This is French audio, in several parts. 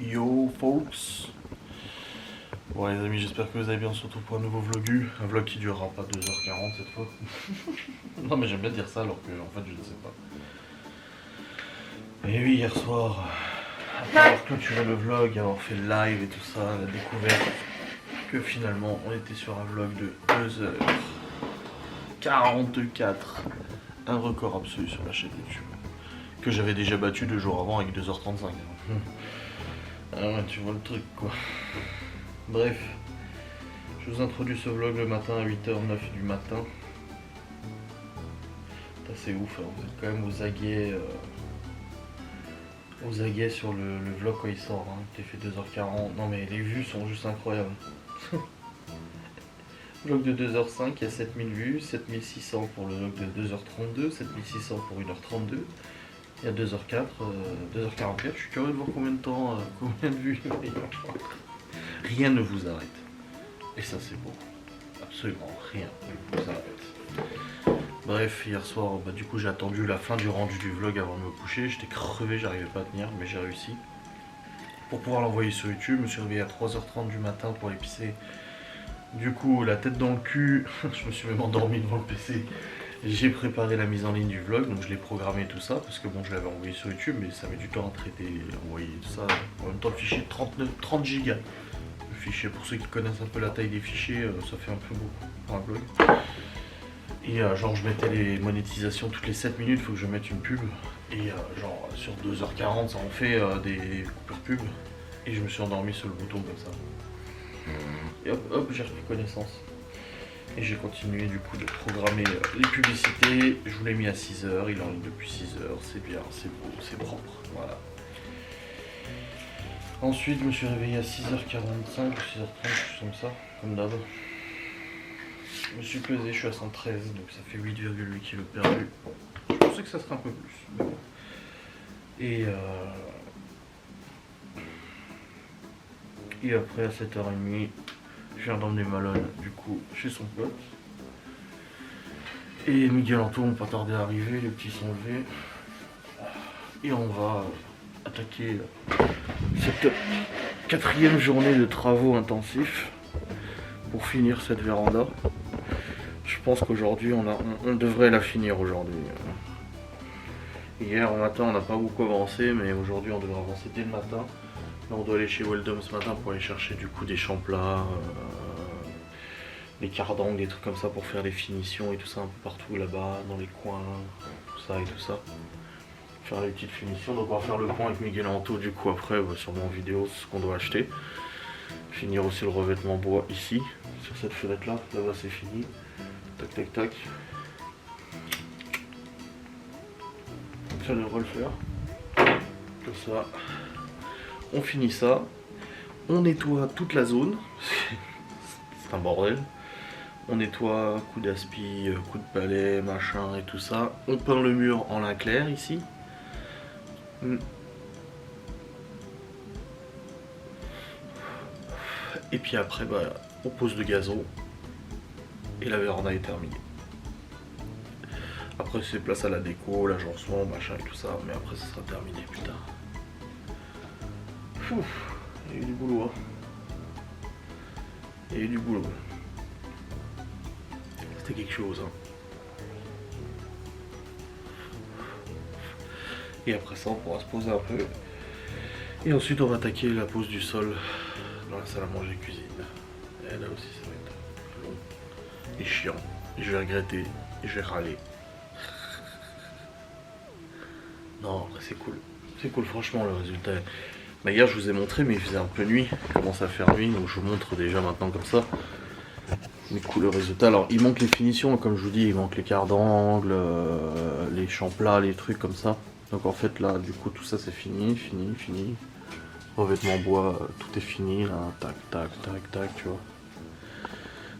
Yo folks. Bon les amis, j'espère que vous allez bien, surtout pour un nouveau vlogu. Un vlog qui durera pas 2h40 cette fois. Non mais j'aime bien dire ça alors que en fait je ne sais pas. Et oui, hier soir, après avoir clôturé le vlog, avoir fait le live et tout ça, la découverte que finalement on était sur un vlog de 2h44. Un record absolu sur la chaîne YouTube. Que j'avais déjà battu 2 jours avant avec 2h35. Ah ouais, tu vois le truc quoi. Bref, je vous introduis ce vlog le matin à 8h09 du matin. C'est assez ouf, hein. Vous êtes quand même aux aguets sur le vlog quand il sort. Hein. T'es fait 2h40. Non mais les vues sont juste incroyables. Vlog de 2h05, il y a 7000 vues, 7600 pour le vlog de 2h32, 7600 pour 1h32. Il y a 2h04, 2h44, je suis curieux de voir combien de temps, combien de vues. Rien ne vous arrête. Et ça c'est beau. Absolument rien ne vous arrête. Bref, hier soir, du coup j'ai attendu la fin du rendu du vlog avant de me coucher. J'étais crevé, j'arrivais pas à tenir, mais j'ai réussi. Pour pouvoir l'envoyer sur YouTube, je me suis réveillé à 3h30 du matin pour épicer. Du coup, la tête dans le cul, je me suis même endormi devant le PC. J'ai préparé la mise en ligne du vlog, donc je l'ai programmé tout ça, parce que bon, je l'avais envoyé sur YouTube, mais ça met du temps à traiter, envoyer tout ça. En même temps, le fichier de 30 gigas. Le fichier, pour ceux qui connaissent un peu la taille des fichiers, ça fait un peu beaucoup pour un vlog. Et genre, je mettais les monétisations toutes les 7 minutes, il faut que je mette une pub. Et genre, sur 2h40, ça en fait des coupures pub. Et je me suis endormi sur le bouton comme ça. Et hop, hop, j'ai repris connaissance. Et j'ai continué du coup de programmer les publicités. Je vous l'ai mis à 6h, il est en ligne depuis 6h, c'est bien, c'est beau, c'est propre, voilà. Ensuite je me suis réveillé à 6h45 ou 6h30, comme ça, comme d'hab. Je me suis pesé, je suis à 113, donc ça fait 8,8 kg perdu. Je pensais que ça serait un peu plus, mais bon. Et après à 7h30, je viens d'emmener Malone du coup chez son pote. Et Miguel Anto n'ont pas tardé à arriver, les petits sont levés. Et on va attaquer cette 4e journée de travaux intensifs pour finir cette véranda. Je pense qu'aujourd'hui on devrait la finir aujourd'hui. Hier au matin on n'a pas beaucoup avancé, mais aujourd'hui on devrait avancer dès le matin. Là on doit aller chez Weldom ce matin pour aller chercher du coup des champlats, des cardangles, des trucs comme ça pour faire les finitions et tout ça un peu partout là-bas, dans les coins, tout ça et tout ça. Faire les petites finitions, donc on va faire le point avec Miguel Anto du coup après, sûrement en vidéo, ce qu'on doit acheter. Finir aussi le revêtement bois ici, sur cette fenêtre là, là-bas c'est fini. Tac tac tac. Ça devrait le faire. Comme ça. On finit ça. On nettoie toute la zone. C'est un bordel. On nettoie, coup d'aspi, coup de balai, machin et tout ça. On peint le mur en lin clair ici. Et puis après, on pose le gazon. Et la véranda est terminée. Après c'est place à la déco, l'agencement, machin et tout ça. Mais après ça sera terminé, putain. Ouf, il y a eu du boulot, hein. Il y a eu du boulot. C'était quelque chose, hein. Et après ça, on pourra se poser un peu. Et ensuite, on va attaquer la pose du sol dans la salle à manger cuisine. Et là aussi, ça va être long et chiant. Et je vais regretter. Et je vais râler. Non, après, c'est cool. C'est cool, franchement, le résultat. Bah, hier, je vous ai montré, mais il faisait un peu nuit. Il commence à faire nuit, donc je vous montre déjà maintenant comme ça. Mais cool, le résultat. Alors, il manque les finitions, comme je vous dis, il manque les quarts d'angle, les champlats, les trucs comme ça. Donc en fait là du coup tout ça c'est fini. Revêtement bois, tout est fini là, tac tac tac tac tu vois.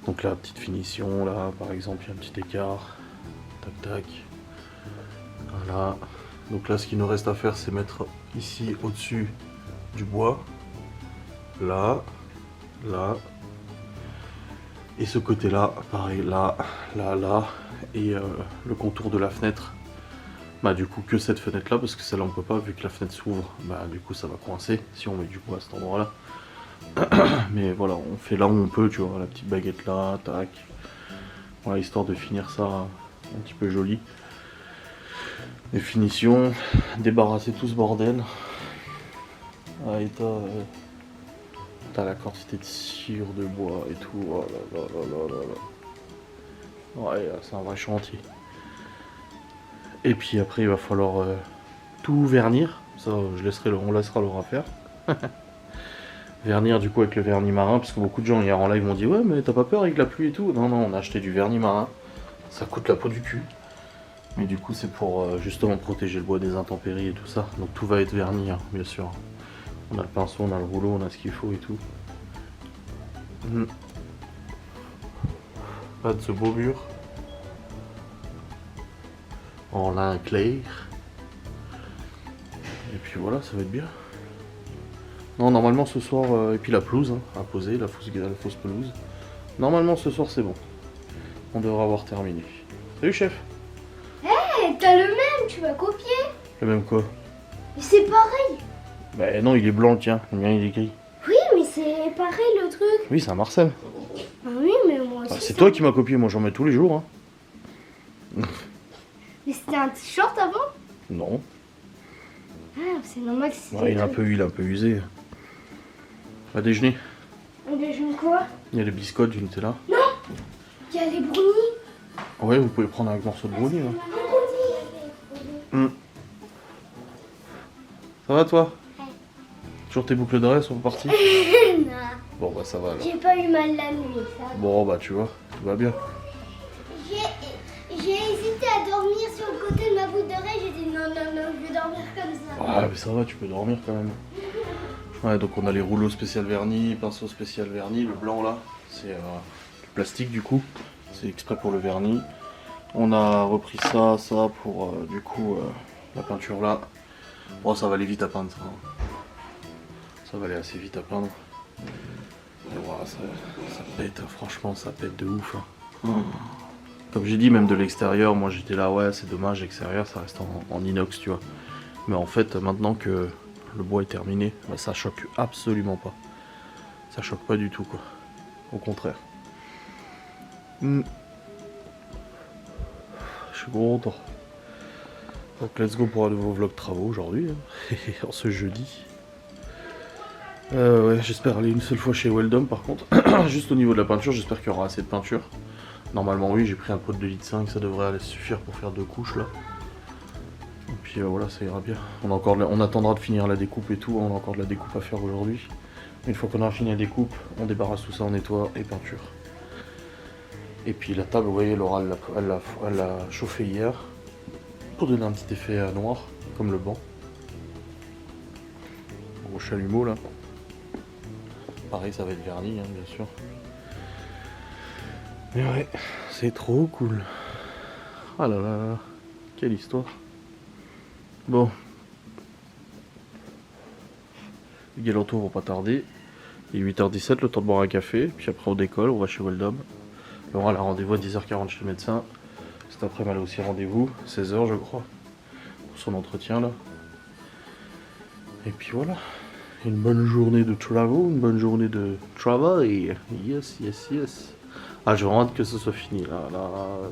Donc là petite finition là par exemple, il y a un petit écart. Tac tac. Voilà. Donc là ce qu'il nous reste à faire c'est mettre ici au-dessus du bois. Là. Là. Et ce côté là, pareil, là. Et le contour de la fenêtre. Bah du coup que cette fenêtre là parce que celle-là on peut pas vu que la fenêtre s'ouvre. Bah du coup ça va coincer si on met du bois à cet endroit là. Mais voilà, on fait là où on peut, tu vois, la petite baguette là, tac. Voilà, histoire de finir ça un petit peu joli. Les finitions, débarrasser tout ce bordel. Ah, et t'as la quantité de cire, de bois et tout. Oh là là là là là là. Ouais, c'est un vrai chantier. Et puis après, il va falloir tout vernir. Ça, on laissera Laura faire. Vernir du coup avec le vernis marin, parce que beaucoup de gens hier en live m'ont dit ouais mais t'as pas peur avec la pluie et tout. Non non, on a acheté du vernis marin, ça coûte la peau du cul. Mais du coup c'est pour justement protéger le bois des intempéries et tout ça. Donc tout va être verni hein, bien sûr. On a le pinceau, on a le rouleau, on a ce qu'il faut et tout. Pas de ce beau mur. En lin clair. Et puis voilà, ça va être bien. Non, normalement ce soir, et puis la pelouse hein, à poser, la fausse pelouse. Normalement ce soir c'est bon. On devrait avoir terminé. Salut chef. Hey, t'as le même, tu vas copier. Le même quoi? Mais c'est pareil. Bah non, il est blanc le tien, le mien il est gris. Oui, mais c'est pareil le truc. Oui, c'est un Marcel. Ah oui, mais moi aussi. Ah, c'est toi qui m'as copié, moi j'en mets tous les jours. Hein. Mais c'était un t-shirt avant? Non. Ah, c'est normal que c'était. Ouais, il est un peu usé. Va déjeuner. On déjeune quoi? Il y a les biscottes, du Nutella. Non. Il y a les brownies. Ouais, vous pouvez prendre un morceau de brownie. Là. Ça va toi? Ouais. Toujours tes boucles d'oreilles sont reparties? Non. Bon bah ça va alors. J'ai pas eu mal la nuit, ça. Bon bah tu vois, tout va bien. J'ai hésité à dormir sur le côté de ma boucle d'oreille. J'ai dit non, non, non, je vais dormir comme ça. Ah mais ça va, tu peux dormir quand même. Ouais, donc on a les rouleaux spécial vernis, pinceau spécial vernis, le blanc là, c'est du plastique du coup, c'est exprès pour le vernis. On a repris ça pour du coup la peinture là. Bon ça va aller vite à peindre ça. Ça va aller assez vite à peindre. Et voilà, ça pète, franchement ça pète de ouf. Hein. Comme j'ai dit, même de l'extérieur, moi j'étais là, ouais c'est dommage, l'extérieur ça reste en inox tu vois. Mais en fait maintenant que le bois est terminé, bah, ça choque absolument pas. Ça choque pas du tout quoi. Au contraire. Je suis content. Donc let's go pour un nouveau vlog travaux aujourd'hui, hein. En ce jeudi. Ouais, j'espère aller une seule fois chez Weldom par contre. Juste au niveau de la peinture, j'espère qu'il y aura assez de peinture. Normalement oui, j'ai pris un pot de 2,5 litres, ça devrait aller suffire pour faire 2 couches là. Et puis voilà, ça ira bien. On attendra de finir la découpe et tout, on a encore de la découpe à faire aujourd'hui. Une fois qu'on aura fini la découpe, on débarrasse tout ça, on nettoie et peinture. Et puis la table, vous voyez, Laura elle l'a chauffée hier pour donner un petit effet noir, comme le banc. Gros chalumeau là. Pareil, ça va être verni, hein, bien sûr. Mais ouais, c'est trop cool. Ah là là là, quelle histoire. Bon. Les galantos vont pas tarder. Il est 8h17, le temps de boire un café. Puis après on décolle, on va chez Weldom. Laura a rendez-vous à 10h40 chez le médecin. Cet après-midi elle a aussi rendez-vous, 16h je crois. Pour son entretien là. Et puis voilà. Une bonne journée de travaux, une bonne journée de travail. Yes, yes, yes. Ah, j'ai vraiment hâte que ce soit fini là,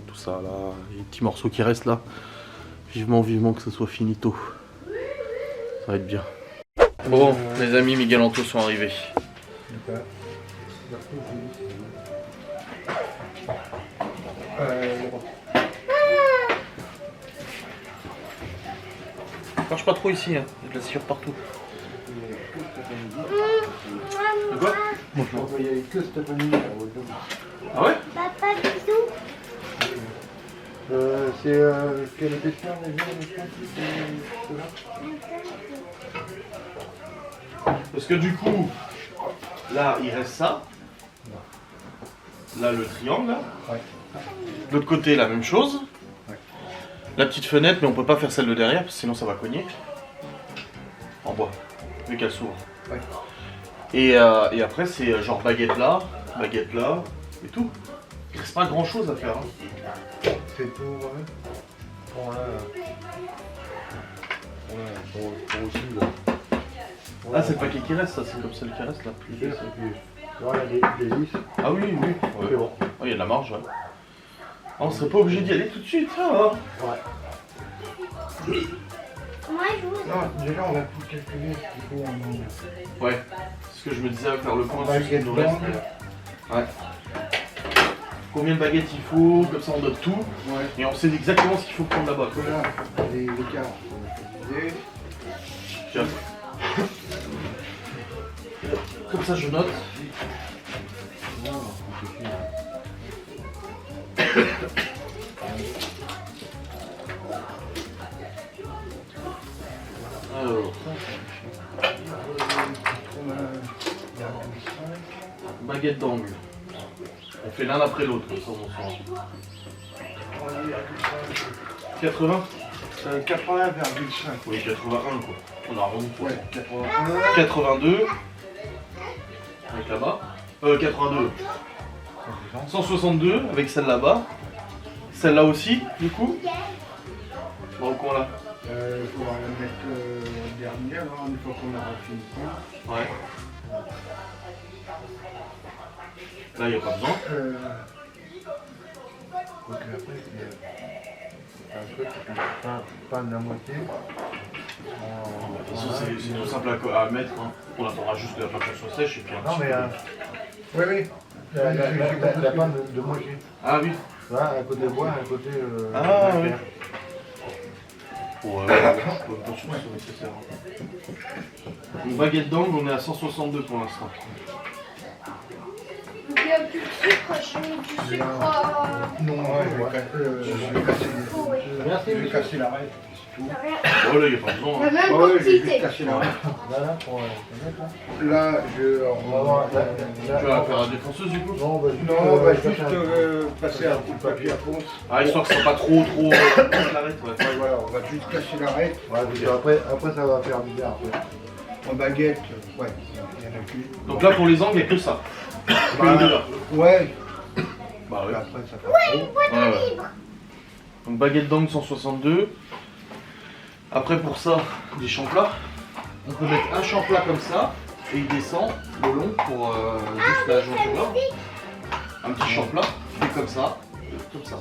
tout ça là. Les petits morceaux qui restent là. Vivement, vivement que ce soit finito. Ça va être bien. Bon, les amis, mes galantos sont arrivés. Marche pas trop ici, hein. Il y a de la cire partout. De quoi? Il n'y avait que cet après-midi. Ah ouais? Papa, bisous. C'est quelle question déjà? Parce que du coup, là il reste ça. Là le triangle là. Ouais. De l'autre côté la même chose. Ouais. La petite fenêtre, mais on peut pas faire celle de derrière parce que sinon ça va cogner. En bois, vu qu'elle s'ouvre. Ouais. Et après c'est genre baguette là et tout. Il reste pas grand chose à faire. Hein. C'est pour là. pour aussi, là. Ah, c'est le paquet qui reste, ça, c'est comme celle qui reste là. Là, il y a des vis. Ah oui, oui. C'est bon. Oh, il y a de la marge, ouais. Ah, on serait pas obligé d'y aller tout de suite, hein. Ouais. Moi, je vous. Non, déjà, on a tout calculé ce qu'il faut en Ouais. C'est ce que je me disais, faire le point sur ce baguette qu'il nous reste. blanche. Ouais. Combien de baguettes il faut, comme ça on note tout. Ouais. Et on sait exactement ce qu'il faut prendre là-bas. quoi. Voilà, les cartes, on a fait Tiens. Comme ça je note. Non, c'est fini. Alors, baguette d'angle. On fait l'un après l'autre, comme ça on s'en rend. 80 80,5. Oui, 81 quoi. On a arrondi. Ouais, 81. 82. Avec là-bas. 82. 162 avec celle là-bas. Celle-là aussi, du coup. Dans le coin là. Il faudra la mettre dernière, hein, une fois qu'on aura fini ça. Ouais. Là, il n'y a pas besoin. Donc après, c'est un truc qui pas de la moitié. De toute façon, c'est tout simple à mettre. Hein. On attendra juste que la peinture soit sèche et puis un Non, petit mais peu. oui, oui. La panne de moitié. Ah oui. Là, un côté bois, un côté. Ah, oui. vert. Ouais, je suis pas sûr que c'est nécessaire. Donc, baguette d'angle, on est à 162 pour l'instant. Il y a plus de sucre, je mets du sucre. Non, je vais casser l'arrêt. Oh là, il n'y a pas besoin. La Hein. même Ouais, j'ai quantité. juste cassé l'arrêt. Là, pour mettre là. Là, on va voir. Tu vas la faire à la défonceuse du coup? Non, on va juste passer un coup de papier à ponce. Ah, histoire que ce soit pas trop l'arrête, ouais. Ouais, voilà, on va juste casser l'arrêt. Ouais, parce que après, ça va faire bizarre. En baguette, ouais, il y en a plus. Donc là, pour les angles, il n'y a que ça. Que les deux là. Ouais. Bah oui. Après, ça fait trop. Ouais, ouais. Donc baguette d'angle 162. Après pour ça, des champlats. On peut mettre un champlat comme ça et il descend le long pour juste la jointure. Un petit champlat, fait comme ça, comme ça.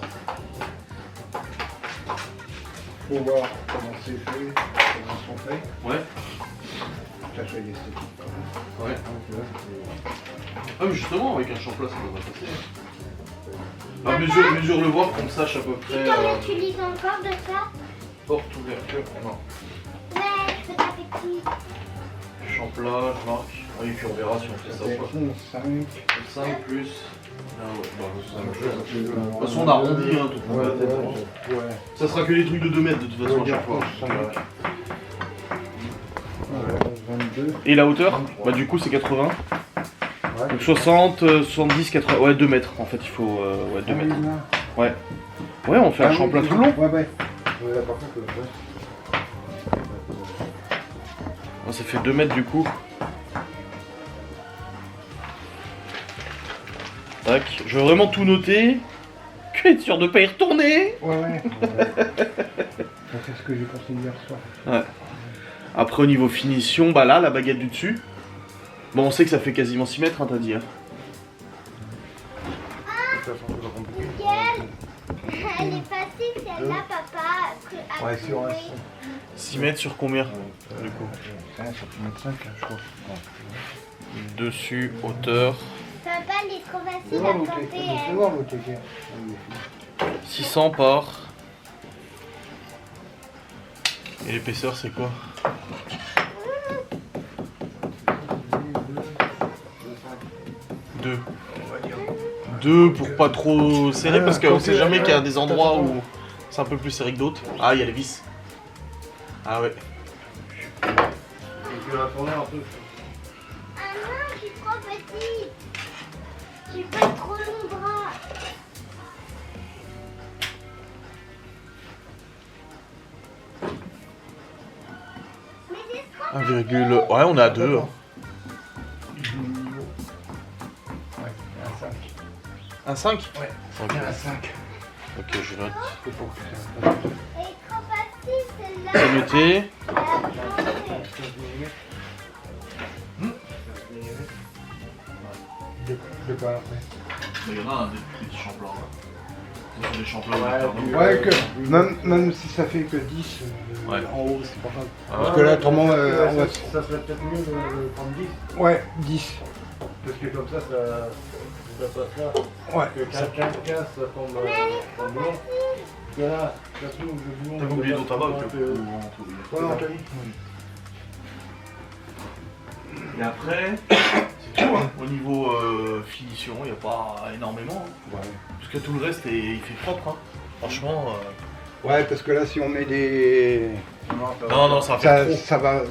Faut voir comment c'est fait, comment ils sont faits. Ouais, Ça soit esthétique. ouais. Ah mais justement avec un champlat ça devrait passer. Ah, mesure le voir qu'on sache à peu près. T'en utilises encore de ça? Porte ouverture, non. Ouais, je fais taper dessus. Champlat, je marque. Ah, et puis on verra si on fait ça ou pas. 5. 5 plus. Ah ouais, bah, c'est la même chose. De toute façon, on arrondit hein, tout Ouais, la tête. ouais. Ça sera que des trucs de 2 mètres de toute façon à chaque fois. 22. Et la hauteur? Bah du coup c'est 80. Ouais. Donc 60, 70, 80. Ouais 2 mètres en fait il faut 2 mètres. Ouais. Ouais on fait un champlat tout le long. Ouais, ouais. Ouais, là, par contre, ouais. Oh, ça fait 2 mètres du coup. Tac. Je veux vraiment tout noter. Que être sûr de pas y retourner. Ouais, ouais. Ça, c'est ce que j'ai pensé hier soir. Ouais. Après au niveau finition, bah là la baguette du dessus. Bon on sait que ça fait quasiment 6 mètres hein, t'as dit. Hein. Nickel. Elle est facile celle-là, papa. Ouais, sur un 6 mètres sur combien du coup? Ça fait 5, je crois. Dessus, hauteur. Papa, elle est trop facile C'est à voir planter. c'est elle. voir l'autre qui 600 par. Et l'épaisseur c'est quoi? 2. 2 pour pas trop serrer parce qu'on sait jamais qu'il y a des endroits où c'est un peu plus serré que d'autres. Ah il y a les vis. Ah ouais. Et tu vas tourner un peu. Ah non, je suis trop petite. J'ai pas trop long bras. Mais c'est trop 1, ouais on est à 2. Hein. Ouais, un 5. Un 5? Ouais. Ok. Un 5. Ok je note. C'est pour que ça. Elle est trop facile celle-là. C'est noté. De quoi après? Mais il y en a un des petits champlants là. Des champlants Ouais, que même si ça fait que 10 Ouais. en haut, c'est pas grave. Ah, Parce que là, autrement, on va... Ça serait peut-être mieux de prendre 10. Ouais, 10. Parce que comme ça passe là. Ouais. Que 15, ça tombe en blanc. Que là, ça se ouvre le bouillon. T'avais oublié ton tabac ou Ouais, tu Ouais, on t'a dit. Et après, c'est tout hein. Au niveau finition, il n'y a pas énormément. Hein. Ouais. Parce que tout le reste, il fait propre. Hein. Franchement. Ouais, parce que là, si on met des... Non, ça va faire trop. Ça va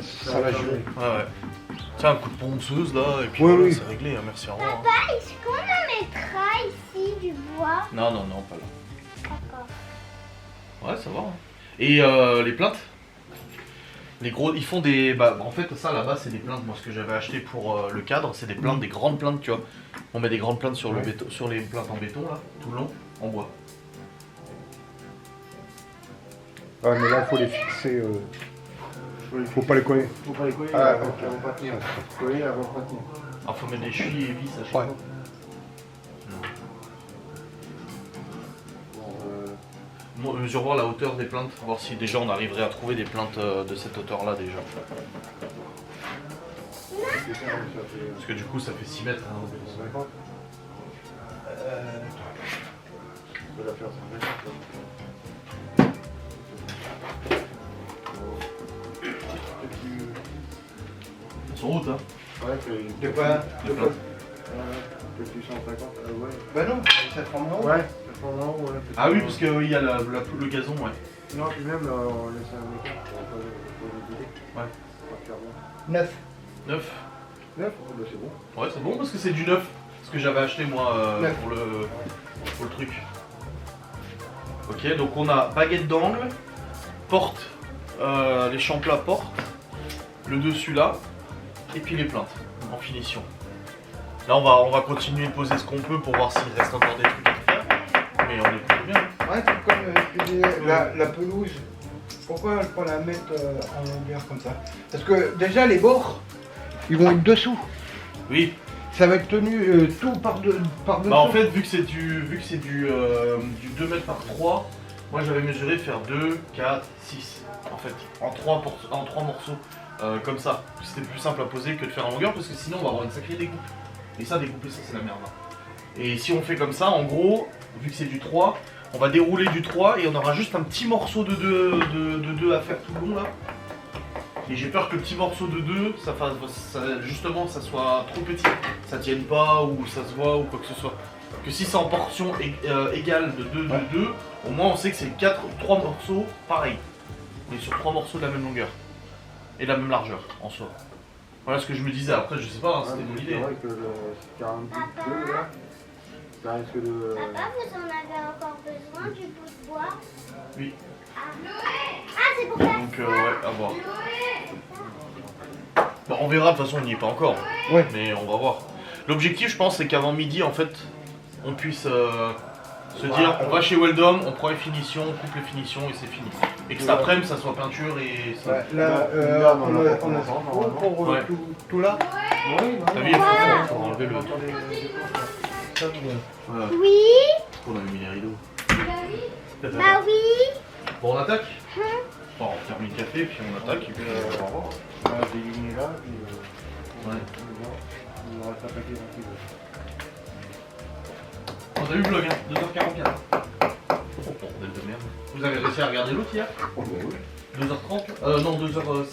jouer. Ouais. Tiens, un coup de ponceuse là, et puis Oui, voilà, oui. c'est réglé, hein. Merci, au revoir. Hein. Papa, est-ce qu'on en mettra ici du bois? Non, pas là. D'accord. Ouais, ça va. Hein. Et les plaintes les gros, ils font des... Bah, en fait, ça là-bas, c'est des plaintes. Moi, ce que j'avais acheté pour le cadre, c'est des plaintes, des grandes plaintes, tu vois. On met des grandes plaintes sur, le béton, sur les plaintes en béton, là, tout le long, en bois. Ouais, mais là, faut les fixer. Faut pas les coller. Faut pas les coller, Ah, elles ok. vont pas tenir. Coller, elles vont pas tenir. Alors, faut mettre des chevilles et vis à chaque Ouais. fois. Moi, je vais voir la hauteur des plaintes, voir si déjà on arriverait à trouver des plaintes de cette hauteur-là déjà. Parce que du coup, ça fait 6 mètres. Hein, Je vais la faire sur route, hein. Ouais, De quoi? De plaintes. Petit 150, ouais. Bah non, ça prend en haut. Ouais, ça prend en haut, ouais. Ah oui, parce qu'il y a le gazon, ouais. Non, puis même, on laisse un écart pour le vider. Ouais. Pas faire bon. 9. 9. 9, bah c'est bon. Ouais, c'est bon parce que c'est du 9. Ce que j'avais acheté moi Neuf. pour le truc. Ok, donc on a baguette d'angle, porte, les champlats porte, le dessus là, et puis les plaintes en finition. Là on va continuer de poser ce qu'on peut pour voir s'il reste encore des trucs à faire. Mais on est plutôt bien. Hein. Ouais, c'est comme je disais, la pelouse. Pourquoi pas la mettre en longueur comme ça? Parce que déjà les bords, ils vont être dessous. Oui. Ça va être tenu tout par dessous. Bah en fait vu que c'est du 2 mètres par 3, moi j'avais mesuré faire 2, 4, 6 en fait, en 3 morceaux comme ça. C'était plus simple à poser que de faire en longueur parce que sinon on va avoir une sacrée découpe. Et ça découper ça c'est la merde. Hein. Et si on fait comme ça, en gros, vu que c'est du 3, on va dérouler du 3 et on aura juste un petit morceau de 2 à faire tout le long là. Et j'ai peur que le petit morceau de 2, justement, ça soit trop petit, ça tienne pas ou ça se voit ou quoi que ce soit. Que si c'est en portion égale de 2, Ouais. 2, au moins on sait que c'est 3 morceaux pareils. On est sur 3 morceaux de la même longueur et de la même largeur en soi. Voilà ce que je me disais, après je sais pas, hein, c'était mon idée. C'est vrai que le 42 là, ça risque de. Papa, vous en avez encore besoin du bout de bois? Oui. Ah, c'est pour faire Donc ouais, à voir. Bon, on verra, de toute façon on n'y est pas encore. Ouais. Mais on va voir. L'objectif je pense c'est qu'avant midi en fait on puisse se dire on va chez Weldom, on prend les finitions, on coupe les finitions et c'est fini. Et que cet après-midi ça soit peinture et ça. Ouais, là, Là, on a pour Ouais. tout là. Oui, T'as vu, il faut enlever le. Voilà, Oui, on a mis les rideaux. bah oui. Bon, on attaque. Bon, on termine le café, puis on attaque, et puis au revoir. On va déligner là, puis Ouais. on va s'attaquer dans le On a eu le vlog, hein, 2h44. Oh, bordel de merde. Vous avez réussi à regarder l'autre hier 2h30 non, 2h05.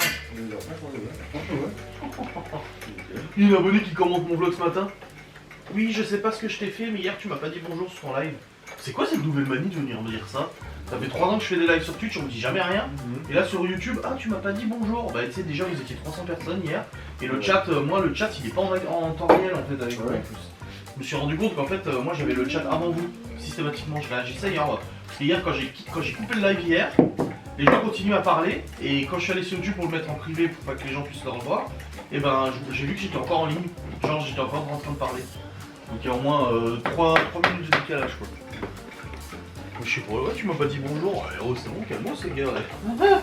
Il y a une abonnée qui commente mon vlog ce matin. Oui, je sais pas ce que je t'ai fait, mais hier tu m'as pas dit bonjour sur ton live. C'est quoi cette nouvelle manie de venir me dire ça? Ça fait 3 ans que je fais des lives sur Twitch, on me dit jamais rien. Et là sur YouTube, ah tu m'as pas dit bonjour. Bah tu sais déjà vous étiez 300 personnes hier. Et le chat, moi le chat il est pas en temps réel en fait avec vous en plus. Je me suis rendu compte qu'en fait moi j'avais le chat avant vous. Systématiquement je réagissais hier. Parce que hier quand j'ai coupé le live hier, les gens continuent à parler. Et quand je suis allé sur YouTube pour le mettre en privé pour pas que les gens puissent le revoir, et ben j'ai vu que j'étais encore en ligne. Genre j'étais encore en train de parler. Donc il y a au moins 3 minutes de décalage quoi. Je sais pas, ouais, tu m'as pas dit bonjour. Ouais, oh, c'est bon, calme-moi ces gars. Ouais.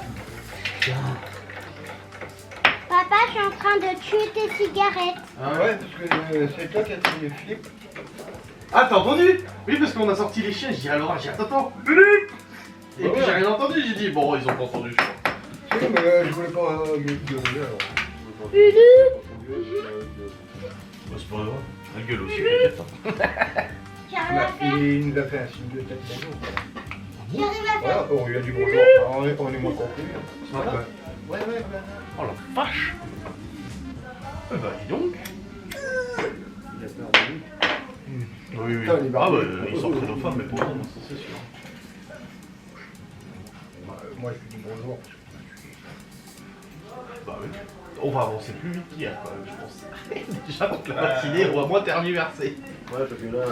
je suis en train de tuer tes cigarettes. Ah Ouais, parce que c'est toi qui as fait les flips. Ah, t'as entendu? Oui, parce qu'on a sorti les chiens, j'ai dit alors, j'ai dit attends, Philippe. Et Ouais, puis ouais. j'ai rien entendu, j'ai dit bon, ils ont pas entendu, je crois. Si, mais je voulais pas gueuler alors. Bah, c'est pas grave. Elle gueule aussi, t'inquiète. J'arrive à faire. Il nous a fait un signe de tête d'amour. J'arrive à faire. Voilà, on lui a dit bonjour. Alors, on est moins compris. Ça va? Ouais, ouais, ouais. Oh la vache. Eh bah, dis donc. Il a peur de lui. Oui, oui. Putain, il est Ah, barbu. bah, ils sont très nos femmes, mais pour nous, ça c'est sûr. Moi, je lui dis bonjour. Bah oui. On va avancer plus vite qu'hier, quand même, je pense. Déjà, donc la matinée, on va moins tergiverser. Ouais, parce que là,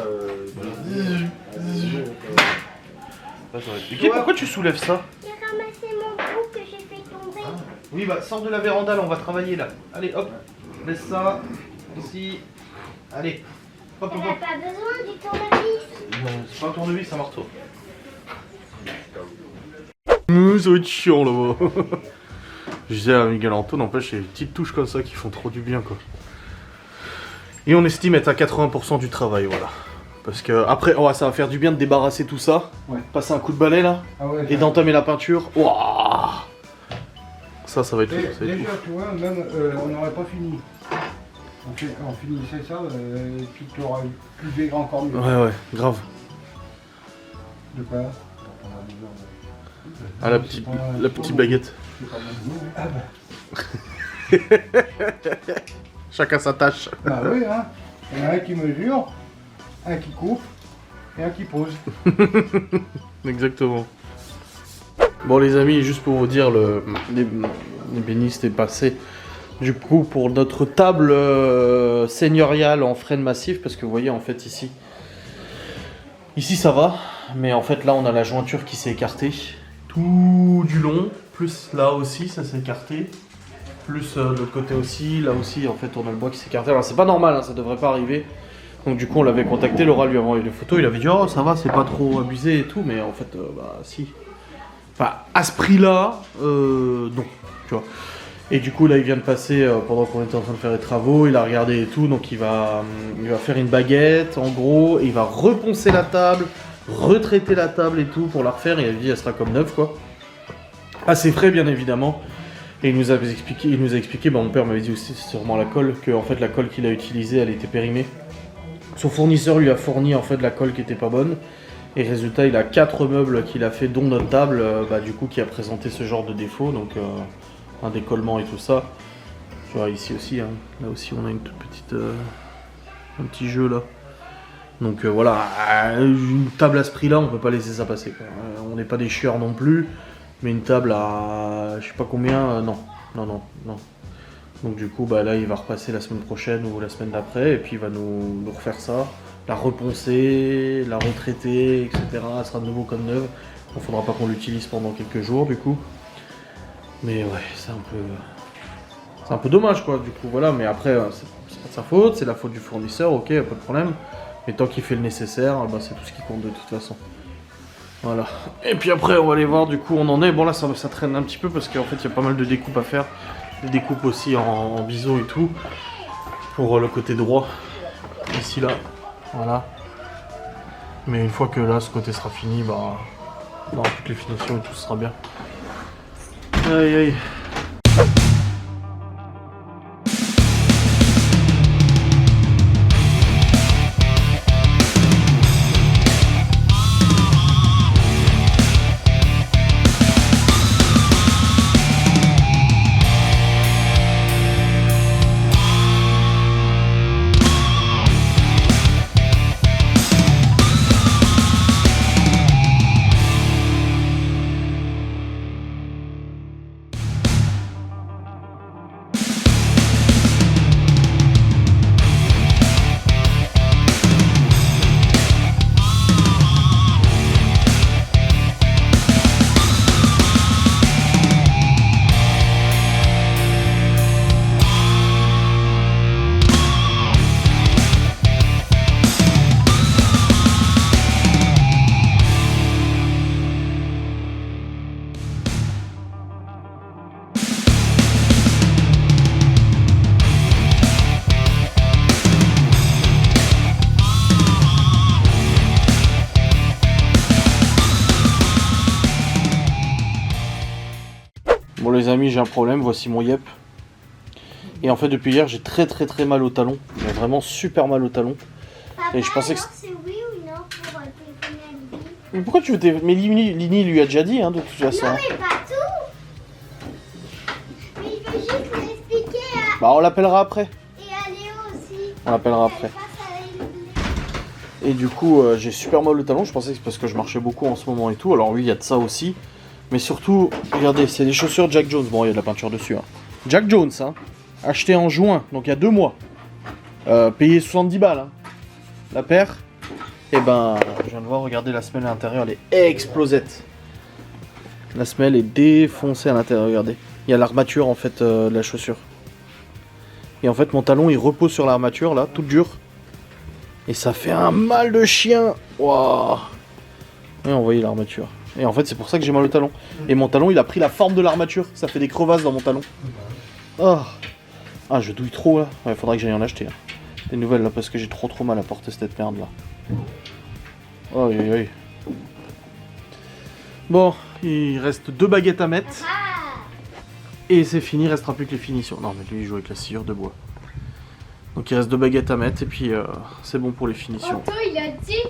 Ok, pourquoi tu soulèves ça? J'ai ramassé mon bout que j'ai fait tomber. Oui, bah, sors de la véranda, là, on va travailler, là. Allez, hop. Laisse ça. Ici. Allez. Hop, Elle hop, n'a hop. pas besoin du tournevis. Non, c'est pas un tournevis, c'est un marteau. Ça va être chiant là-bas. Je disais à Miguel Anto, n'empêche, il y a des petites touches comme ça qui font trop du bien, quoi. Et on estime être à 80% du travail, voilà. Parce que après, oh, ça va faire du bien de débarrasser tout ça. Ouais. Passer un coup de balai là. Ah ouais, Et d'entamer la peinture. Ouah. Ça va être fou. Ça va être déjà, fou. tu vois, même on n'aurait pas fini. On finissait ça, tu t'aurais pu encore mieux. Ouais, ouais, grave. De quoi? Ah, la petite baguette. Ah bah. Chacun sa tâche. Bah oui, hein. Il y en a un qui mesure, un qui coupe et un qui pose. Exactement. Bon les amis, juste pour vous dire, les bénistes est passé du coup pour notre table seigneuriale en frêne massif, parce que vous voyez en fait ici ça va, mais en fait là on a la jointure qui s'est écartée tout du long, plus là aussi ça s'est écarté, plus de l'autre côté aussi, là aussi en fait on a le bois qui s'est écarté. Alors c'est pas normal, hein, ça devrait pas arriver. Donc du coup on l'avait contacté, Laura lui a envoyé des photos, il avait dit oh ça va, c'est pas trop abusé et tout, mais en fait bah si. Enfin à ce prix là, non, tu vois. Et du coup là il vient de passer, pendant qu'on était en train de faire les travaux, il a regardé et tout, donc il va faire une baguette en gros, et il va reponcer la table, retraiter la table et tout pour la refaire, et il a dit elle sera comme neuve quoi. À ses frais bien évidemment. Et il nous a expliqué, bah, mon père m'avait dit aussi sûrement la colle, que en fait la colle qu'il a utilisée elle était périmée. Son fournisseur lui a fourni en fait la colle qui était pas bonne. Et résultat, il a 4 meubles qu'il a fait, dont notre table, bah, du coup, qui a présenté ce genre de défaut. Donc, un décollement et tout ça. Tu vois, ici aussi, hein. Là aussi, on a une toute petite, un petit jeu là. Donc voilà, une table à ce prix-là, on peut pas laisser ça passer, quoi. On n'est pas des chieurs non plus. Mais une table à, je sais pas combien, non. Donc du coup, bah là, il va repasser la semaine prochaine ou la semaine d'après, et puis il va nous refaire ça. La reponcer, la retraiter, etc. Elle sera de nouveau comme neuve. Il ne faudra pas qu'on l'utilise pendant quelques jours du coup. Mais ouais, c'est un peu dommage quoi du coup, voilà. Mais après, c'est pas de sa faute, c'est la faute du fournisseur, ok, pas de problème. Mais tant qu'il fait le nécessaire, bah, c'est tout ce qui compte de toute façon. Voilà. Et puis après, on va aller voir du coup où on en est. Bon là, ça traîne un petit peu parce qu'en fait, il y a pas mal de découpes à faire. Des découpes aussi en biseau et tout. Pour le côté droit. Ici là. Voilà. Mais une fois que là ce côté sera fini, bah dans toutes les finitions et tout sera bien. Aïe aïe. amis, j'ai un problème, voici mon yep. Et en fait, depuis hier, j'ai très mal au talon. Mais vraiment super mal au talon. Papa, Et je pensais que alors c'est oui ou non pour téléphoner à Lily? Mais pourquoi tu veux Mais Lini lui a déjà dit, hein, de toute façon. Non, mais pas tout. Mais il veut juste l'expliquer à... Bah, on l'appellera après. et à Léo aussi. On l'appellera après. Et du coup, j'ai super mal au talon. Je pensais que c'est parce que je marchais beaucoup en ce moment et tout. Alors oui, il y a de ça aussi. Mais surtout, regardez, c'est des chaussures Jack Jones. Bon, il y a de la peinture dessus. Hein. Jack Jones, hein. Acheté en juin, donc il y a 2 mois. Payé 70 balles. Hein. La paire. Et ben, je viens de voir, regardez, la semelle à l'intérieur, elle est explosette. La semelle est défoncée à l'intérieur, regardez. Il y a l'armature en fait de la chaussure. Et en fait, mon talon il repose sur l'armature là, toute dure. Et ça fait un mal de chien. Waouh. Et on voyait l'armature. Et en fait, c'est pour ça que j'ai mal au talon. Et mon talon, il a pris la forme de l'armature. Ça fait des crevasses dans mon talon. Oh. Ah, je douille trop là. Ouais, faudrait que j'aille en acheter. Hein. Des nouvelles là, parce que j'ai trop mal à porter cette merde là. Oh, oui, oui. Bon, il reste 2 baguettes à mettre. Ah, Et c'est fini, il restera plus que les finitions. Non, mais lui, il joue avec la sciure de bois. Donc il reste 2 baguettes à mettre et puis c'est bon pour les finitions. Anto, il a dit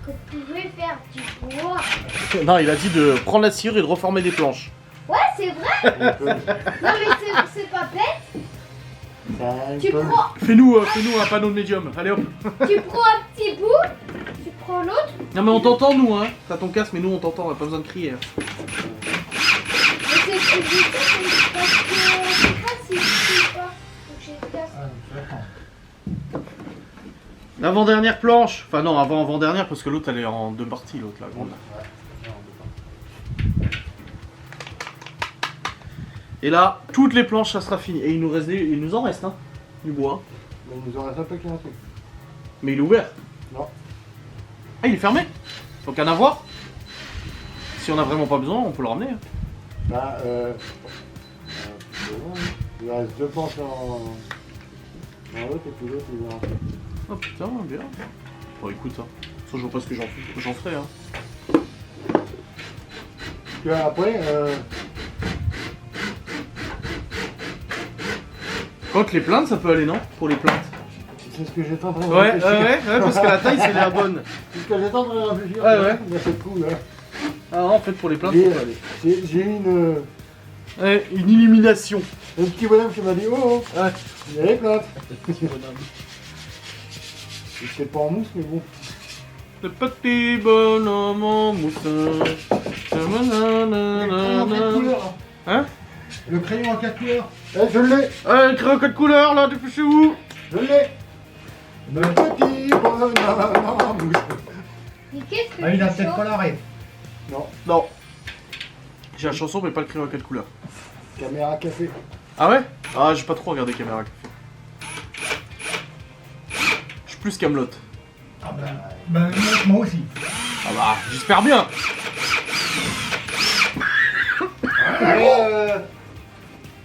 que tu pouvais faire du bois. Non, il a dit de prendre la sciure et de reformer des planches. Ouais, c'est vrai. Non, mais c'est pas bête. Tu prends, Fais-nous un panneau de médium. Allez hop. tu prends un petit bout, tu prends l'autre. Non mais on t'entend nous hein. T'as ton casque mais nous on t'entend, on a pas besoin de crier. Hein. Mais c'est difficile parce que je sais pas si je sais pas. Donc j'ai le casque. L'avant-dernière planche. Enfin non, avant-dernière parce que l'autre elle est en 2 parties l'autre la grande. Et là, toutes les planches ça sera fini. Et il nous en reste hein. Du bois. Mais il nous en reste un peu qui reste. Mais il est ouvert. Non. Ah il est fermé. Donc à avoir. Si on a vraiment pas besoin, on peut le ramener. Hein. Bah, il reste 2 planches en l'autre et puis l'autre il est en... Oh putain, bien. Bon écoute, hein. Ça, je vois pas ce que j'en ferai. Hein. Tu vois, après, Quand les plaintes, ça peut aller, non? Pour les plaintes. c'est ce que j'étais en train de Ouais, réfléchir. parce que la taille, c'est la bonne. C'est ce que j'étais en train de réfléchir. Ouais. Mais c'est cool, hein. Ah, en fait, pour les plaintes, J'ai ça peut aller. j'ai une... Ouais, une illumination. Un petit bonhomme qui m'a dit oh, Ouais. il y a les plaintes. C'est pas en mousse, mais bon. Le petit bonhomme en moussin. Hein? Le crayon en 4 couleurs. Eh, je l'ai. Ouais, le crayon 4 couleurs, là, dépêchez-vous. Je l'ai. Le petit bonhomme en mousse. Mais qu'est-ce que Ah, il a tu peut-être chantes? pas la rêve. Non. Non. J'ai la chanson, mais pas le crayon 4 couleurs. Caméra café. Ah ouais? Ah, j'ai pas trop regardé Caméra Café. Je suis plus Camelot. Ah bah moi aussi. Ah bah, j'espère bien.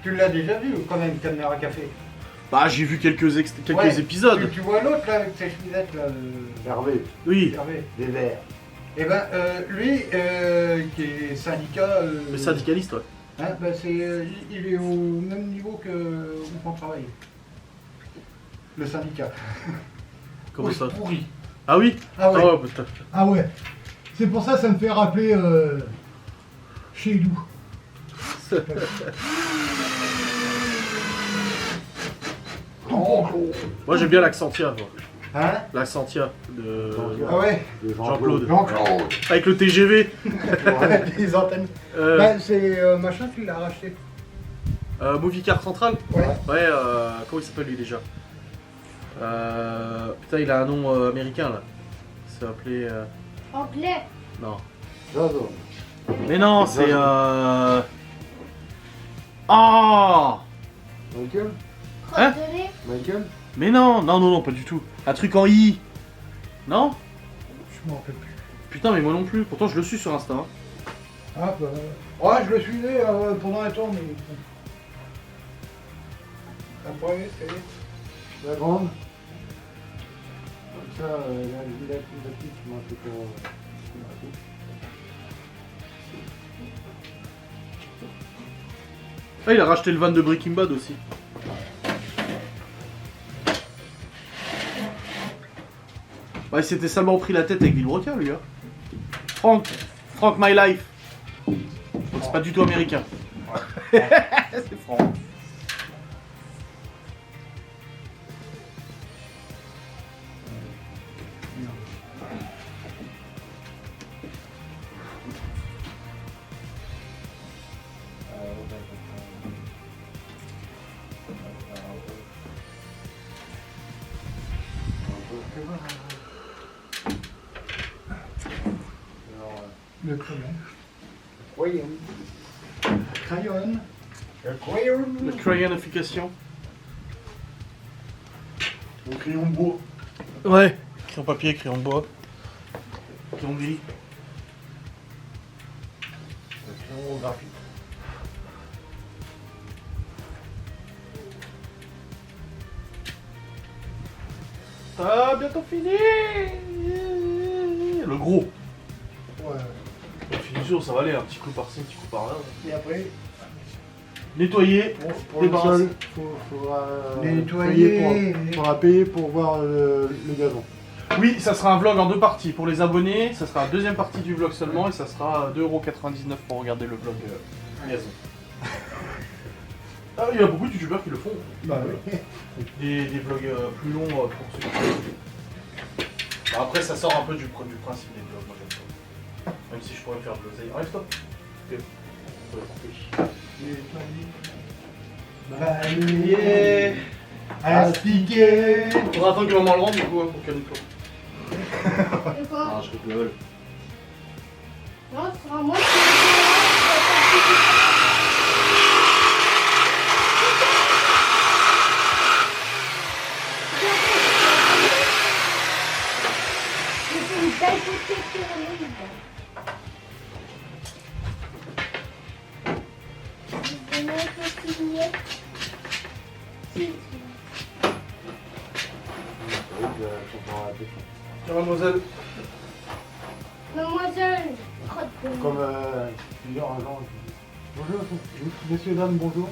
Tu l'as déjà vu quand même, caméra café. Bah, j'ai vu quelques Ouais. épisodes. Tu vois l'autre là avec ses chemisettes là. Hervé. Oui, Hervé. Des verts. Et ben lui qui est syndicat. le syndicaliste, ouais. Hein, bah, il est au même niveau que où on travaille. Le syndicat. Comment ça? Pourri. Ah oui? Ah ouais. Oh, putain. Ah ouais, c'est pour ça que ça me fait rappeler chez nous. Moi, j'aime bien l'Accentia, moi. Hein? L'Accentia de Ah ouais. Jean-Claude. Jean-Claude. Avec le TGV. Ouais, les antennes. Bah, c'est machin qui l'a racheté. Movie Car Central. Ouais. Ouais, comment il s'appelle lui déjà? Putain, il a un nom américain là. Il s'est appelé. Anglais. Non. Jason. Mais non, c'est. Ah! Michael? Hein? Redonnez. Michael? Mais non, pas du tout. Un truc en I. Non? Je m'en rappelle plus. Putain, mais moi non plus. Pourtant, je le suis sur Insta. Hein. Ah bah... Ouais, je le suivais pendant un temps, mais... Après, c'est... La grande? Comme ça, la petite, moi, c'est pour... Ah, il a racheté le van de Breaking Bad aussi. Bah, il s'était salement pris la tête avec Villebrequin, lui. Hein. Frank My Life. C'est pas du tout américain. C'est Franck. Le crayon. Voyons. Crayon. Le crayon. Le crayonification. Le crayon de bois. Ouais. Crayon papier, crayon de bois. Crayon gris. Le crayon graphique. T'as bientôt fini. Le gros. Ouais. La finition, ça va aller, un petit coup par-ci, un petit coup par-là. Et après, Nettoyer. pour le Débarrasser. sol, faudra Nettoyer. faudra payer pour voir le gazon. Oui, ça sera un vlog en 2 parties. Pour les abonnés, ça sera la deuxième partie du vlog seulement et ça sera 2,99€ pour regarder le vlog gazon. Ah, il y a beaucoup de youtubeurs qui le font. Bah oui. Des vlogs plus longs pour ceux qui bah, après, ça sort un peu du principe des vlogs, moi j'aime pas. Même si je pourrais faire de l'oseille. Arrête-toi. Balayer. Astiquer. Faudra attendre que maman le rende du coup, hein, pour calmer-toi. Et quoi Ah, je rigole. Non, ce sera moi qui c'est une belle bouteille qui remonte. Je vais mettre le signet. Si. Tiens, mademoiselle. Mademoiselle, crotte de Comme plusieurs agents. Bonjour, messieurs, dames, bonjour.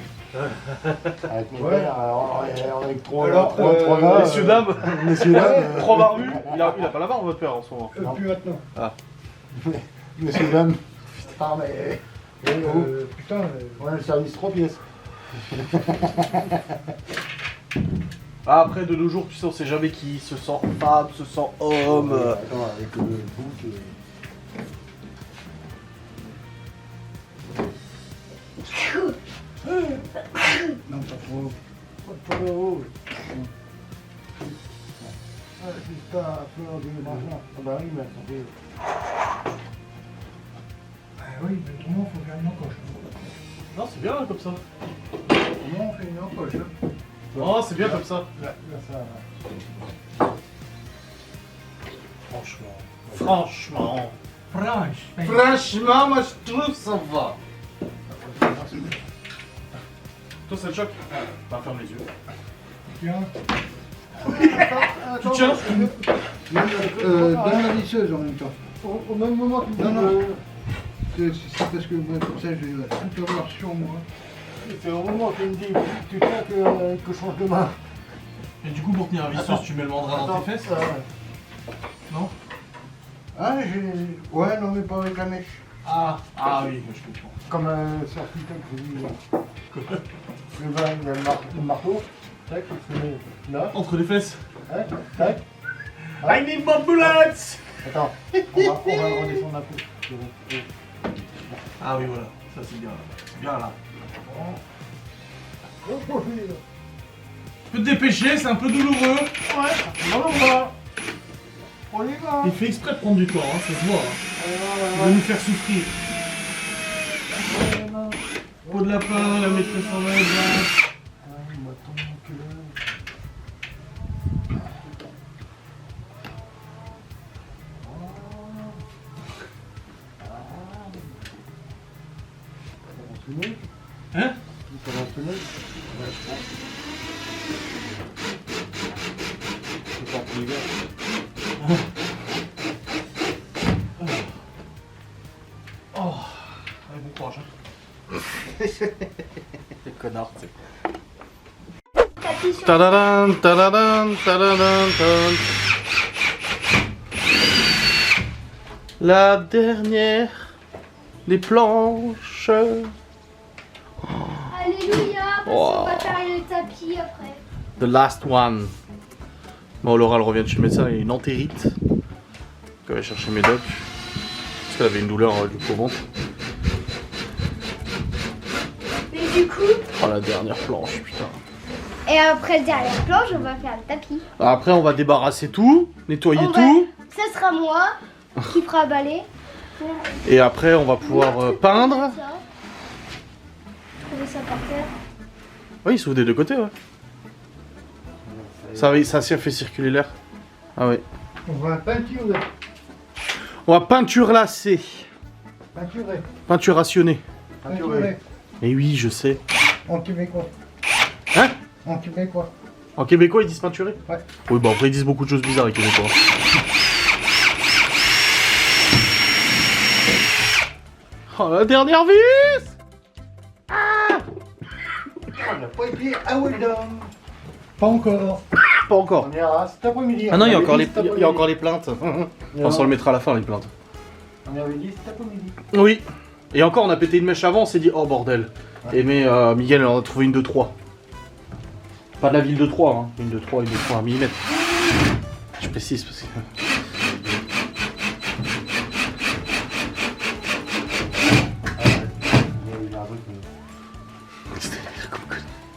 Avec mon Ouais. père, alors, on est avec trois Alors, gars. Messieurs, dames. Messieurs, dames. 3 barbus. Il a pas la barbe, votre père, en ce moment. Non. Plus maintenant. Messieurs, dames. Putain, mais. Putain. On a le service 3 pièces. Ah, après, de nos jours, tu sais, on sait jamais qui se sent femme, se sent homme. Attends, avec le bouc. Non, pas trop. Pas de rouge. Ah, c'est pas fleur de machin. Ah bah oui, mais attendez. Ah oui, mais autrement, faut faire une encoche. Non, c'est bien, là, comme ça. Autrement, on fait une encoche. Hein. Oh, c'est bien comme ça. Là, ça. Franchement. Franchement. Franche. Franchement, moi, je trouve ça va. Toi, ça te choque? Bah, ferme les yeux. Tiens. Tu tiens? Donne la visseuse en même temps. Au même moment que Non, non. C'est parce que moi, comme ça, je vais tout avoir sur moi. c'est au moment qu'il me dit tu crois que je change de main. Et du coup, pour tenir la visseuse, tu mets le mandrin dans tes fesses? Non? Ah, j'ai. Ouais, non, mais pas avec la mèche. Ah oui, je comprends. Comme sur TikTok, j'ai vu le gars, il a le marteau, tac, il se met là, Entre les fesses. tac, tac. I need more bullets! Attends, on va le redescendre un peu. Ah oui, voilà. Ça, c'est bien. Bien là. Tu peux te dépêcher, c'est un peu douloureux. Ouais. Voilà. On y va. Il fait exprès de prendre du temps, hein, ça se voit. Hein. Il va nous faire souffrir. Peau de lapin, la maîtresse en main. Hein? Ça va se mettre. C'est pas pour l'hiver. Oh, allez, bon courage. Hein. connard, tu sais. Tapis sur Tadadam, tadadam, tadadam, tadam. La dernière des planches. Alléluia, parce qu'on va faire le tapis après. The last one. Bon, Laura, elle revient de chez le médecin, elle a une entérite. Donc, elle va chercher mes docs. Parce qu'elle avait une douleur du coup au ventre. Mais du coup, Oh, la dernière planche, putain. et après le dernier planche, on va faire le tapis. Après, on va débarrasser tout, nettoyer On va- tout. Ça sera moi qui fera balai. Et après, on va pouvoir peindre. Trouver ça par terre. Oui, il s'ouvre des deux côtés, ouais. Ça fait circuler l'air. Ah oui. On va peinturer. On va peinturlasser. Peinturer. Peinturationner. Peinturer. Mais oui, je sais. En québécois. Hein? En québécois. En québécois, ils disent peinturer? Ouais. Oui, bon, après, ils disent beaucoup de choses bizarres, les québécois. Oh, la dernière vis! On n'a pas été à Weldon. Pas encore. Pas encore. On ira cet après-midi. Ah non, il y a On encore avait les, dit cet il y a encore après-midi. les plaintes. On s'en le mettra à la fin, les plaintes. On avait dit cet après-midi. Oui. Et encore, on a pété une mèche avant, on s'est dit, oh bordel. Et mais Miguel, on a trouvé une de 3. Pas de la ville de 3, hein. Une de 3 à millimètres. Je précise parce que...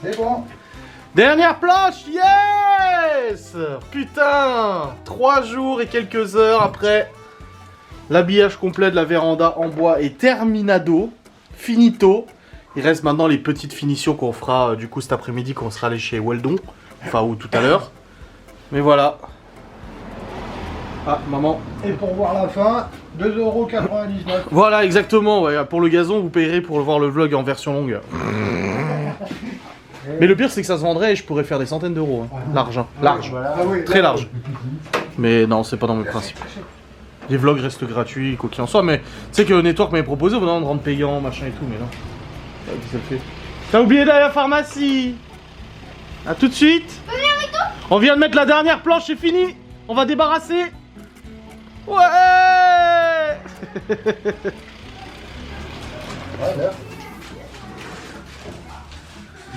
C'est bon. Dernière planche, yes! Putain! 3 jours et quelques heures après, l'habillage complet de la véranda en bois est terminado, finito. Il reste maintenant les petites finitions qu'on fera du coup cet après-midi quand on sera allé chez Weldon, enfin ou tout à l'heure. Mais voilà. Ah, maman. Et pour voir la fin, 2,99 €. Voilà, exactement. Ouais. Pour le gazon, vous payerez pour voir le vlog en version longue. Mais le pire, c'est que ça se vendrait et je pourrais faire des centaines d'euros. Hein. Large, hein. Large. Voilà. Ah oui, Très large. Mais non, c'est pas dans mes principes. Les vlogs restent gratuits, quoi qu'il en soit, mais tu sais que Network m'avait proposé au de rendre payant, machin et tout, mais non. Ça le fait. T'as oublié d'aller à la pharmacie. A tout de suite. On vient de mettre la dernière planche, c'est fini. On va débarrasser. Ouais. Ouais, neuf.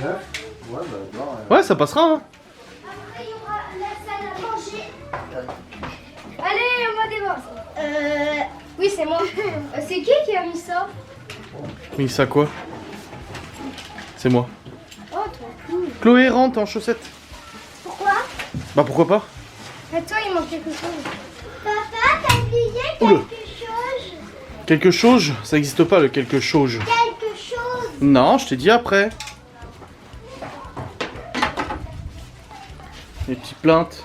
Neuf. Ouais, bah, non, Ouais, ça passera, hein. Après, il y aura la salle à manger. Allez, on va démarrer. Oui, c'est moi. C'est qui a mis ça? Mais ça quoi? C'est moi. Oh, trop cool. Chloé rentre en chaussettes. Pourquoi? Bah pourquoi pas? À toi, il manque quelque chose. Papa, t'as oublié Oula. quelque chose? Quelque chose? Ça n'existe pas le quelque chose. Quelque chose. Non, je t'ai dit après. Les petites plaintes.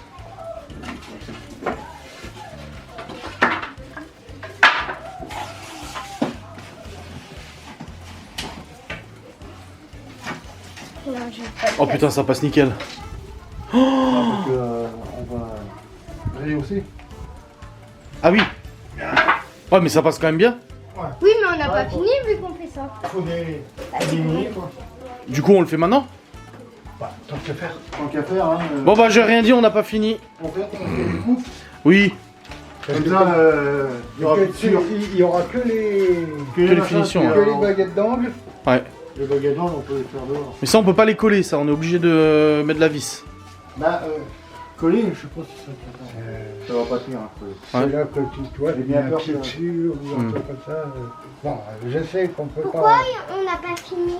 Non, je vais pas. Oh putain, ça passe nickel. parce que, on va rehausser. Ah oui. Ouais, mais ça passe quand même bien. Oui, mais on n'a pas fini vu qu'on fait ça. Faut des minutes, quoi. Du coup, on le fait maintenant? Bah, tant qu'à faire. Tant qu'à faire, hein. Bon bah j'ai rien dit, on n'a pas fini. On fait des coupes. Oui. Comme ça, il y aura plus de sûr. Il y aura que les les machins, finitions, puis, hein. que les baguettes d'angle. Ouais. Les baguettes d'angle, on peut les faire dehors. Mais ça, on peut pas les coller, ça. On est obligé de mettre la vis. Bah, coller, je sais pas si ça va pas tenir un peu. C'est là que tu vois, J'ai il y bien a un peur pied que- dessus ou un truc comme ça. Bon, je sais qu'on peut Pourquoi pas. on n'a pas fini?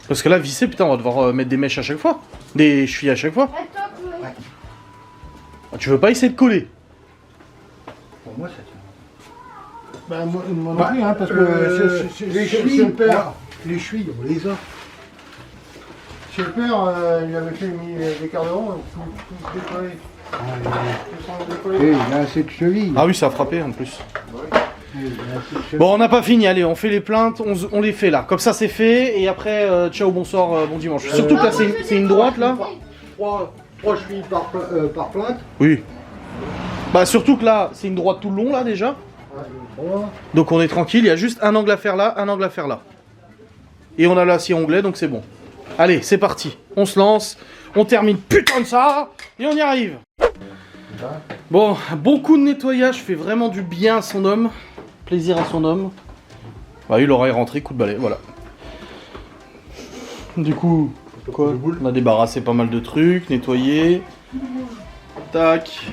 Parce que là, visser, putain, on va devoir mettre des mèches à chaque fois. Des chevilles à chaque fois. Attends, Chloé. Ah, tu veux pas essayer de coller? Pour moi, ça tient. Bah, moi non Bah, plus, hein, parce que les chez chevilles, le père, les chevilles, on les a. chez le père, il avait fait des quarts de rond, tout décollé. Tout sans décoller. Et il y a assez de chevilles. Ah oui, ça a frappé en plus. Il y a assez de chevilles. Bon, on n'a pas fini. Allez, on fait les plaintes. On les fait là. Comme ça, c'est fait. Et après, ciao, bonsoir, bon dimanche. Surtout que là, c'est une droite là. 3 chevilles par plainte. Oui. Bah, surtout que là, c'est une droite tout le long là déjà. Donc on est tranquille. Il y a juste un angle à faire là, un angle à faire là. Et on a l'acier onglet, donc c'est bon. Allez, c'est parti. On se lance. On termine putain de ça. Et on y arrive. Bon, bon coup de nettoyage fait vraiment du bien à son homme. Plaisir à son homme. Bah, il aura rentré, coup de balai, voilà. Du coup, quoi, on a débarrassé pas mal de trucs, nettoyé. Tac.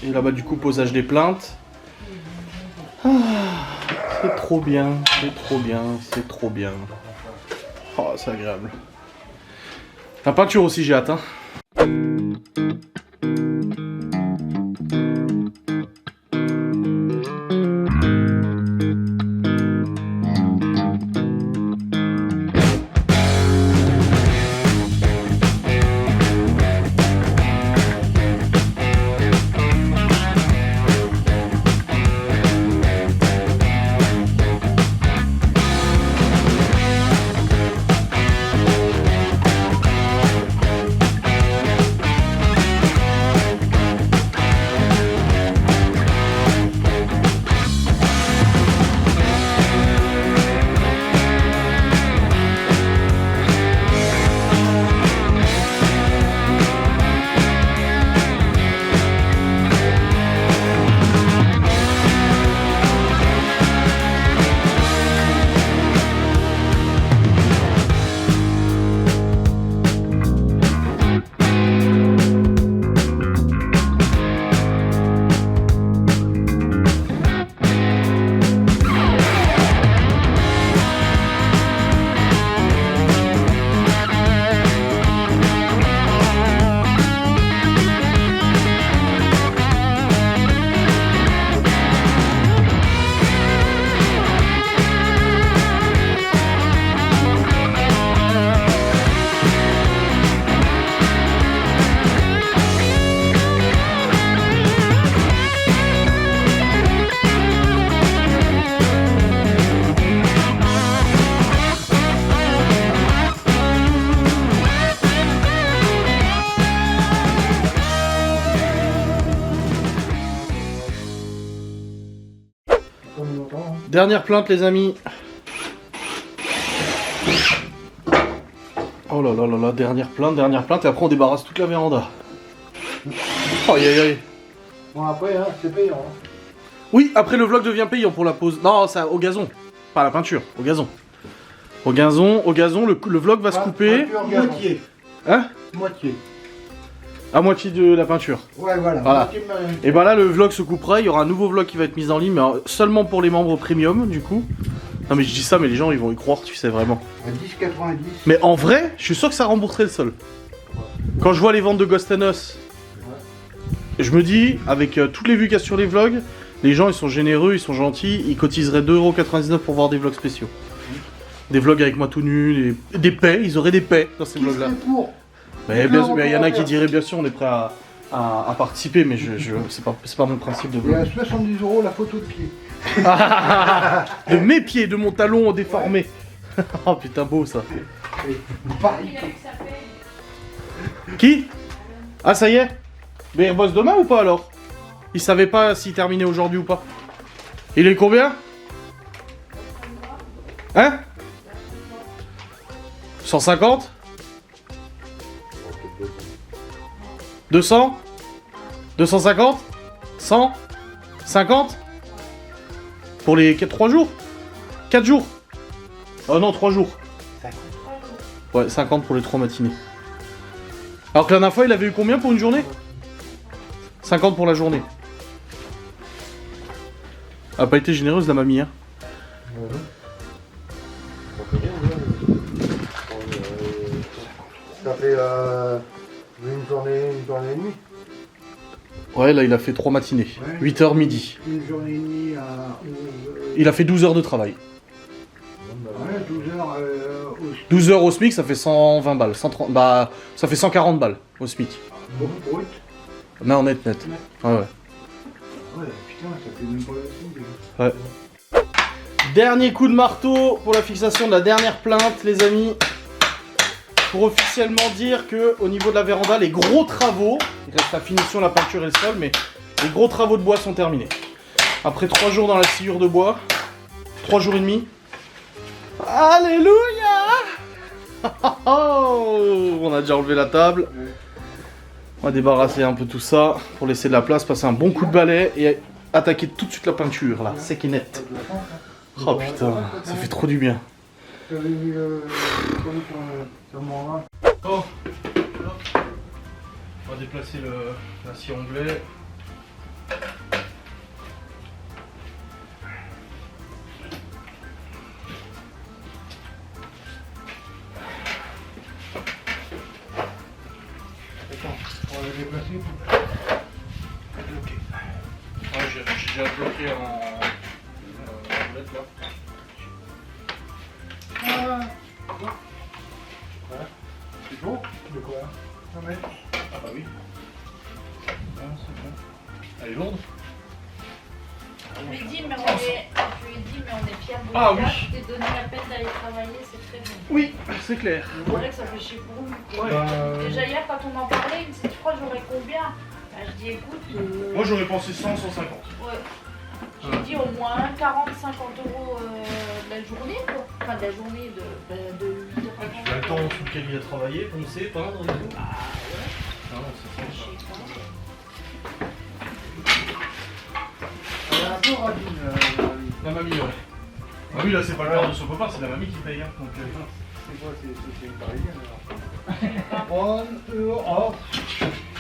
Et là-bas, du coup, posage des plaintes. Ah, c'est trop bien, c'est trop bien, c'est trop bien. Oh, c'est agréable. La peinture aussi, j'ai hâte, hein. Dernière plainte, les amis. Oh là là là là, dernière plainte, et après on débarrasse toute la véranda. Aïe aïe aïe. Bon, après, hein, c'est payant. Hein. Oui, après le vlog devient payant pour la pause. Non, ça, au gazon. Pas à la peinture, au gazon. Au gazon, le vlog va se couper. Moitié. Hein? Moitié. À moitié de la peinture. Ouais, voilà. Voilà. Et bah là, le vlog se coupera. Il y aura un nouveau vlog qui va être mis en ligne, mais seulement pour les membres premium, du coup. Non, mais je dis ça, mais les gens ils vont y croire, tu sais vraiment. À 10,90. Mais en vrai, je suis sûr que ça rembourserait le sol. Quand je vois les ventes de Ghost Us, je me dis, avec toutes les vues qu'il y a sur les vlogs, les gens ils sont généreux, ils sont gentils, ils cotiseraient 2,99€ pour voir des vlogs spéciaux. Des vlogs avec moi tout nu, des paix, ils auraient des paix dans ces vlogs là. Mais il y en a qui diraient bien sûr on est prêt à participer, mais c'est pas mon principe de Et à vlog. 70€ la photo de pied. De mes pieds, de mon talon déformé. Oh putain beau ça. Pareil. Qui? Ah ça y est. Mais il bosse demain ou pas alors? Il savait pas s'il terminait aujourd'hui ou pas. Il est combien? Hein? 150? 200? 250? 100? 50? Pour les 3 jours? 4 jours? Oh non, 3 jours. Ouais, 50 pour les 3 matinées. Alors que la dernière fois, il avait eu combien pour une journée? 50 pour la journée. A pas été généreuse la mamie, hein. Ça fait une journée et demie. Ouais, là, il a fait 3 matinées. Ouais. 8h midi. Une journée et demie à 11. Il a fait 12 heures de travail. Ouais, 12 heures au 12 heures au SMIC, ça fait 120 balles. 130, bah, ça fait 140 balles au SMIC. brut. Non, net. Ouais, ouais. Ouais, putain, ça fait même pas la suite. Ouais. Dernier coup de marteau pour la fixation de la dernière plainte, les amis. Pour officiellement dire que au niveau de la véranda, les gros travaux, il reste la finition, la peinture et le sol, mais les gros travaux de bois sont terminés. Après 3 jours dans la sciure de bois, 3 jours et demi. Alléluia! Oh, on a déjà enlevé la table. On va débarrasser un peu tout ça pour laisser de la place, passer un bon coup de balai et attaquer tout de suite la peinture là, sec et net. Oh putain, ça fait trop du bien. Tu avais mis le colis sur mon rein. Oh, on va déplacer l'acier anglais. Attends, on va le déplacer. Bloqué. Ouais, j'ai déjà bloqué en roulette là. C'est beau. De quoi? Non mais. Ah bah oui. Elle est lourde. Je lui ai dit, mais on est fiers de Ah toi. oui. Je t'ai donné la peine d'aller travailler, c'est très bien. Oui, c'est clair. C'est vrai que ça fait chier pour nous. Ouais. Déjà hier, quand on en parlait, il me dit, tu crois que j'aurais combien? Bah, je dis, écoute, Moi j'aurais pensé 100, 150. ouais. J'ai dit au moins 40-50 euros de la journée, quoi. Enfin, de la journée de 8 heures. Tu as le temps sous lequel il a travaillé, poncer, peindre et tout. Ah ouais, Ah non, c'est je sais pas. Elle est un peu radine, La mamie, ouais. Ah oui, là c'est pas le père de son copain, c'est la mamie qui paye. Hein, donc, c'est quoi? C'est une parisienne alors? Oh.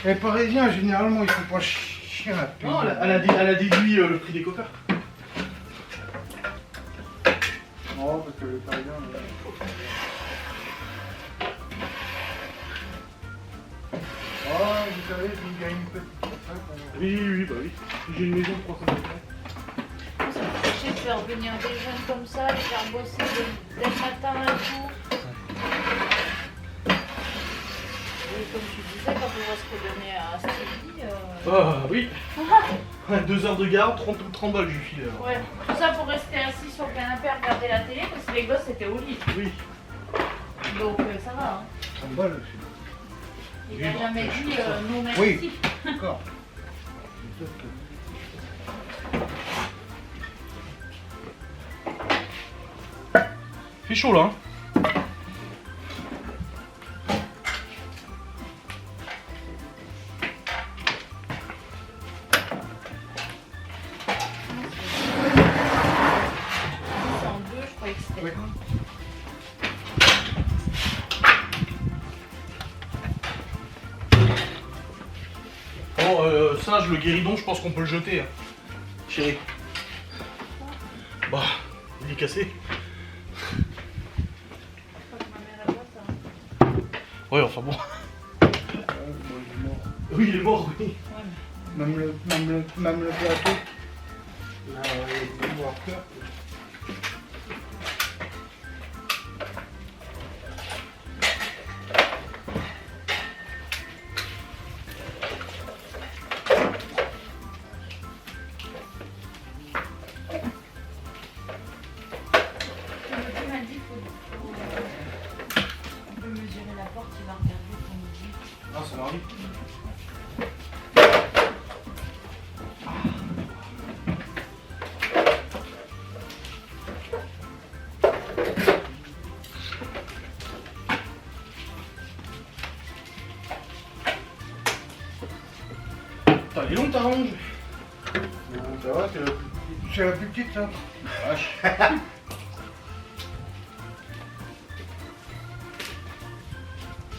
Les parisiens généralement ils sont pas chiens à payer. Non, elle a déduit le prix des coca. Non, parce que les parisiens. Oh, vous savez, je me gagne une petite retraite. Oui, bah oui. J'ai une maison de 300 mètres. Ça me fait chier de faire venir des jeunes comme ça, les faire bosser dès le matin et tout. Et comme tu disais, quand on voit ce que donnait à Stevie, Ah oui. 2 heures de garde, 30 balles, je lui file. ouais, tout ça pour rester assis sur le canapé à regarder la télé, parce que les gosses étaient au lit. Oui. Donc ça va, hein. 30 balles aussi. Il n'a jamais dit non merci. Oui. D'accord. Fait chaud là. Hein. C'est en deux, je croyais que c'était Oui. un. Bon, singe, le guéridon, je pense qu'on peut le jeter. Hein. Chérie. Bah, il est cassé. Je crois que ma mère elle voit ça. Ouais, enfin bon. Bon, Oui, il est mort, oui. Ouais, mais- même le plateau. Là, il doit faire. Il m'a dit on peut mesurer la porte, il va regarder pour midi. Ah, ça m'arrive. Putain, elle est longue ta ronge. Ça va, c'est la plus petite, ça. Vache.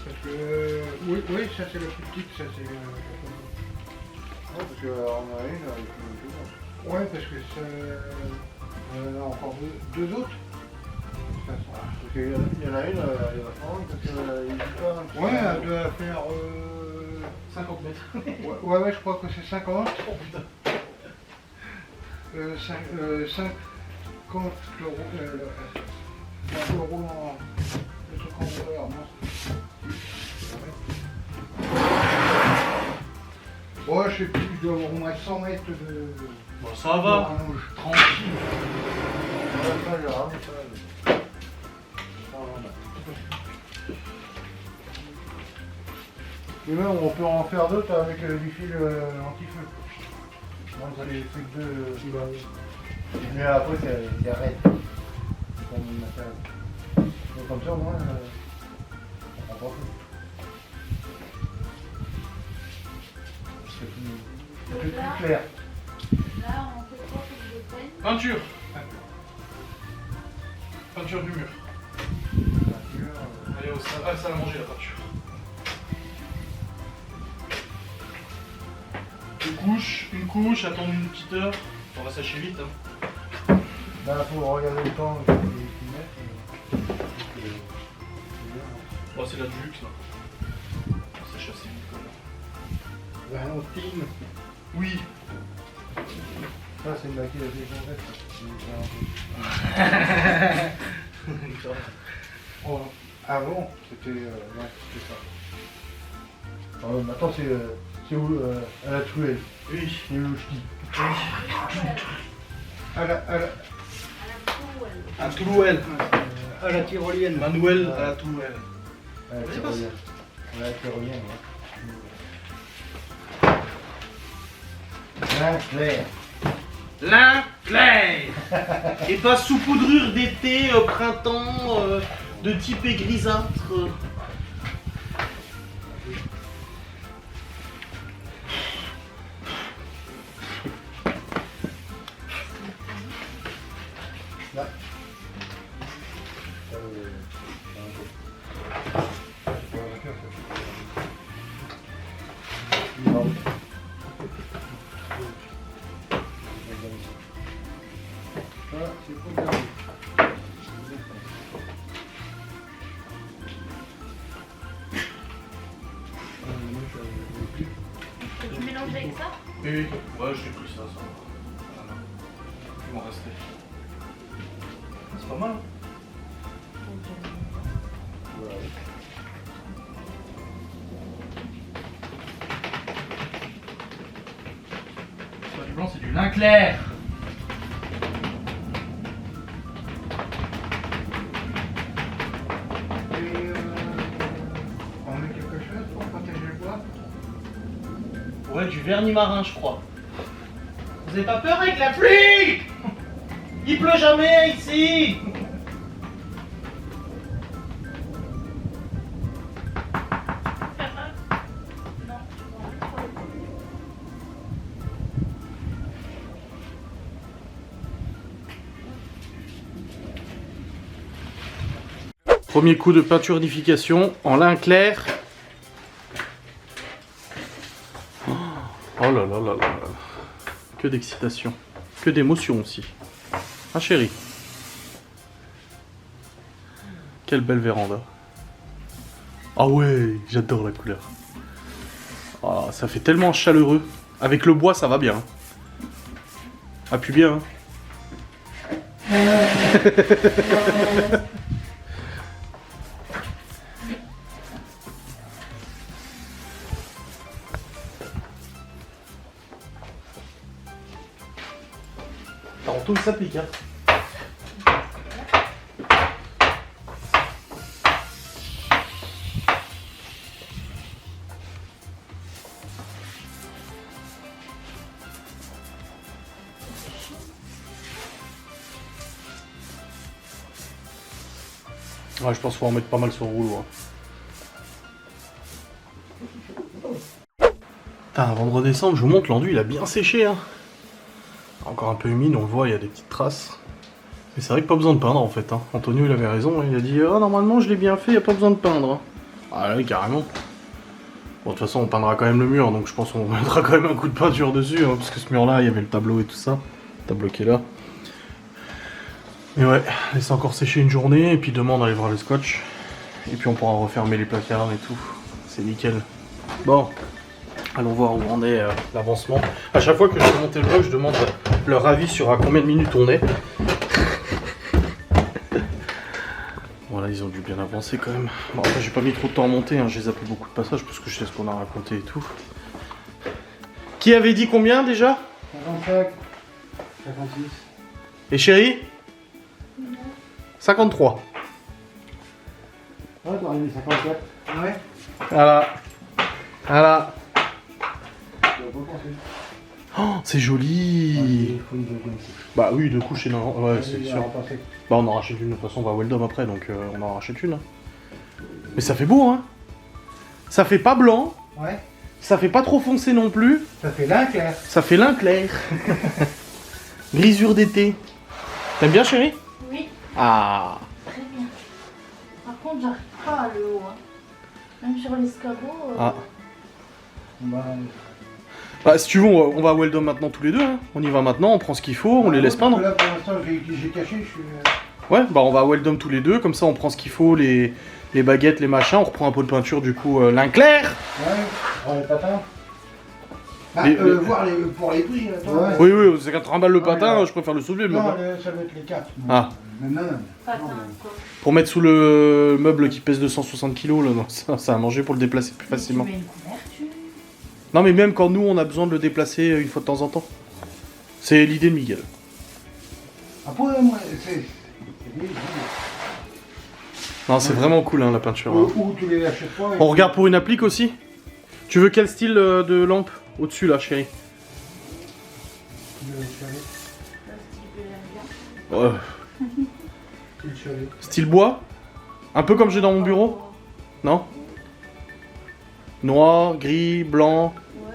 Parce que, oui, ça c'est la plus petite, ça c'est. Ouais, parce qu'on a une avec une. Ouais, parce que ça. On a encore deux autres. Parce qu'il y en a une, elle est vachement longue, parce qu'il dit pas. Ouais, elle doit faire. 50 mètres. Ouais, je crois que c'est 50. Oh putain. 50 euros. Le roulant. Le truc en rouleur, non. Ouais, je sais plus, je dois avoir au moins 100 mètres de. Bon, ça va. rallonge. Tranquille. Ouais, ça, j'ai ramené ça. Et même, on peut en faire d'autres avec du fil anti-feu. Moi, ça les fait que deux. Mais après, c'est arrête. Comme ça, moi, pas fait. C'est plus clair. Là, on fait quoi pour le peigne? Peinture. Peinture du mur. Allez, ça a mangé la peinture. Une couche, attendre une petite heure. On va sécher vite. Hein. Là, faut regarder le temps qu'ils mettent. Bon, c'est la du luxe là. On sèche assez vite quand même. Valentine. Oui. Ça, c'est une maquille à découvrir. Oh, avant, c'était ouais, c'était ça. Maintenant, c'est où à la truelle. Oui. C'est où je dis. À la À Toulouel. à la tyrolienne. Manuel à la Toulouel. À la tyrolienne. À la tyrolienne, ouais. Là, clair. Lin clair. Et pas saupoudrure d'été, printemps, de type grisâtre. Là. Tu mélanges avec ça? Oui, ouais, j'ai pris ça. Voilà. Il m'en restait. C'est pas mal. Hein. C'est pas du blanc, c'est du lin clair. On met quelque chose pour protéger le bois? Ouais, du vernis marin, je crois. Vous avez pas peur avec la pluie? Il pleut jamais ici. Premier coup de peinturification en lin clair. Oh là là là là là. Que d'excitation. Que d'émotion aussi. Ah chérie. Quelle belle véranda. Ah ouais, j'adore la couleur. Ah, ça fait tellement chaleureux. Avec le bois, ça va bien. Appuie bien. Hein. Tout s'applique. Hein. Ouais, je pense qu'il faut en mettre pas mal sur le rouleau. Hein. Putain, avant de redescendre, je vous montre, l'enduit il a bien séché. Hein. Encore un peu humide, on le voit, il y a des petites traces. Mais c'est vrai que pas besoin de peindre en fait. Hein. Antonio il avait raison, il a dit oh, normalement je l'ai bien fait, il n'y a pas besoin de peindre. Hein. Ah oui, carrément. Bon, de toute façon, on peindra quand même le mur, donc je pense qu'on mettra quand même un coup de peinture dessus, hein, parce que ce mur-là, il y avait le tableau et tout ça. Le tableau qui est là. Mais ouais, laisse encore sécher une journée, et puis demain on allait voir le scotch. Et puis on pourra refermer les placards et tout. C'est nickel. Bon, allons voir où en est l'avancement. À chaque fois que je fais monter le vlog, je demande leur avis sur à combien de minutes on est. Voilà, ils ont dû bien avancer quand même. Bon, après, j'ai pas mis trop de temps à monter, hein. J'ai zappé beaucoup de passages parce que je sais ce qu'on a raconté et tout. Qui avait dit combien déjà? 55, 56. Et chérie? 53. Ouais, t'aurais mis 54. Ouais. Voilà. Voilà. Tu vas pas penser. Oh, c'est joli. Il faut une deuxième couche. Bah oui, 2 couches, c'est normal. Ouais, c'est Il va sûr. repasser. Bah on en rachète une, de toute façon on va à Weldom après, donc on en rachète une. Mais ça fait beau, hein. Ça fait pas blanc, Ouais. ça fait pas trop foncé non plus. Ça fait lin clair. Ça fait lin clair. Grisure d'été. T'aimes bien, chérie? Oui, Ah. très bien. Par contre, j'arrive pas à le haut. Hein. Même sur l'escabeau. Ah. Bah, Bah, si tu veux, on va à Weldom maintenant tous les deux. Hein. On y va maintenant, on prend ce qu'il faut, on les laisse peindre. Là, pour l'instant, j'ai caché, je suis... Ouais, bah on va à Weldom tous les deux, comme ça on prend ce qu'il faut, les baguettes, les machins, on reprend un pot de peinture du coup, lin clair. Ouais, pour les patins. Bah, voir pour les prix, là, toi. Ouais. Oui, oui, c'est 80 balles le Ouais, patin, ouais. je préfère le soulever. Mais Non, bon. ça va être les 4. Ah. Non. Patin, quoi. Pour mettre sous le meuble qui pèse 260 kg, là, non, ça a mangé pour le déplacer plus facilement. Tu mets une couverture. Non, mais même quand nous on a besoin de le déplacer une fois de temps en temps. C'est l'idée de Miguel. Après, moi, c'est... Non, c'est vraiment cool hein, la peinture. Hein. Ou tu les lâches pas. On regarde pour une applique aussi. Tu veux quel style de lampe au-dessus là, chérie? Style bois? Un peu comme j'ai dans mon bureau? Non? Noir, gris, blanc, Ouais,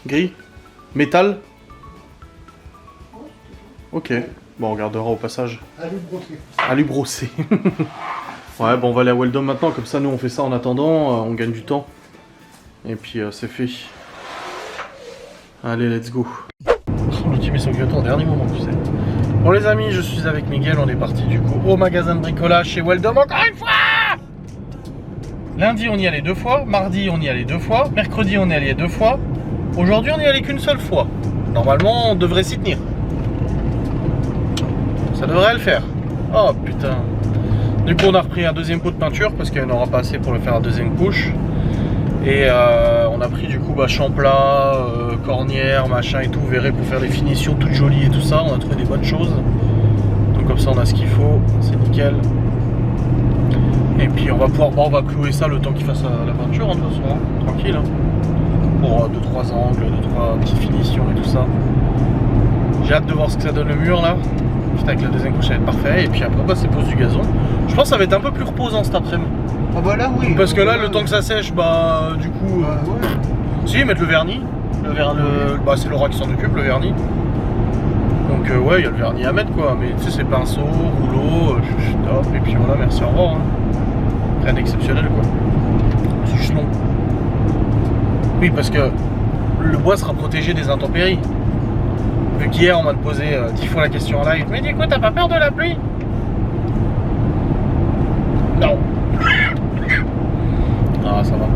gris? Métal? Ok. Bon, on regardera au passage. Allez, brosser. À lui brosser. Ouais, bon, on va aller à Weldom maintenant, comme ça, nous, on fait ça en attendant, on gagne du temps. Et puis, c'est fait. Allez, let's go. L'outil met son gâteau au dernier moment, tu sais. Bon, les amis, je suis avec Miguel, on est parti, du coup, au magasin de bricolage chez Weldom, encore une fois. Lundi, on y allait 2 fois, mardi, on y allait 2 fois, mercredi, on y allait 2 fois. Aujourd'hui, on y allait qu'une seule fois. Normalement, on devrait s'y tenir. Ça devrait le faire. Oh putain. Du coup on a repris un deuxième pot de peinture parce qu'il n'y en aura pas assez pour le faire la deuxième couche. Et on a pris du coup champlat, cornière, machin et tout, vous verrez, pour faire des finitions toutes jolies et tout ça. On a trouvé des bonnes choses. Donc comme ça on a ce qu'il faut, c'est nickel. Et puis on va pouvoir, on va clouer ça le temps qu'il fasse la peinture hein, de toute façon, hein, tranquille. Hein. Pour 2-3 angles, 2-3 petites finitions et tout ça. J'ai hâte de voir ce que ça donne le mur là. Putain, avec la deuxième couche ça va être parfait. Et puis après bah, c'est pose du gazon. Je pense que ça va être un peu plus reposant cet après-midi. Ah bah là oui. Parce que là le temps que ça sèche, bah du coup. Ouais. Si, mettre le vernis. Bah c'est Laura qui s'en occupe, le vernis. Donc ouais, il y a le vernis à mettre quoi. Mais tu sais, c'est pinceau, rouleau, top. Et puis voilà, merci, au revoir. Hein. Rien d'exceptionnel quoi. C'est juste long. Oui, parce que le bois sera protégé des intempéries. Vu qu'hier on m'a posé 10 fois la question en live, mais du coup t'as pas peur de la pluie? Non. Ah ça va.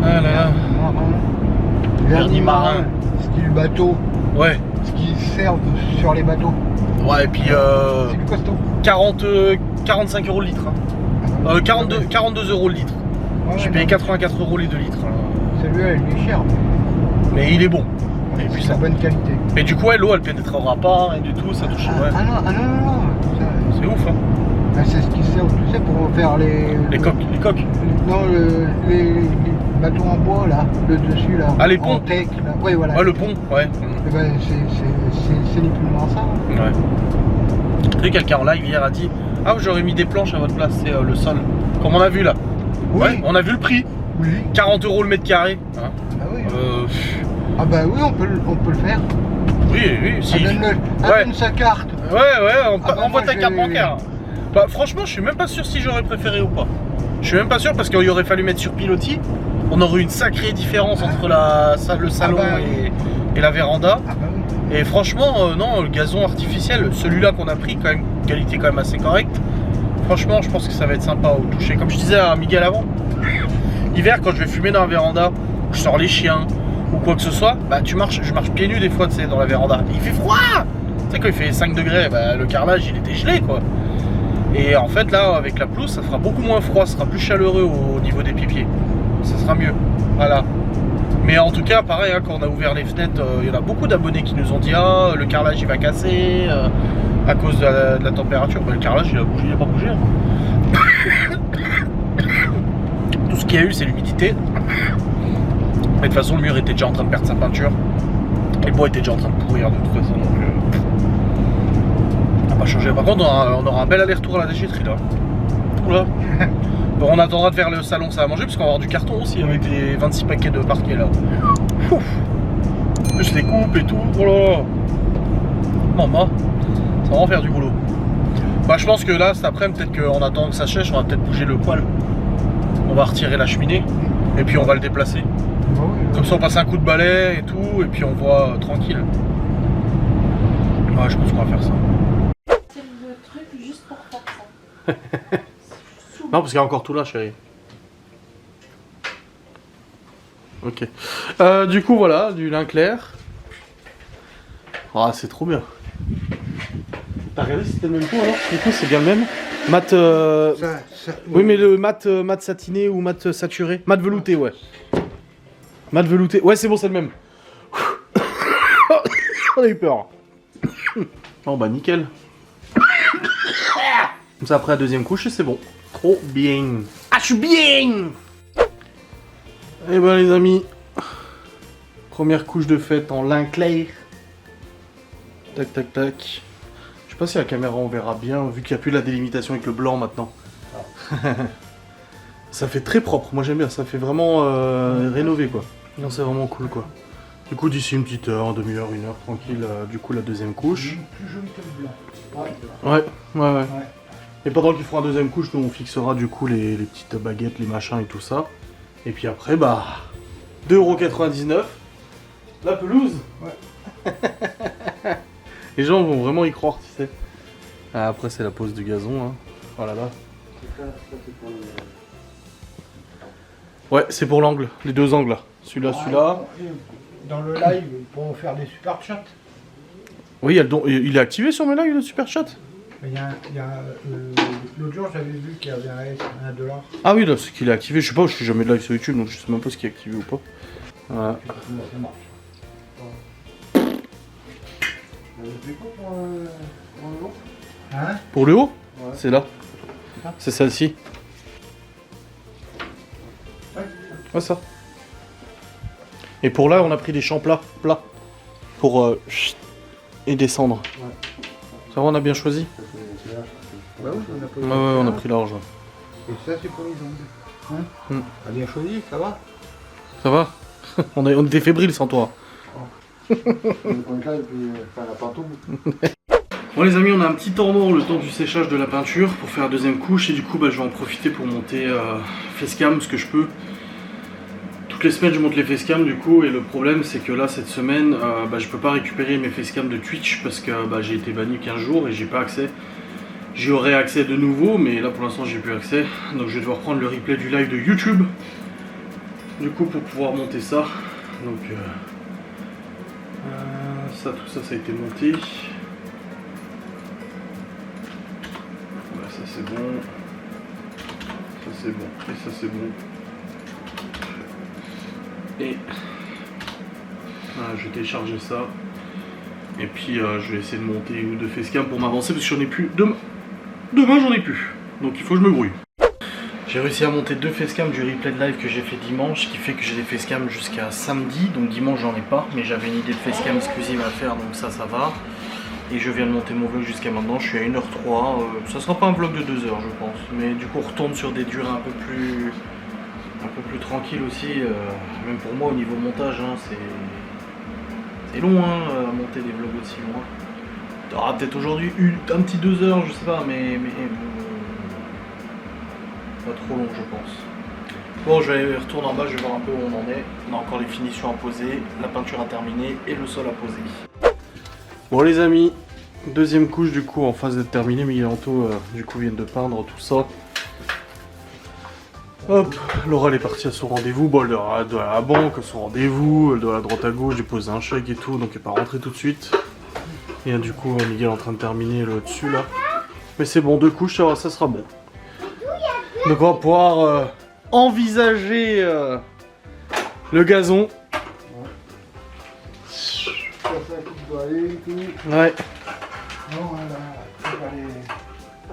Ah là là. Vernis marin. Style bateau. Ouais. Ce qui servent sur les bateaux. Ouais et puis C'est du costaud. 45 € le litre. Hein. 42 € le litre. Ouais, J'ai payé 84 € les 2 litres. Celui-là il est cher. Mais il est bon. Et puis C'est ça. de bonne qualité. Mais du coup ouais, l'eau elle pénétrera pas, rien du tout, ça touche. Ouais. Ah non. C'est ouf hein. C'est ce qui sert, tu sais, pour faire les coques. Non, les bateaux en bois là, le dessus là. Ah, les en ponts. teck, là. Ouais, voilà. Ouais le pont, ouais. Eh ben, c'est ni plus ni moins ça. Ouais. Tu sais, quelqu'un en live hier a dit: ah, j'aurais mis des planches à votre place, c'est le sol. Comme on a vu là. Oui. Ouais, on a vu le prix. Oui. 40 € le mètre carré. Hein. Ah oui. Pff, Ah bah oui, on peut le faire. oui, si. Donne sa carte. Ouais, bah, envoie moi, ta carte j'ai- bancaire. Bah franchement, je suis même pas sûr si j'aurais préféré ou pas. Je suis même pas sûr parce qu'il aurait fallu mettre sur pilotis. On aurait eu une sacrée différence entre le salon bah, oui. et la véranda. Ah bah oui. Et franchement, non, le gazon artificiel, celui-là qu'on a pris, quand même, qualité quand même assez correcte. Franchement, je pense que ça va être sympa au toucher. Comme je disais à Miguel avant, l'hiver, quand je vais fumer dans la véranda, je sors les chiens ou quoi que ce soit, bah je marche pieds nus des fois, tu sais, dans la véranda. Et il fait froid. Tu sais, quand il fait 5 degrés, bah, le carrelage, il était gelé, quoi. Et en fait, là, avec la pelouse, ça fera beaucoup moins froid, ça sera plus chaleureux au niveau des pieds. Ça sera mieux. Voilà. Mais en tout cas, pareil, hein, quand on a ouvert les fenêtres, il y en a beaucoup d'abonnés qui nous ont dit: ah, le carrelage il va casser à cause de la température. Bah, le carrelage il a pas bougé. Hein. Tout ce qu'il y a eu, c'est l'humidité. Mais de toute façon, le mur était déjà en train de perdre sa peinture. Et le bois était déjà en train de pourrir de toute façon. Donc, on n'a pas changé. Par contre, on aura un bel aller-retour à la déchetterie là. tout là. Bon, on attendra de faire le salon ça à manger parce qu'on va avoir du carton aussi avec les 26 paquets de parquet là. Ouf. Plus les coupes et tout. Oh là là. Maman, ça va en faire du boulot. Bah je pense que là cet après-midi, peut-être qu'en attendant que ça sèche, on va peut-être bouger le poêle. On va retirer la cheminée et puis on va le déplacer. Comme ça on passe un coup de balai et tout et puis on voit tranquille. Ouais, je pense qu'on va faire ça. C'est le truc juste pour faire ça. Non, parce qu'il y a encore tout là, chérie. Ok. Du coup, voilà, du lin clair. Ah, c'est trop bien. T'as regardé si c'était le même coup alors? Du coup, c'est bien le même. Mat. Oui, mais le mat satiné ou mat saturé. Mat velouté, ouais. Mat velouté. Ouais, c'est bon, c'est le même. On a eu peur. Oh, bah, nickel. Comme ça, après la deuxième couche, et c'est bon. Trop bien. Ah, je suis bien. Et ben les amis, première couche de fête en lin clair. Tac, tac, tac. Je sais pas si la caméra on verra bien, vu qu'il n'y a plus la délimitation avec le blanc maintenant. Ça fait très propre, moi j'aime bien, ça fait vraiment rénové quoi. Non, c'est vraiment cool quoi. Du coup d'ici une petite heure, demi-heure, une heure, tranquille, du coup la deuxième couche. Plus joli que le blanc. Ouais. Et pendant qu'ils feront la deuxième couche, nous on fixera du coup les petites baguettes, les machins et tout ça. Et puis après, bah, 2,99 €, la pelouse. Ouais. Les gens vont vraiment y croire, tu sais. Ah, après, c'est la pose du gazon, hein. Voilà, là. Ouais, c'est pour l'angle, les deux angles, là. Celui-là, celui-là. Dans le live, ils pourront faire des super chats. Oui, il est activé sur mes lives, le super chat. L'autre jour, j'avais vu qu'il y avait un $1. Ah oui, là, c'est qu'il est activé. Je sais pas, je fais jamais de live sur YouTube, donc je sais même pas ce qui est activé ou pas. Voilà. Ça marche. C'est quoi pour le haut? Hein? Pour le haut, Ouais. c'est là. C'est celle-ci. Ouais, ça. Et pour là, on a pris des champs plats. Pour et descendre. Ouais. Ça va, on a bien choisi. Bah oui, on a pris. Ouais, on a pris large. Et ça, c'est pour les ongles. Hein? T'as bien choisi, ça va? Ça va. On était fébriles sans toi. Bon les amis, on a un petit temps mort le temps du séchage de la peinture pour faire la deuxième couche et du coup bah, je vais en profiter pour monter facecam ce que je peux. Toutes les semaines je monte les facecam du coup et le problème c'est que là cette semaine bah, je peux pas récupérer mes facecam de Twitch parce que bah, j'ai été banni 15 jours et j'ai pas accès. J'y aurai accès de nouveau mais là pour l'instant j'ai plus accès donc je vais devoir prendre le replay du live de YouTube du coup pour pouvoir monter ça. Donc ça, tout ça, ça a été monté. Voilà, ça c'est bon. Ça c'est bon. Et ça c'est bon. Et voilà, je vais télécharger ça. Et puis je vais essayer de monter une ou deux facecam pour m'avancer parce que j'en ai plus. Demain j'en ai plus. Donc il faut que je me brouille. J'ai réussi à monter deux facecam du replay de live que j'ai fait dimanche, ce qui fait que j'ai des facecam jusqu'à samedi, donc dimanche j'en ai pas, mais j'avais une idée de facecam exclusive à faire, donc ça va. Et je viens de monter mon vlog jusqu'à maintenant, je suis à 1h03, ça sera pas un vlog de 2 heures je pense, mais du coup on retourne sur des durées un peu plus tranquilles aussi, même pour moi au niveau montage, hein, c'est long hein, à monter des vlogs aussi loin. T'auras peut-être aujourd'hui un petit 2 heures, je sais pas, mais pas trop long je pense. Bon, je vais retourner en bas, je vais voir un peu où on en est. On a encore les finitions à poser, la peinture à terminer et le sol à poser. Bon les amis, deuxième couche du coup en phase d'être terminée, Miguel et Anto du coup viennent de peindre tout ça. Hop, Laura elle est partie à son rendez-vous, bon elle doit aller à la banque, à son rendez-vous, elle doit aller à droite à gauche, déposer un chèque et tout, donc elle n'est pas rentrée tout de suite. Et du coup Miguel est en train de terminer le dessus là. Mais c'est bon, deux couches, ça sera bon. Donc on va pouvoir envisager le gazon. Ouais. Non,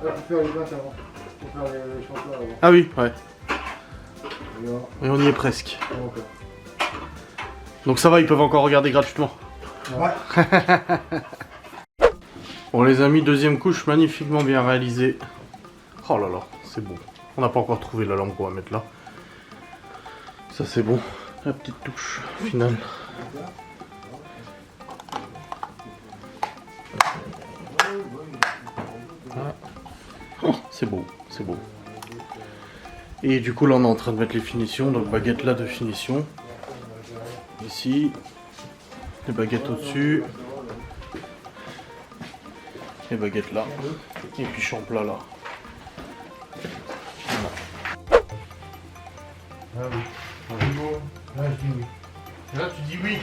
là, faut faire les pinces avant. Faut faire les champions avant. Ah oui, ouais. Alors, Et on y est presque. encore. Donc ça va, ils peuvent encore regarder gratuitement. Ouais. Bon les amis, deuxième couche magnifiquement bien réalisée. Oh là là, c'est bon. On n'a pas encore trouvé la lampe qu'on va mettre là. Ça c'est bon. La petite touche finale. Voilà. Oh, c'est beau, c'est beau. Et du coup là on est en train de mettre les finitions. Donc baguette là de finition. Ici. Les baguettes au-dessus. Les baguettes là. Et puis champ plat là. Ah oui. Là, je dis oui. Et là tu dis oui,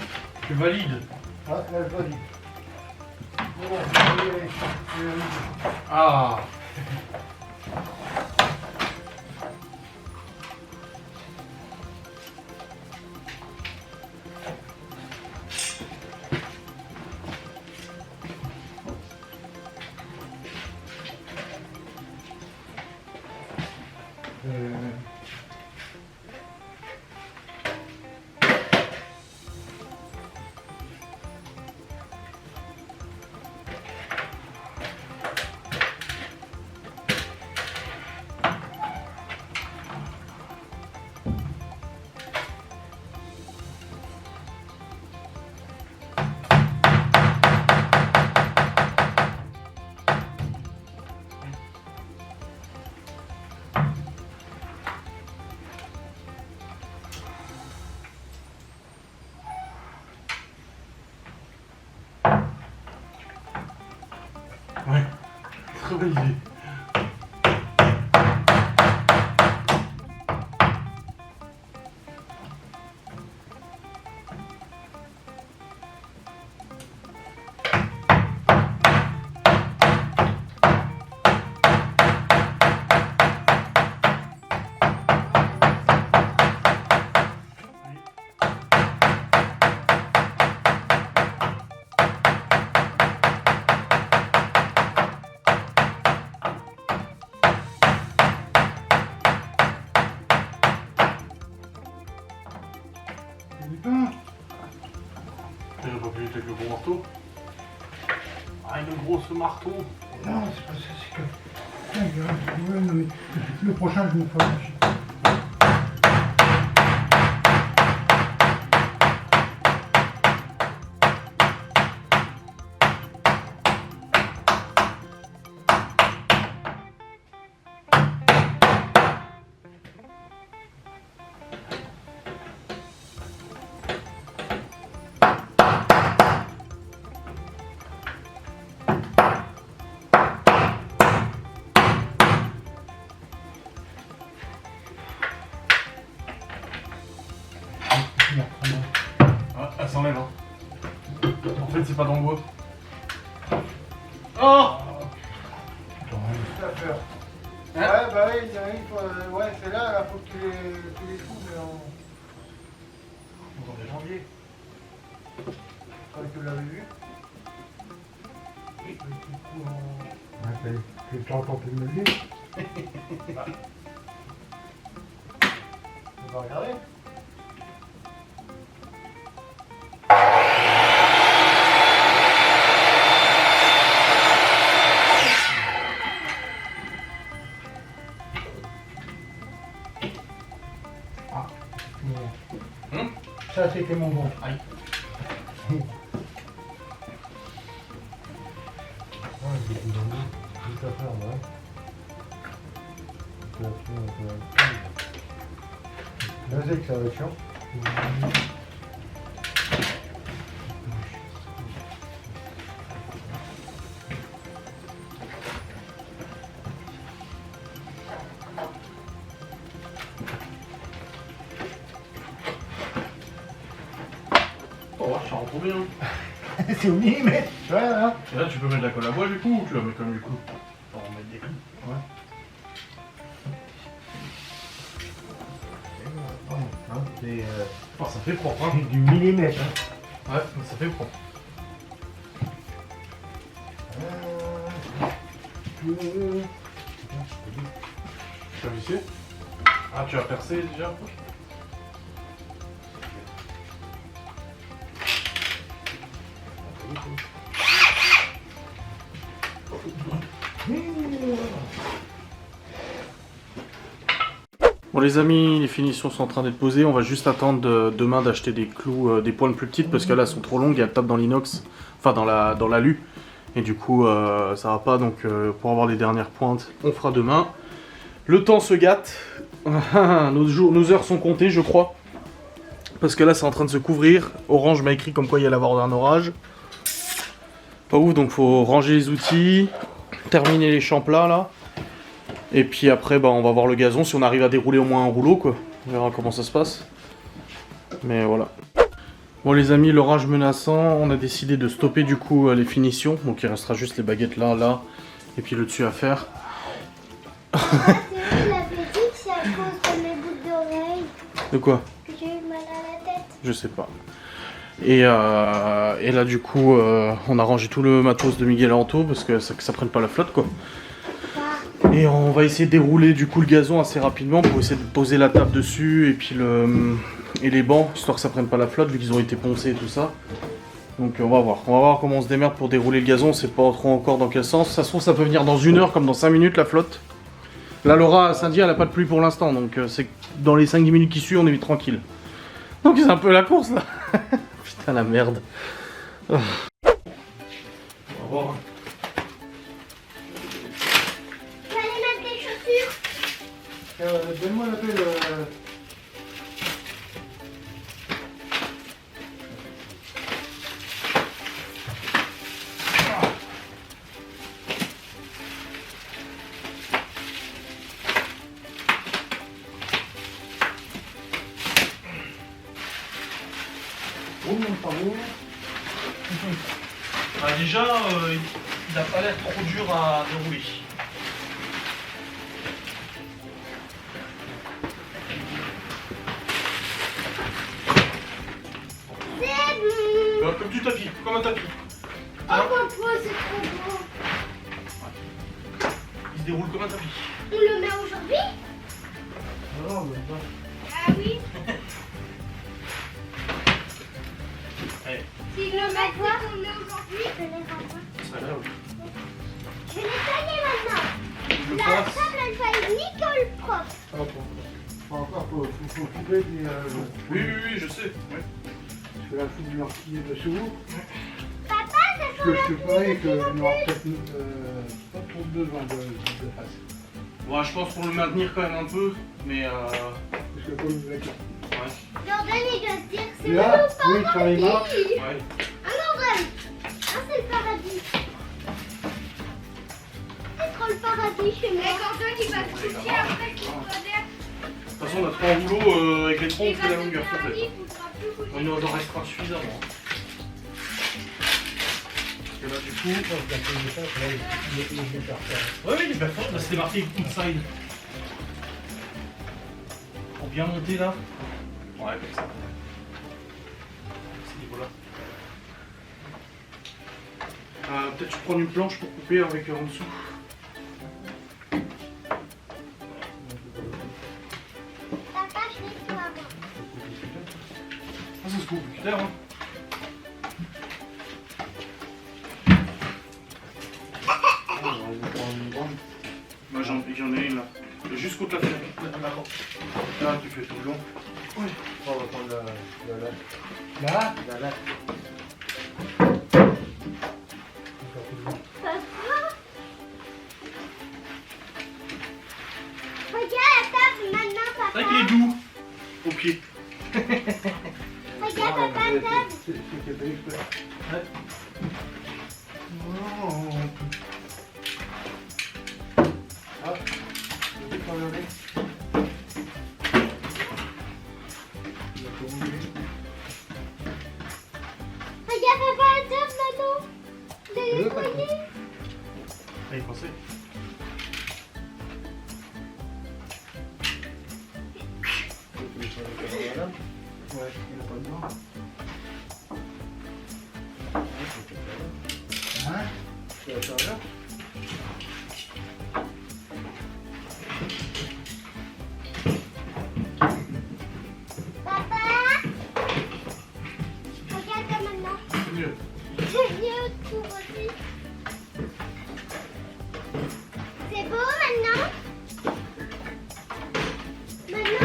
tu valides. Ah, là, je valide. Bon, Ah. Ouais, très belle idée. Il n'a pas pu avec le gros marteau. Ah, une grosse marteau. non, c'est pas ça, c'est que. Tiens, ouais, non, mais le prochain, je me ferai lâcher. Ah, elle s'enlève, hein. En fait, c'est pas dans le bois. Oh! Ça va faire. Hein? Ouais, bah oui, il y en a une fois. Ouais, c'est là, faut que tu les trouves, mais On est janvier. quand tu l'avais vu. Le petit coup en. Ouais, tu t'entends plus me le dire. On va regarder. Ah, ça c'était mon bon. Aïe. Tout à fait, ouais. Là, c'est que ça va être chiant. Oh, ça rend trop bien. C'est au millimètre, tu vois là. Et là, tu peux mettre la colle à bois du coup ou tu la mets comme du coup? On va mettre des clous. Ouais. Hein, c'est Oh, ça fait propre, hein. du millimètre. Hein. Ouais, ça fait propre. Tu as vissé? Ah, tu as percé déjà? Bon les amis, les finitions sont en train d'être posées, on va juste attendre demain d'acheter des clous, des pointes plus petites parce que là elles sont trop longues et elles tapent dans l'inox, enfin dans l'alu. Et du coup ça va pas, donc pour avoir les dernières pointes, on fera demain. Le temps se gâte, nos heures sont comptées je crois. Parce que là c'est en train de se couvrir, Orange m'a écrit comme quoi il y allait avoir un orage. Pas ouf, donc faut ranger les outils, terminer les champs plats là. Et puis après bah, on va voir le gazon, si on arrive à dérouler au moins un rouleau quoi. On verra comment ça se passe. Mais voilà. Bon les amis, l'orage menaçant, on a décidé de stopper du coup les finitions. Donc il restera juste les baguettes là, et puis le dessus à faire. La petite, c'est à cause de mes boucles d'oreilles De quoi? que j'ai eu mal à la tête. Je sais pas. Et là du coup on a rangé tout le matos de Miguel Anto parce que ça prenne pas la flotte quoi. Et on va essayer de dérouler du coup le gazon assez rapidement pour essayer de poser la table dessus et puis les bancs, histoire que ça prenne pas la flotte vu qu'ils ont été poncés et tout ça. Donc on va voir comment on se démerde pour dérouler le gazon, on sait pas trop encore dans quel sens. Ça se trouve ça peut venir dans 1 heure comme dans 5 minutes la flotte. Là Laura à Saint-Dié elle a pas de pluie pour l'instant, donc c'est dans les 5-10 minutes qui suivent on est tranquille. Donc c'est un peu la course là. Putain la merde. Oh. On va voir. Tu vas aller mettre tes chaussures. Donne-moi l'appel. Bah déjà, il n'a pas l'air trop dur à dérouler. C'est bon. Comme du tapis, comme un tapis. Oh papa, c'est trop beau. Il se déroule comme un tapis. On le met aujourd'hui? Non, mais pas. Ah oui. Allez. Si je le mets quoi? On le met aujourd'hui, je les renvoie. Ça là, oui. Je vais nettoyer maintenant. Je le La passe. table, elle va être nickel propre. Ah, pas encore, faut couper puis Oui, je sais. Ouais. je vais la foutre du marquiller dessous. Papa, ça Parce que je te parie que je n'aurai peut-être pas trop besoin de face. Ouais, je pense pour le maintenir quand même un peu, mais Parce que comme il va être ouais. Jordan, il doit se dire que c'est là, le oui, sur les marches. paradis. Ouais. Ah Jordan, c'est le paradis. C'est trop le paradis chez moi. Jordan, il va se coucher après qu'il soit vert. De toute façon, on a 3 rouleaux avec les troncs, on fait la longueur complète. Il nous en restera suffisamment. Parce que là, du coup. Ouais, oui, il est bien fort. Là, c'était marqué inside. Pour bien monter là. Ouais, comme ça. À ce niveau-là. Peut-être je prends une planche pour couper avec en dessous. Papa, je vais tout avoir. Ah, ça se coupe plus tard, hein. Moi j'en ai une là. Juste contre la fenêtre. Là, tu fais tout le long. On va prendre la latte. Là la latte. Papa, regarde la table maintenant, C'est papa. vrai qu'il est doux au pied. Regarde papa, la table. C'est pas exprès. Ouais. Non. Ah, je vais pas regarder. Il a tout roulé. Regarde papa, la table maintenant. De veux pas nettoyer. Ah, il pensait. Ouais, il n'a pas de noir. Hein? Tu vas faire là? Papa, regarde maintenant. C'est mieux. Je viens autour aussi. C'est beau maintenant? Maintenant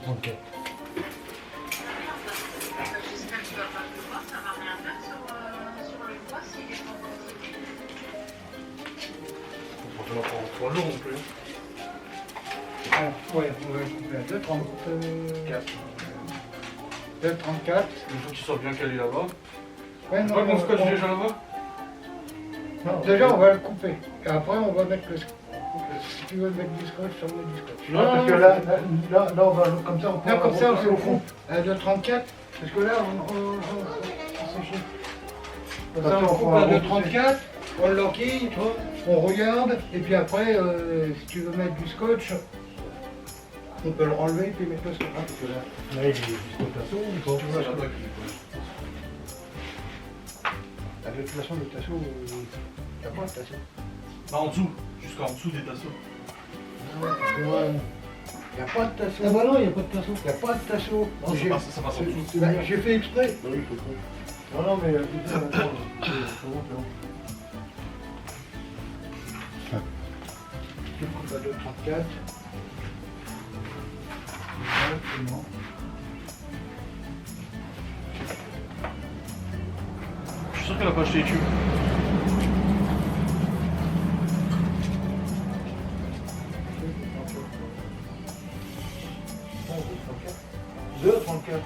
2,34. On va pas en 3 jours non plus. Ah, ouais, on va couper à 2,34. 2,34. Il faut que tu sois bien calé là-bas. Ouais, Tu vois qu'on scotche déjà là-bas? non, déjà, on va le couper. Et après, on va mettre le scotch. Si tu veux mettre du scotch, on met du scotch. Non, parce que là, on va comme ça, on peut. Là, comme ça, on coupe. À 2,34. Parce que là, on s'en fout. Comme ça, Attends, on coupe on va à repousser. 2,34. On l'enquille, on regarde. Et puis après, si tu veux mettre du scotch, on peut le renlever et puis mettre le scotch. Parce que là, Là, il est jusqu'au tasseau ou pas? tu vois, de toute façon, le tasseau, il n'y a pas de tasseau. Bah en dessous, jusqu'en dessous des tasseaux. Il n'y a pas de tasseau. Ah bah non, il n'y a pas de tasseau. Il n'y a pas de tasseau. Non, ça passe en dessous. Bah, j'ai fait exprès. Bah oui, faut pas. Non, mais putain, attends, c'est bon, c'est bon. Tu coupes à 2,34. Exactement. Je suis sûr qu'elle a pas acheté les tubes. Deux, 34.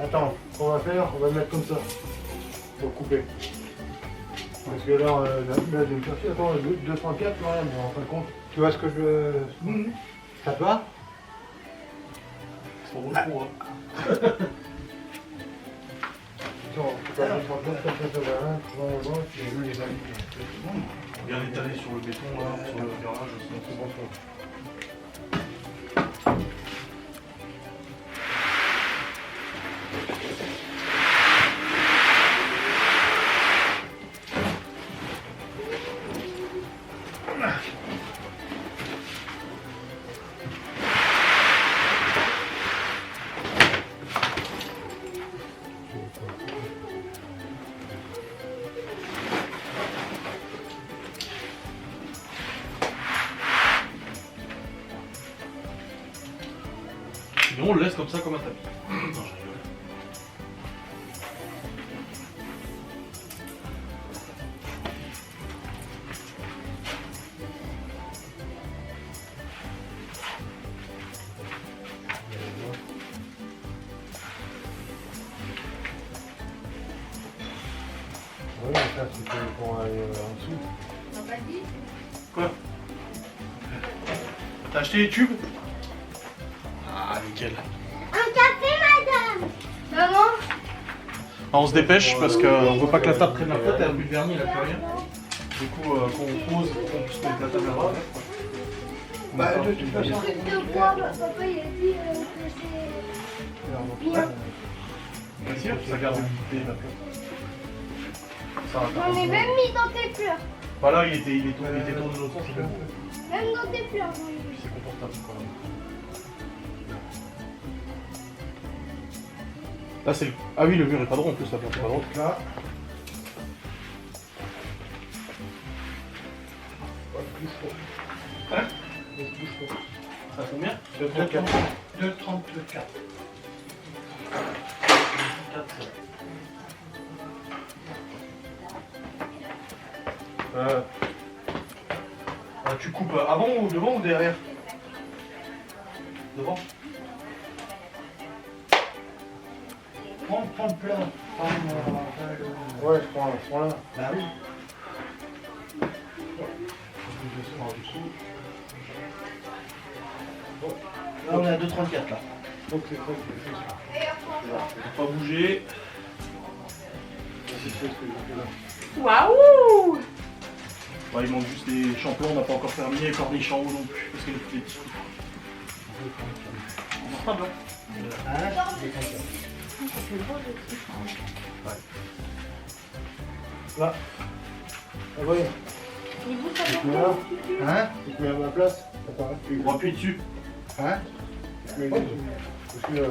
Attends, ce qu'on va faire, on va le mettre comme ça. Pour couper. Parce que là, je vais me chercher. Attends, 204, non, mais en fin de compte. Tu vois ce que je... Ça te va? C'est trop beau trop, hein. Attends, tu vas mettre 234, ça va, hein, tu vas en bas, puis je les amis. Bien étalé sur le béton, là, sur le garage, c'est bon. Sinon, on le laisse comme ça, comme un tapis. Non, je rigole. Oui, ça c'est pour aller en dessous. T'as pas dit? Quoi? T'as acheté les tubes? Ah, nickel. Un café, madame. Maman. On se dépêche parce qu'on veut pas que la table prenne la flotte, elle a plus de vernis, elle a plus rien. Du coup, qu'on pose, qu'on puisse mettre la table là-bas. Bah, de toute façon... Truc de bois, papa il a dit que c'est bien. Bien sûr, ça garde l'humidité là. Ça va J'en ai même mis dans tes pleurs. Bah là, il était tourné de l'autre sens, c'est bon. Même dans tes pleurs, j'en ai mis. C'est confortable quand même. Là, c'est le... Ah oui, le mur est pas droit en plus, la plante est pas droite. Là. Hein? Ça fait combien? 2,34. Tu coupes avant ou devant ou derrière? Devant. Prends le plat. Ouais, je prends là. Bah oui. Là, on est à 2,34 là. Donc c'est quoi que je fais ça? Faut pas bouger. C'est ce que je fais là. Waouh! Bah, il manque juste les champignons, on n'a pas encore terminé, cornichons en haut non plus, parce qu'il y a tous les petits trucs. On en fera blanc. Là. Ah ouais, Et vous, ça tu te fait mets là. Hein? Tu te mets à ma place. Attends, tu On appuie dessus. Hein? te mets dessus. Parce que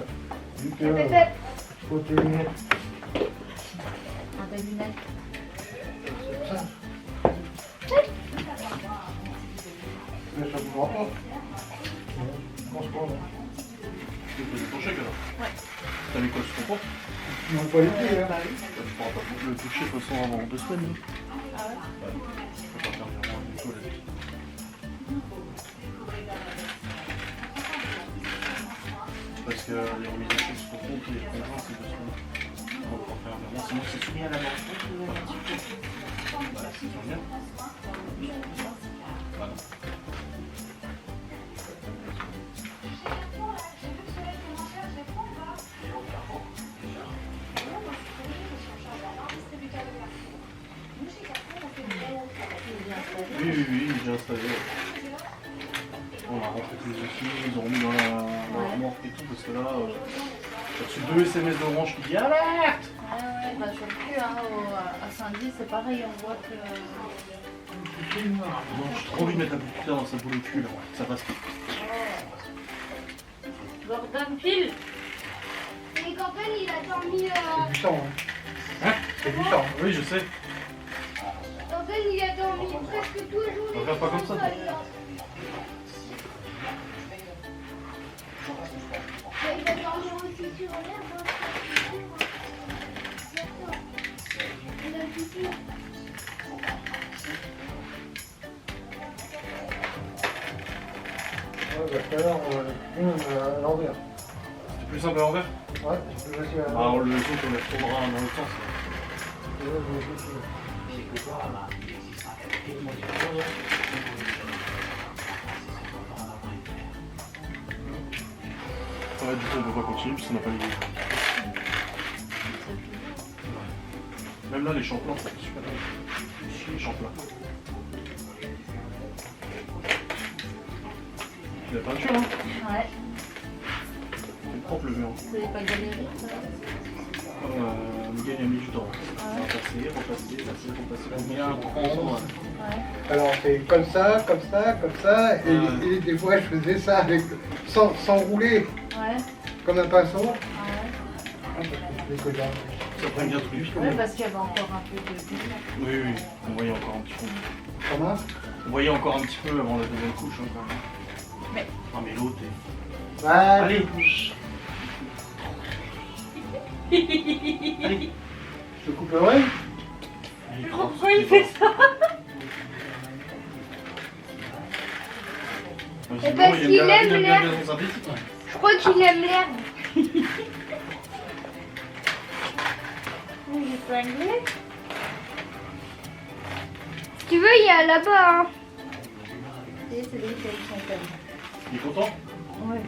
vu que Pépé. faut tes lunettes. tes lunettes. Mais ça bougera pas. Je pense pas. Tu peux le toucher alors. Ouais. T'as l'école sur ton porte. Ils n'ont pas les pieds, hein. Bah oui. Tu pourras pas le toucher de toute façon avant 2 semaines. Ah ouais. Je peux pas faire virement du tout là. Parce que les remises de choses sur ton compte, les conjoints, c'est 2 semaines. On va pouvoir faire un virement, sinon c'est soumis à la banque. Bah, c'est sur bien. Voilà. Oui, j'ai installé. On a rentré tous les outils, ils ont remis dans la remorque et tout, parce que là, j'ai reçu 2 SMS d'Orange qui disent alerte. Ouais, bah sur le cul, hein, à Saint-Denis, c'est pareil, on voit que... Non, j'ai trop envie de mettre un putain dans sa boule au cul, là. Ça passe pas. Gordon Phil. Mais Quentin, il a dormi. C'est du sang, hein. C'est du sang. Oui, je sais. Quentin, il a dormi presque tous les jours. Regarde pas comme ça, toi. Il va dormir aussi sur l'herbe. Il a le pipi. Ouais, bah tout à l'heure, à l'envers. C'est plus simple à l'envers. Ouais, c'est plus facile à Ah, l'envers. le saut, on lève ton bras dans l'autre sens. Ouais, du coup, on peut pas continuer parce qu'on n'a pas les goûts. Même là, les champs plats, c'est super bien. Les champs plats. La peinture, hein. Ouais. C'est propre le mur. Vous n'avez pas galéré, ça? Miguel il a mis du temps. On va passer, repasser. Bien prendre. Ouais. Alors c'est comme ça, comme ça, comme ça, et des fois je faisais ça avec, sans rouler, Ouais. comme un pinceau. Ouais. Parce que je fais que ça. Ça prend bien tout lui. Ouais, parce qu'il y avait encore un peu de... Oui, oui. On voyait encore un petit peu. Comment? On voyait encore un petit peu avant la deuxième couche. Hein, quand même. Mais... Ah, mais l'autre est... Bah, Allez. Allez. je te couperai. Pourquoi il fait ça? C'est parce bon, qu'il il aime aime bien l'air. la gazon synthétique. Je crois qu'il aime l'herbe. Il est flingué. Si tu veux, il y a là-bas. Hein. Et c'est lui qui a eu son thème. Il est content? Ouais.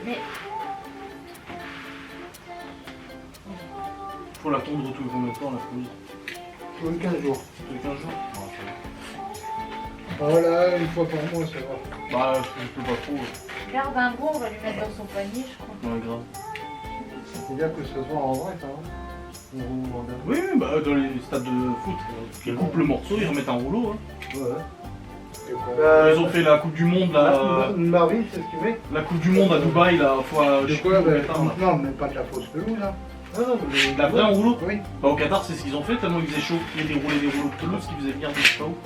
Mais... Faut la tondre tous les combien de temps, la pelouse? Tous les 15 jours. Tous les 15 jours? Voilà, une fois par mois, ça va. Bah, je peux pas trop. Garde un gros, on va lui mettre dans son panier, je crois. Ouais, grave. C'est bien que ce soit en vrai, ça. Hein. Oui, oui, bah dans les stades de foot, ils coupent le morceau, ils remettent un rouleau. Hein. Ouais. Ils ont fait la Coupe du Monde, là, Marvin, c'est ce que tu mets? la Coupe du Monde à Dubaï, la fois, De quoi? Non, mais pas de la fausse pelouse, hein. La vraie en rouleau. Oui. Bah, au Qatar, c'est ce qu'ils ont fait, tellement il faisait chaud. Il y a des rouleaux de pelouse qui faisaient venir des chevaux.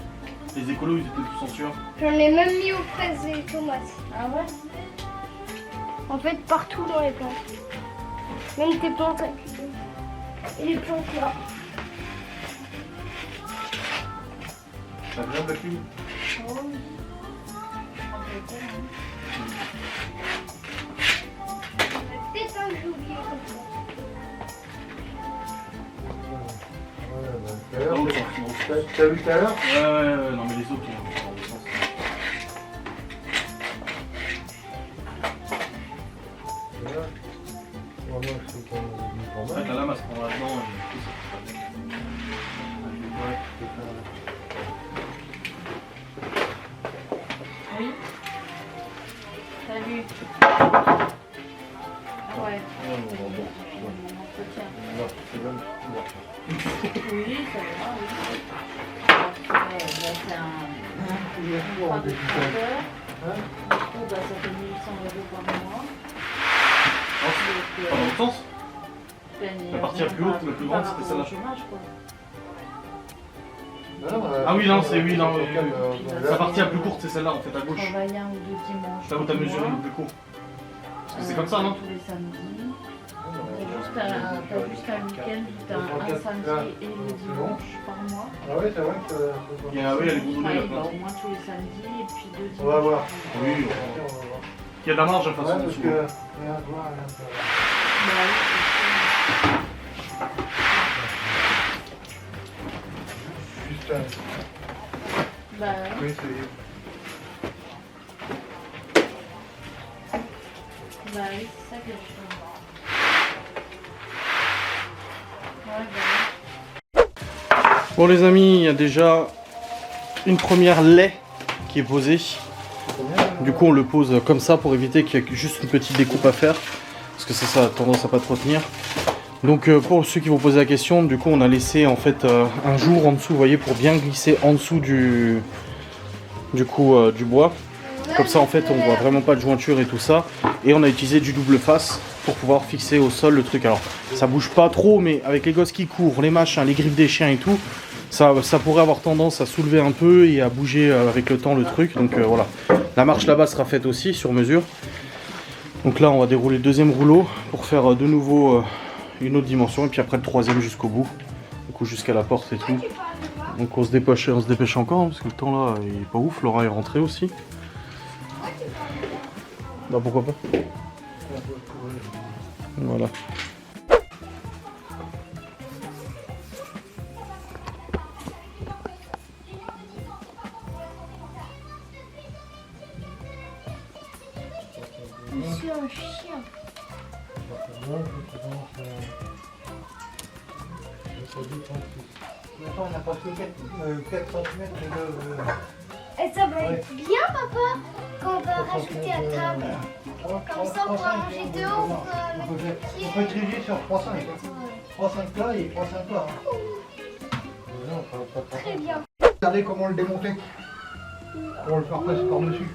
Les écolos, ils étaient tous en sueur. J'en ai même mis aux fraises et tomates. Ah ouais? En fait, partout dans les plantes. Même tes plantes. Et les plantes là. C'est agréable la clim. Oh oui. Peut-être un que j'ai oublié comme ça. T'as vu tout à l'heure? Ouais, non mais les autres, ils vont dans le sens. Ouais, la lame, elle se prend là-dedans et du coup, ça fait pas bien. Oui. Salut. Ah ouais. Ouais, bon. Mon entretien. Non, c'est bon. Oui. Oui, ça va, oui. Après, c'est un contrat de 30 heures. Du coup, ça fait 1 800 € par mois. Pas dans le sens. La partie la plus haute, la plus grande, c'était celle-là. Ah oui, non, c'est oui, non. La partie la plus courte, c'est celle-là, en fait, à gauche. Travailler 1 ou 2 dimanches. Là où t'as mesuré le plus court. Parce que c'est comme ça, non? Tous les samedis. T'as juste un week-end où t'as un samedi et le dimanche par mois. Ah oui, c'est vrai que Il y a, oui, il y a les boulonnais Enfin, là. il va au moins tous les samedis et puis 2 dimanches. on va voir. Oui, il y a de la marge, de toute Ouais, façon. parce que. souvent. Regarde, voir, là, Bah oui, juste bah oui, c'est. bah oui, c'est ça que je fais. Ouais, bah Bon les amis, il y a déjà une première lait qui est posée. Du coup on le pose comme ça pour éviter qu'il y ait juste une petite découpe à faire. Parce que ça a tendance à pas trop tenir. Donc pour ceux qui vous posent la question, du coup on a laissé en fait un jour en dessous, vous voyez, pour bien glisser en dessous du bois. Comme ça en fait on voit vraiment pas de jointure et tout ça. Et on a utilisé du double face pour pouvoir fixer au sol le truc. Alors ça bouge pas trop, mais avec les gosses qui courent, les machins, les griffes des chiens et tout, ça pourrait avoir tendance à soulever un peu et à bouger avec le temps le truc. Donc voilà, la marche là-bas sera faite aussi sur mesure. Donc là on va dérouler le deuxième rouleau pour faire de nouveau une autre dimension et puis après le troisième jusqu'au bout. Du coup jusqu'à la porte et tout. Donc on se dépêche encore hein, parce que le temps là il est pas ouf. Laura est rentrée aussi. Bah pourquoi pas. Voilà. Je suis un chien. Attends, on a pas fait 4 cm Et ça va être bien, papa, quand on va rajouter à table. Comme ça, on pourra manger dehors. On peut trier sur 3,5. 3,5 là et 3,5 là. Très bien. Regardez comment le démonter. Pour le faire passer par-dessus.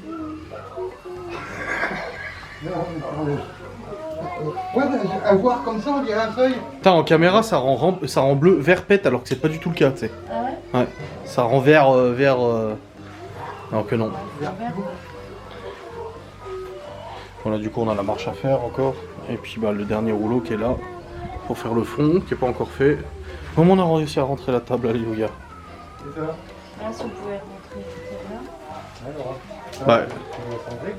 Ouais, à voir comme ça, on dirait un feuille. Putain, en caméra ça rend bleu vert pète alors que c'est pas du tout le cas, tu sais. Ah ouais? Ouais, ça rend vert alors que non. Voilà, du coup on a la marche à faire encore. Et puis bah, le dernier rouleau qui est là pour faire le fond, qui est pas encore fait. Comment on a réussi à rentrer la table, alléluia. C'est ça. Là, si on pouvait rentrer tout Alors, Bah, on va changer.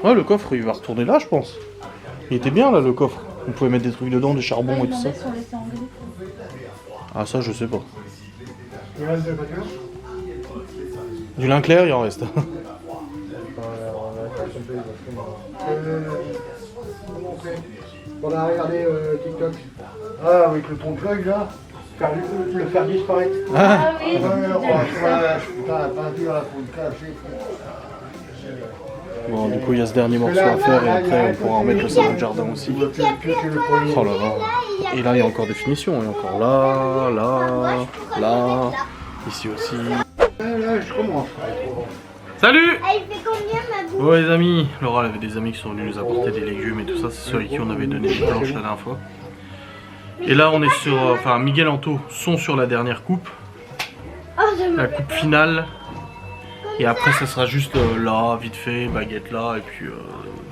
ouais, le coffre il va retourner là, je pense. Il était bien là le coffre. On pouvait mettre des trucs dedans, du charbon et tout ça. sont laissés en griffe. Ah, ça je sais pas. Le reste de la voiture. Du lin clair, il en reste. Comment on fait? On a regardé TikTok. Ah, avec le trompe-l'œil là, le faire disparaître. Ah oui, Putain, peinture là, faut le cacher. Bon, du coup, il y a ce dernier morceau à faire et après, on pourra en mettre le salon de jardin aussi. Oh là là. Et là, il y a encore des finitions. Il y a encore là, là, là, ici aussi. Là, je commence. Salut! Elle fait combien, ma boue? Bon, les amis, Laura elle avait des amis qui sont venus nous apporter des légumes et tout ça. C'est ceux avec qui on avait donné des planches la dernière fois. Et là, on est sur. Enfin, Miguel et Anto sont sur la dernière coupe. La coupe finale. Et après, ça sera juste là, vite fait, baguette là, et puis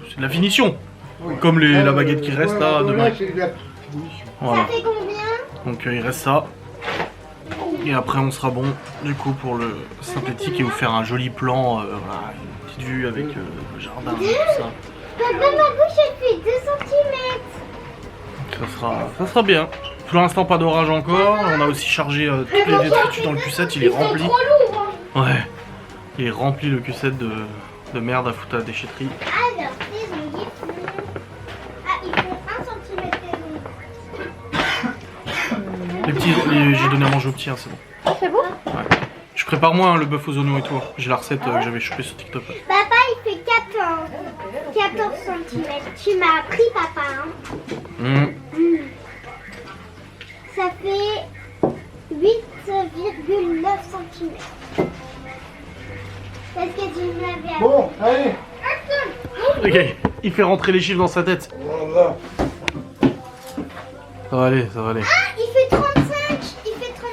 c'est de la finition. Comme la baguette qui reste là demain. Voilà. Ça fait combien? Donc il reste ça. Et après, on sera bon du coup pour le synthétique et vous faire un joli plan, voilà, une petite vue avec le jardin et tout ça. Papa, ma bouche, elle fait 2 cm. Ça sera bien. Pour l'instant, pas d'orage encore. On a aussi chargé toutes les détritus dans le Q7, il est rempli. trop lourd, hein. Ouais. Il est rempli le Q7 de merde à foutre à la déchetterie. Alors, les ongles. Ah, ils font 1 cm de long. Les petits, j'ai donné à manger aux petits, hein, c'est bon. Ah, c'est bon? Ouais. Je prépare moi hein, le bœuf aux oignons et tout. J'ai la recette que j'avais chopée sur TikTok. Papa, il fait 14 cm. Tu m'as appris, papa. Hein. Mmh. Ça fait 8,9 cm. Qu'est-ce que tu m'avais Bon, allez. Ok, il fait rentrer les chiffres dans sa tête. Voilà. Ça va aller, ça va aller. Ah, il fait 35. Il fait 35.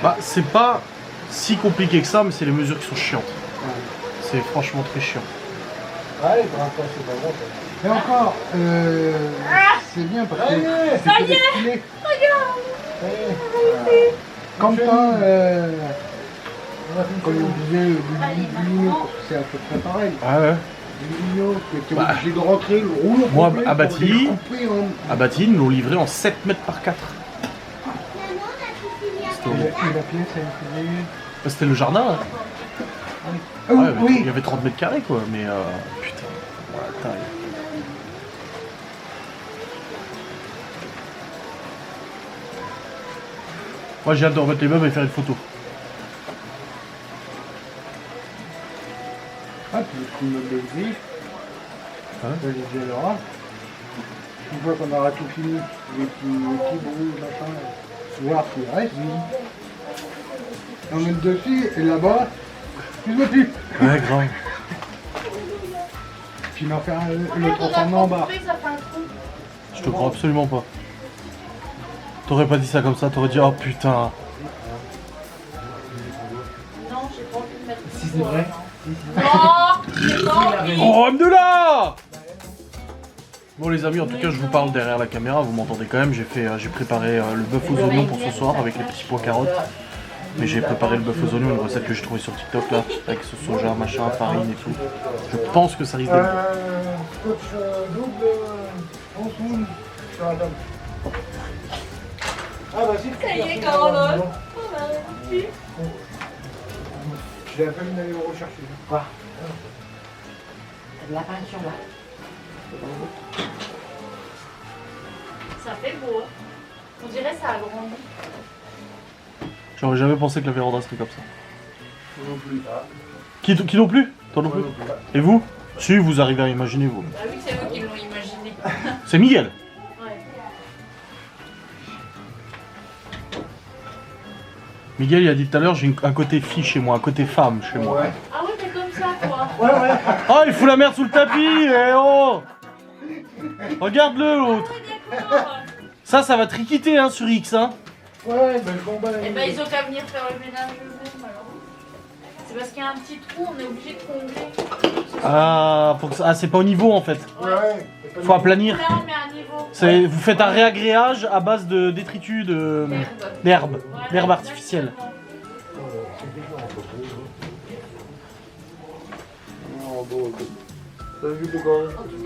Bah, c'est pas si compliqué que ça, mais c'est les mesures qui sont chiantes. C'est franchement très chiant. Allez, pour l'instant, c'est pas bon. Et encore, c'est bien parce que c'est stylé. Regarde. Comme ça, comme on disait, du ligno, c'est à peu près pareil. Ah ouais. Du ligno, tu es obligé de rentrer le rouleau. Moi, complet à pour Bâti, découper en- À Bâti, ils nous l'ont livré en 7 mètres par 4. Et la pièce, elle faisait... C'était le jardin, hein. Ah Ouais, oui, il y avait 30 mètres carrés quoi, mais putain, voilà, taille. Moi j'ai hâte de remettre les meubles et faire une photo. Ah, puis le immeuble de gris, Hein ça les gèlera. Une fois qu'on aura tout fini, les petits bouts, machin, voir ce qu'il reste. Et on met dessus, et là-bas, tu ne vois plus. Ouais, grave. Puis m'en faire le transformer en bas. Je te crois absolument pas. T'aurais pas dit ça comme ça, t'aurais dit oh putain. Non, j'ai pas envie de mettre. Si c'est vrai. Oh Amdela! Bon les amis, en tout cas je vous parle derrière la caméra, vous m'entendez quand même, j'ai préparé le bœuf aux oignons pour ce soir avec les petits pois carottes. Mais j'ai préparé le bœuf aux oignons, une recette que j'ai trouvée sur TikTok là, avec ce soja, machin, farine et tout. Je pense que ça risque d'être bon. Coach double, 11 secondes sur la table. Ah bah si. Ça y est, Caroline. Je l'ai appelé d'aller le rechercher. Quoi? De la peinture là. Ça fait beau. Hein. On dirait ça a grandi. J'aurais jamais pensé que la véranda serait comme ça. Non plus. Qui non plus? Toi non plus? Et vous? Si, vous arrivez à imaginer vous. Bah oui, c'est eux qui l'ont imaginé. C'est Miguel. Ouais. Miguel il a dit tout à l'heure, j'ai un côté fille chez moi, un côté femme chez moi. Ouais. Ah ouais, t'es comme ça, toi. Ouais. Oh, il fout la merde sous le tapis, eh oh! Regarde-le l'autre. D'accord. Ça va triquiter hein, sur X hein. Ouais, ben je combats. Eh ben, ils ont qu'à venir faire le ménage eux-mêmes alors. C'est parce qu'il y a un petit trou, on est obligé de combler. Ah, c'est pas au niveau en fait. Ouais. Faut aplanir. Là, on met un niveau. Vous faites un réagréage à base de détritus d'herbe, d'herbe artificielle.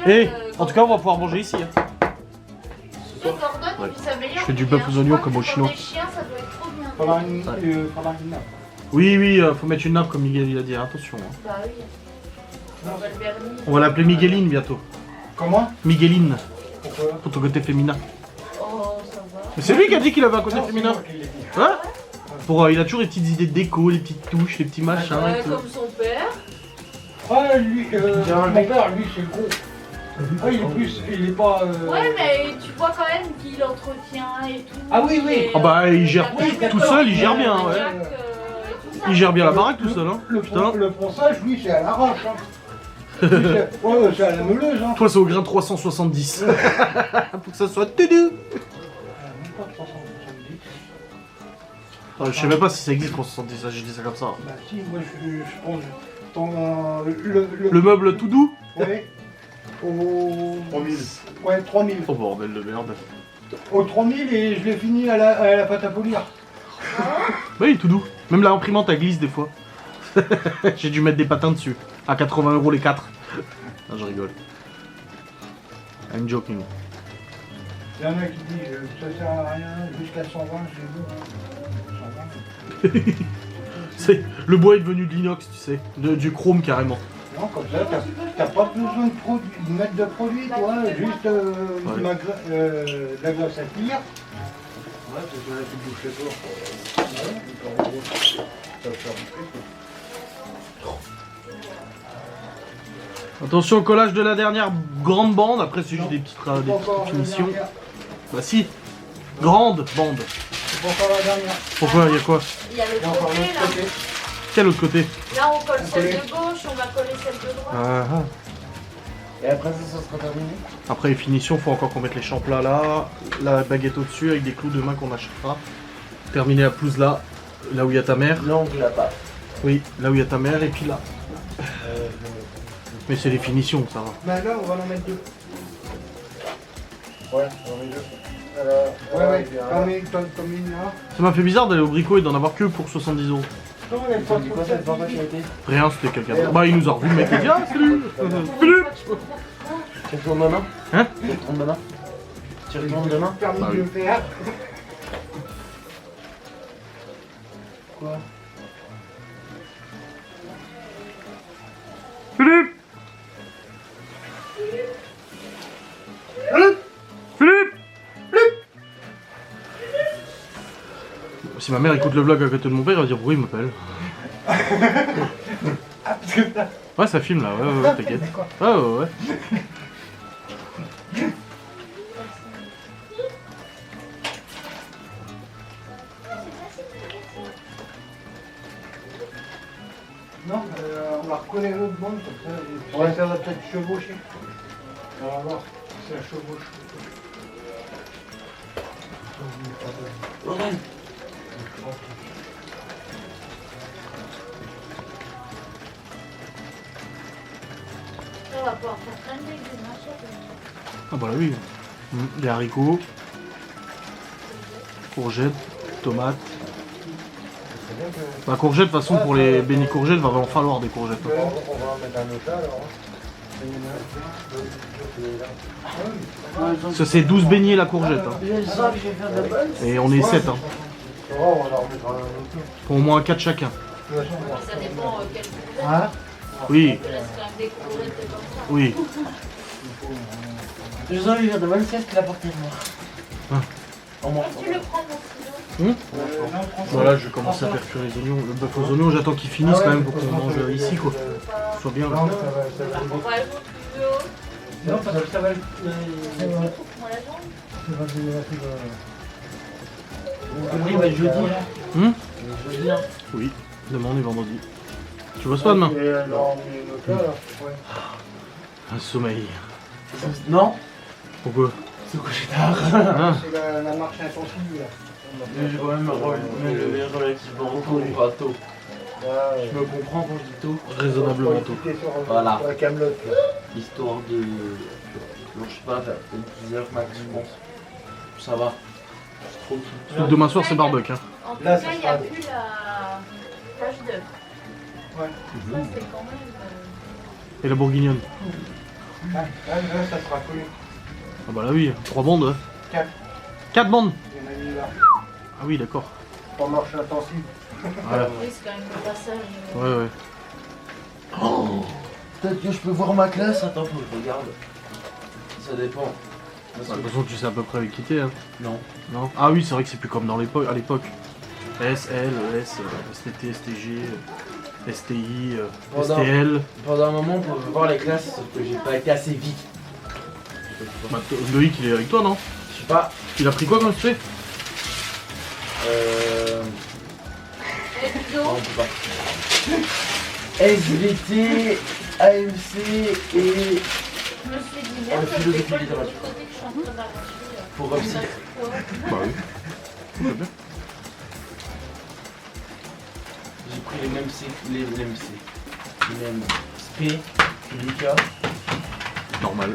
Et en tout cas, on va pouvoir manger ici. Hein. Je fais du bœuf aux oignons comme au chinois. Faudra une nappe. Oui, faut mettre une nappe comme Miguel il a dit. Attention. Hein. Bah oui. On va l'appeler Migueline bientôt. Comment? Migueline, Pourquoi? pour ton côté féminin. Oh, ça va. Mais c'est lui qui a dit qu'il avait un côté Non, c'est féminin. moi qui l'ai dit. Hein? Il a toujours les petites idées de déco, les petites touches, les petits machins. et tout. Comme son père. Ah, lui, mon père, lui, c'est gros. Ah, il est pas. Ouais, mais tu vois quand même qu'il entretient et tout. Ah oui, oui. Et, Ah bah il gère Oui, tout d'accord. seul, il gère bien. Ouais. Jack, et tout ça. Il gère bien la baraque tout seul. Hein. Le Putain. ponçage, lui, c'est à l'arrache. Hein. Ouais, c'est à la meuleuse. Hein. Toi c'est au grain 370. Pour que ça soit tout doux. Même pas 370. Je sais même pas si ça existe 370, j'ai dit ça comme ça. Bah, si, moi, je pense. Le meuble tout doux? Ouais. Au. 3000. Ouais, 3000. Oh bordel de merde. Au 3000 et je l'ai fini à la pâte à polir. Oui, tout doux. Même la imprimante elle glisse des fois. J'ai dû mettre des patins dessus. À 80 € les 4. Non, je rigole. I'm joking. Il y en a qui disent ça sert à rien, jusqu'à 120, c'est bon. 120. Le bois est devenu de l'inox, tu sais. Du chrome carrément. Non, comme ça, t'as pas besoin de mettre de produit, toi, juste de la glace à cuire. Ouais, c'est ça, tu bouges les tours. Ouais, ça va faire du prix. Attention au collage de la dernière grande bande. Après, c'est juste des petites finitions. Bah si. Grande bande. C'est pour faire la dernière. Pourquoi? Il y a quoi? Il y a le Et encore côté l'autre là. côté. Quel autre côté? Là, on colle celle de gauche, on va coller celle de droite. Ah, ah. Et après ça sera terminé. Après les finitions, faut encore qu'on mette les champlats là, la baguette au-dessus avec des clous de main qu'on achètera. Terminer la pelouse là, là où il y a ta mère. L'angle là-bas. Oui, là où il y a ta mère et puis là. Mais c'est les finitions, ça va. Bah là, on va en mettre deux. Ouais, on est deux. Ouais, comme une là. Ça m'a fait bizarre d'aller au Brico et d'en avoir que pour 70 €. Comment on a fait quoi cette bande qui a été? Rien, c'était quelqu'un d'autre. Bah il nous a revu, le mec il a dit ah salut. Salut. Tu retournes demain? Hein? Tu retournes demain? Tu retournes demain? Permis Bah de le faire. Quoi? Philippe. Philippe. Si ma mère écoute le vlog à côté de mon père, elle va dire pourquoi il m'appelle. Ouais, ça filme là, ouais, t'inquiète. Ouais. Non, on va recoller l'autre bande comme ça. Ouais, ça va peut-être chevaucher. On va voir si ça chevauche. Lorraine. On va pouvoir faire plein de légumes, hein, chef. Ah bah là oui. Les haricots, courgettes, tomates. Bah courgettes, de toute façon pour les bénis courgettes, va en falloir des courgettes. On va en mettre un autre là alors. Ça c'est 12 beignets la courgette. Hein. Je sens que je vais faire de bonnes. Et on est 7 hein. Ça va, on va en mettre un autre. Pour au moins 4 chacun. De toute façon, on va. Ça dépend quelle courgette. Hein? Oui, On laisse quand même des courgettes comme ça. oui. Je sens que je vais faire de bonnes siestes la portée de moi. En moi. Tu le prends mon stylo. Voilà, je vais commencer à faire cuire les oignons. Le bœuf aux oignons, j'attends qu'ils finissent quand même pour qu'on mange ici quoi. Soit bien là. Non, ça va. On va le plus haut. Non, parce que ça va. Moi la jambe. Oui, bah jeudi. Hum Jeudi, hein. Oui, demain on est vendredi. Tu bosses pas demain? Non, mais notre là, ouais. Un sommeil. Non. Pourquoi? C'est couché tard. Ah. C'est la marche intensive là. Mais je vais quand même me lever relativement tôt du bateau. Je me comprends quand je dis tôt. Raisonnablement tôt. Voilà. Sur la camelote là. Histoire de. Non, je sais pas, faire peut-être plusieurs max, je pense. Ça va. C'est trop Parce que demain soir c'est barbecue. Hein. En tout Là, cas, ça il n'y a sera- plus la page d'œuf. Ouais. Ça, c'est quand même. Et la bourguignonne. Là, ça sera connu. Ah bah là oui, 3 bandes. Hein. 4. 4 bandes. Il y en a mis là. Ah oui d'accord. Pas marche intensive. Ouais, Oui, c'est quand même le passage. ouais. Oh, peut-être que je peux voir ma classe. Attends, faut que je regarde. Ça dépend. Bah, de toute façon tu sais à peu près avec qui t'es hein. Non. Non. Ah oui c'est vrai que c'est plus comme dans l'époque, à l'époque. S, L, ES, STT, STG, STI, Pendant- STL. Pendant un moment, on pouvait voir les classes, sauf que j'ai pas été assez vite. Bah, Loïc il est avec toi non? Je sais pas. Il a pris quoi comme fait? Et plutôt, Non, on peut pas. SVT, AMC et je me suis dit, merde, ça fait philosophie quoi le littérature. côté que je suis en train d'arracher pour Ça Robsy. fait quoi Bah oui. Très bien. J'ai pris les mêmes C, les mêmes SP, Lucas. Normal.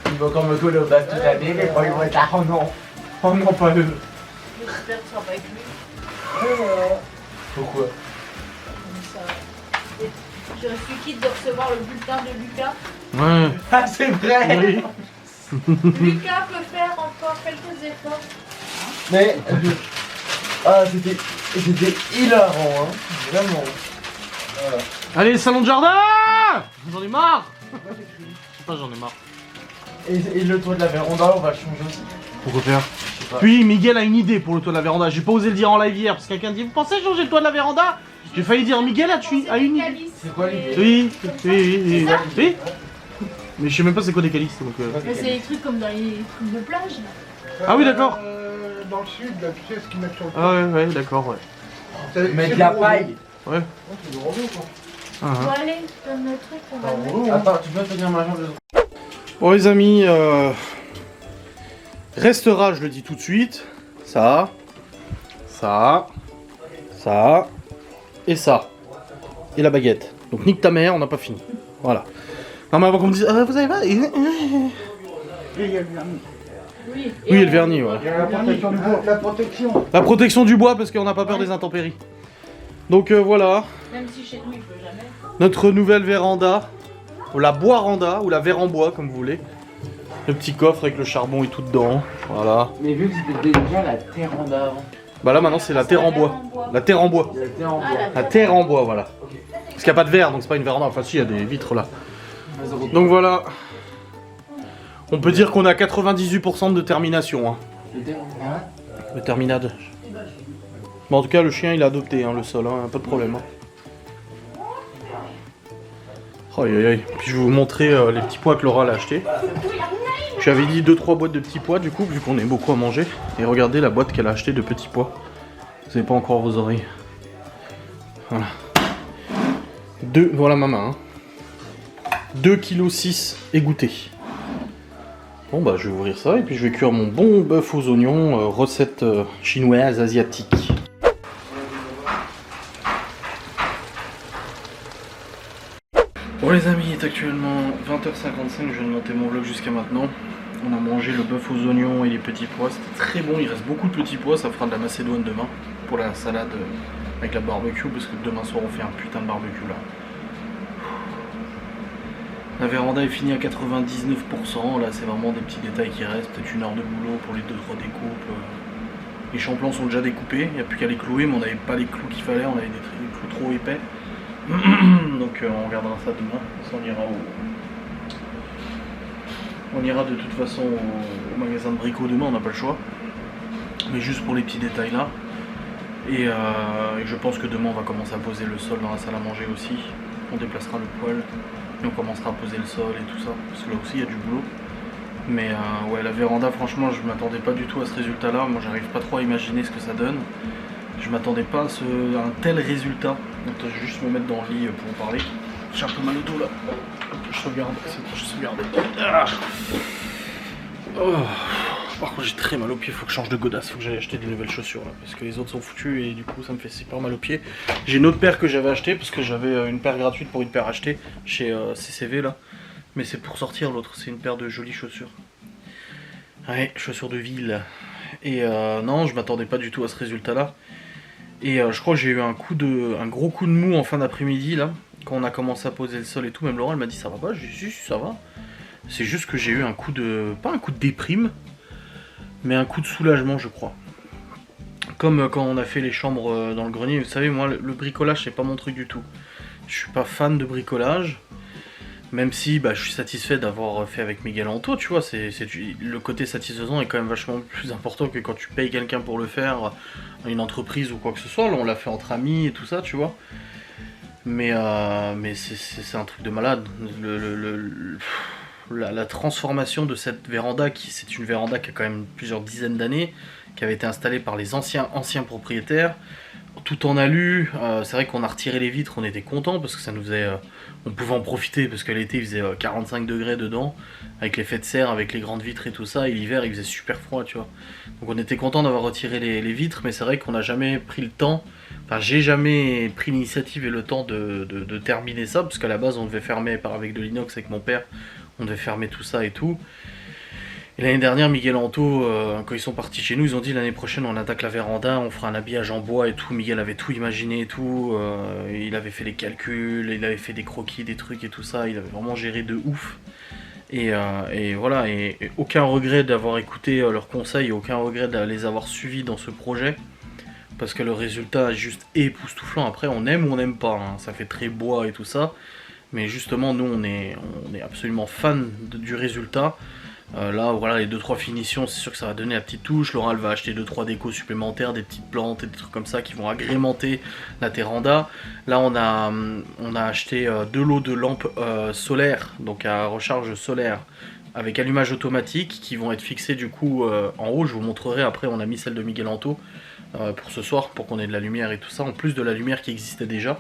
Ils vont encore me coller au bac toute l'année, mais moi ils vont être là. Oh non, pas eux. J'espère que ce sera pas avec lui. Pourquoi? Comme ça. Et je suis quitte de recevoir le bulletin de Lucas. Ouais. Ah, c'est vrai. Oui. Lucas peut faire encore quelques efforts. Mais. Ah, c'était hilarant, hein. Vraiment. Voilà. Allez, salon de jardin. J'en ai marre. Je sais pas, j'en ai marre. Et le toit de la véranda, on va le changer aussi. Pourquoi faire? Je sais pas. Puis Miguel a une idée pour le toit de la véranda. J'ai pas osé le dire en live hier parce que quelqu'un dit vous pensez changer le toit de la véranda? J'ai failli dire Miguel a une idée. C'est quoi l'idée? Oui. Mais je sais même pas c'est quoi des calices. Donc, Mais c'est des trucs comme dans les trucs de plage. Ah oui, d'accord. Dans le sud, là, tu sais ce qu'ils mettent sur le Ah ouais, d'accord, ouais. Mettre de la paille. Ouais. C'est du robot, quoi. Ah, Bon allez, donne le truc, on va le mettre. Attends, tu peux tenir ma jambe de Bon les amis, restera, je le dis tout de suite, ça et ça. Et la baguette. Donc nique ta mère, on n'a pas fini. Voilà. Non mais avant qu'on me dise, ah, vous avez pas... Et il y a le vernis. Oui, Oui, et le vernis, voilà. Il y a la protection du bois. La protection. La protection du bois parce qu'on n'a pas peur des intempéries. Donc voilà, Même si chez nous il pleut jamais. notre nouvelle véranda, ou la boiranda, ou la verre en bois comme vous voulez. Le petit coffre avec le charbon et tout dedans, voilà. Mais vu que c'était déjà la terranda avant. Bah là maintenant c'est la terre en bois. La terre en bois. La terre en bois. La terre en bois, voilà. Parce qu'il n'y a pas de verre, donc c'est pas une véranda. Enfin si, il y a des vitres là. Donc voilà. On peut dire qu'on a 98% de termination. Hein. De terminade. Bon, en tout cas, le chien il a adopté hein, le sol, hein, pas de problème. Hein. Aïe aïe aïe. Puis je vais vous montrer les petits pois que Laura a acheté. J'avais dit 2-3 boîtes de petits pois du coup, vu qu'on est beaucoup à manger. Et regardez la boîte qu'elle a acheté de petits pois. Vous n'avez pas encore vos oreilles. Voilà. Voilà ma main. Hein. 2,6 kg égoutté. Bon bah je vais ouvrir ça et puis je vais cuire mon bon bœuf aux oignons, recette chinoise asiatique. Bon les amis, il est actuellement 20h55, je viens de monter mon vlog jusqu'à maintenant. On a mangé le bœuf aux oignons et les petits pois, c'était très bon, il reste beaucoup de petits pois, ça fera de la macédoine demain pour la salade avec la barbecue parce que demain soir on fait un putain de barbecue là. La véranda est finie à 99%, là c'est vraiment des petits détails qui restent, peut-être une heure de boulot pour les 2-3 découpes. Les champlants sont déjà découpés, il n'y a plus qu'à les clouer, mais on n'avait pas les clous qu'il fallait, on avait des clous trop épais. Donc on regardera ça demain, on ira de toute façon au magasin de brico demain, on n'a pas le choix. Mais juste pour les petits détails là. Et je pense que demain on va commencer à poser le sol dans la salle à manger aussi. On déplacera le poêle et on commencera à poser le sol et tout ça. Parce que là aussi il y a du boulot. Mais ouais, la véranda franchement je m'attendais pas du tout à ce résultat là. Moi j'arrive pas trop à imaginer ce que ça donne. Je m'attendais pas à un tel résultat. Donc je vais juste me mettre dans le lit pour en parler. J'ai un peu mal au dos là. Je sauvegarde, c'est bon, je sauvegarde. Ah. Oh. Par contre j'ai très mal aux pieds, faut que je change de godasse, faut que j'aille acheter des nouvelles chaussures là. Parce que les autres sont foutus et du coup ça me fait super mal aux pieds. J'ai une autre paire que j'avais achetée parce que j'avais une paire gratuite pour une paire achetée chez CCV là. Mais c'est pour sortir l'autre, c'est une paire de jolies chaussures. Ouais, chaussures de ville. Et non, je m'attendais pas du tout à ce résultat là. Et je crois que j'ai eu un gros coup de mou en fin d'après-midi là. Quand on a commencé à poser le sol et tout, même Laura elle m'a dit ça va pas, j'ai dit ça va. C'est juste que j'ai eu un coup de... pas un coup de déprime, mais un coup de soulagement je crois. Comme quand on a fait les chambres dans le grenier, vous savez moi le bricolage c'est pas mon truc du tout. Je suis pas fan de bricolage. Même si bah, je suis satisfait d'avoir fait avec Miguel Anto, tu vois, le côté satisfaisant est quand même vachement plus important que quand tu payes quelqu'un pour le faire, une entreprise ou quoi que ce soit. Là on l'a fait entre amis et tout ça, tu vois. Mais c'est un truc de malade. La transformation de cette véranda, c'est une véranda qui a quand même plusieurs dizaines d'années, qui avait été installée par les anciens propriétaires, tout en alu. C'est vrai qu'on a retiré les vitres, on était content parce que ça nous faisait... on pouvait en profiter parce que l'été il faisait 45 degrés dedans, avec l'effet de serre, avec les grandes vitres et tout ça, et l'hiver il faisait super froid, tu vois. Donc on était content d'avoir retiré les vitres, mais c'est vrai qu'on n'a jamais pris le temps, enfin j'ai jamais pris l'initiative et le temps de terminer ça, parce qu'à la base on devait fermer avec de l'inox avec mon père, on devait fermer tout ça et tout. Et l'année dernière, Miguel Anto, quand ils sont partis chez nous, ils ont dit l'année prochaine on attaque la véranda, on fera un habillage en bois et tout. Miguel avait tout imaginé et tout, il avait fait les calculs, il avait fait des croquis, des trucs et tout ça, il avait vraiment géré de ouf. Et voilà, et aucun regret d'avoir écouté leurs conseils, aucun regret de les avoir suivis dans ce projet. Parce que le résultat est juste époustouflant. Après on aime ou on n'aime pas, hein. Ça fait très bois et tout ça. Mais justement nous on est absolument fan du résultat. Là, voilà, les 2-3 finitions, c'est sûr que ça va donner la petite touche. Laura, elle va acheter 2-3 décos supplémentaires, des petites plantes et des trucs comme ça qui vont agrémenter la Terranda. Là, on a acheté 2 lots de lampes solaires, donc à recharge solaire, avec allumage automatique, qui vont être fixées du coup en haut. Je vous montrerai après, on a mis celle de Miguel Anto pour ce soir, pour qu'on ait de la lumière et tout ça, en plus de la lumière qui existait déjà.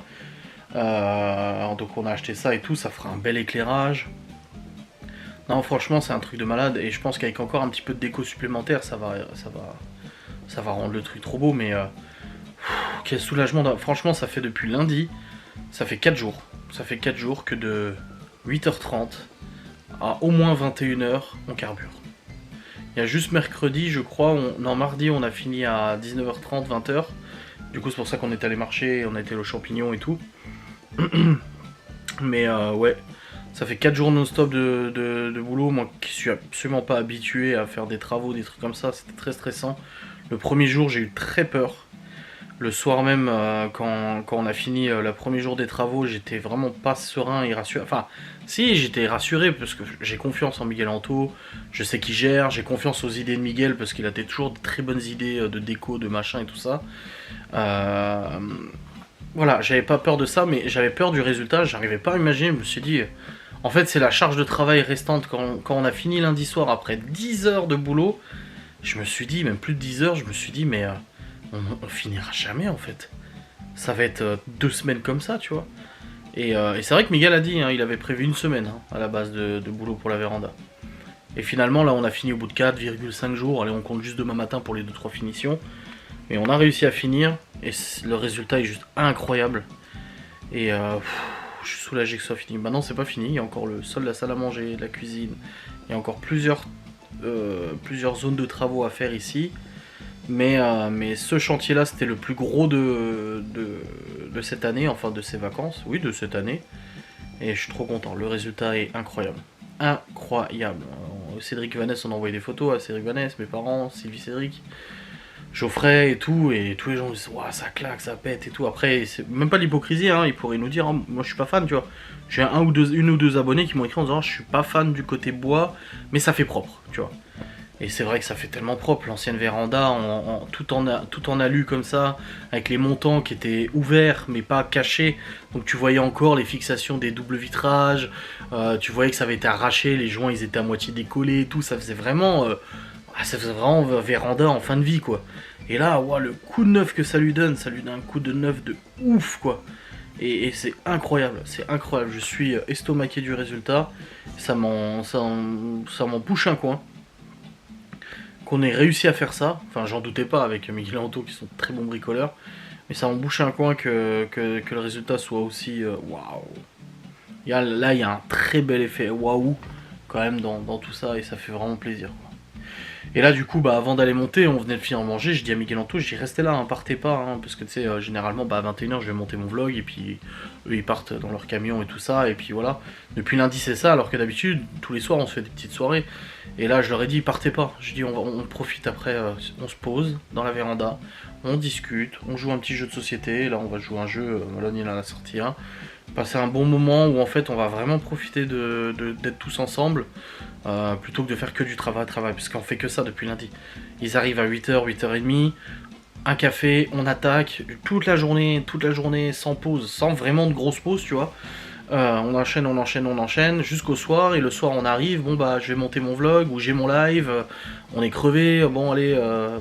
Donc on a acheté ça et tout, ça fera un bel éclairage. Non, franchement, c'est un truc de malade, et je pense qu'avec encore un petit peu de déco supplémentaire, ça va rendre le truc trop beau, mais quel soulagement. Franchement, ça fait depuis lundi, ça fait 4 jours. Ça fait 4 jours que de 8h30 à au moins 21h, on carbure. Il y a juste mercredi, je crois, non, mardi, on a fini à 19h30, 20h. Du coup, c'est pour ça qu'on est allé marcher, on a été au champignon et tout. Mais ouais. Ça fait 4 jours non-stop de boulot, moi qui suis absolument pas habitué à faire des travaux, des trucs comme ça, c'était très stressant. Le premier jour, j'ai eu très peur. Le soir même, quand on a fini le premier jour des travaux, j'étais vraiment pas serein et rassuré. Enfin, si, j'étais rassuré parce que j'ai confiance en Miguel Anto, je sais qu'il gère, j'ai confiance aux idées de Miguel parce qu'il a toujours de très bonnes idées de déco, de machin et tout ça. Voilà, j'avais pas peur de ça, mais j'avais peur du résultat, j'arrivais pas à imaginer, je me suis dit... En fait, c'est la charge de travail restante quand on a fini lundi soir après 10 heures de boulot. Je me suis dit, même plus de 10 heures, je me suis dit, mais on finira jamais en fait. Ça va être 2 semaines comme ça, tu vois. Et c'est vrai que Miguel a dit, hein, il avait prévu 1 semaine à la base de boulot pour la véranda. Et finalement, là, on a fini au bout de 4,5 jours. Allez, on compte juste demain matin pour les 2-3 finitions. Mais on a réussi à finir et le résultat est juste incroyable. Et je suis soulagé que ce soit fini. Maintenant, c'est pas fini. Il y a encore le sol, la salle à manger, la cuisine. Il y a encore plusieurs zones de travaux à faire ici. Mais ce chantier-là, c'était le plus gros de cette année, enfin de ces vacances. Oui, de cette année. Et je suis trop content. Le résultat est incroyable. Incroyable. Cédric Vanessa, on a envoyé des photos à Cédric Vanessa, mes parents, Sylvie Cédric, Geoffrey et tout, et tous les gens disent ouah, ça claque, ça pète et tout. Après, c'est même pas l'hypocrisie, hein, ils pourraient nous dire hein, moi je suis pas fan, tu vois. J'ai une ou deux abonnés qui m'ont écrit en disant je suis pas fan du côté bois, mais ça fait propre, tu vois. Et c'est vrai que ça fait tellement propre, l'ancienne véranda, tout en alu comme ça, avec les montants qui étaient ouverts mais pas cachés. Donc tu voyais encore les fixations des doubles vitrages, tu voyais que ça avait été arraché, les joints ils étaient à moitié décollés et tout, ça faisait vraiment véranda en fin de vie quoi. Et là, wow, le coup de neuf que ça lui donne un coup de neuf de ouf quoi. Et c'est incroyable, je suis estomaqué du résultat, ça m'en bouche un coin. Qu'on ait réussi à faire ça, enfin j'en doutais pas avec Miguel Anto qui sont très bons bricoleurs, mais ça m'en bouche un coin que le résultat soit aussi waouh. Là il y a un très bel effet waouh quand même dans tout ça et ça fait vraiment plaisir quoi. Et là du coup avant d'aller monter, on venait de finir de manger, je dis à Miguel Anto, je dis restez là, hein, partez pas, hein, parce que tu sais généralement à 21h je vais monter mon vlog et puis eux ils partent dans leur camion et tout ça et puis voilà. Depuis lundi c'est ça, alors que d'habitude tous les soirs on se fait des petites soirées. Et là je leur ai dit partez pas, je dis on profite après, on se pose dans la véranda, on discute, on joue un petit jeu de société, là on va jouer un jeu, Malone il en a sorti un. Passer un bon moment où en fait on va vraiment profiter d'être tous ensemble, plutôt que de faire que du travail, parce qu'on fait que ça depuis lundi. Ils arrivent à 8h, 8h30, un café, on attaque, toute la journée sans pause, sans vraiment de grosses pauses tu vois. On enchaîne jusqu'au soir et le soir on arrive, bon bah je vais monter mon vlog ou j'ai mon live, on est crevé, bon allez,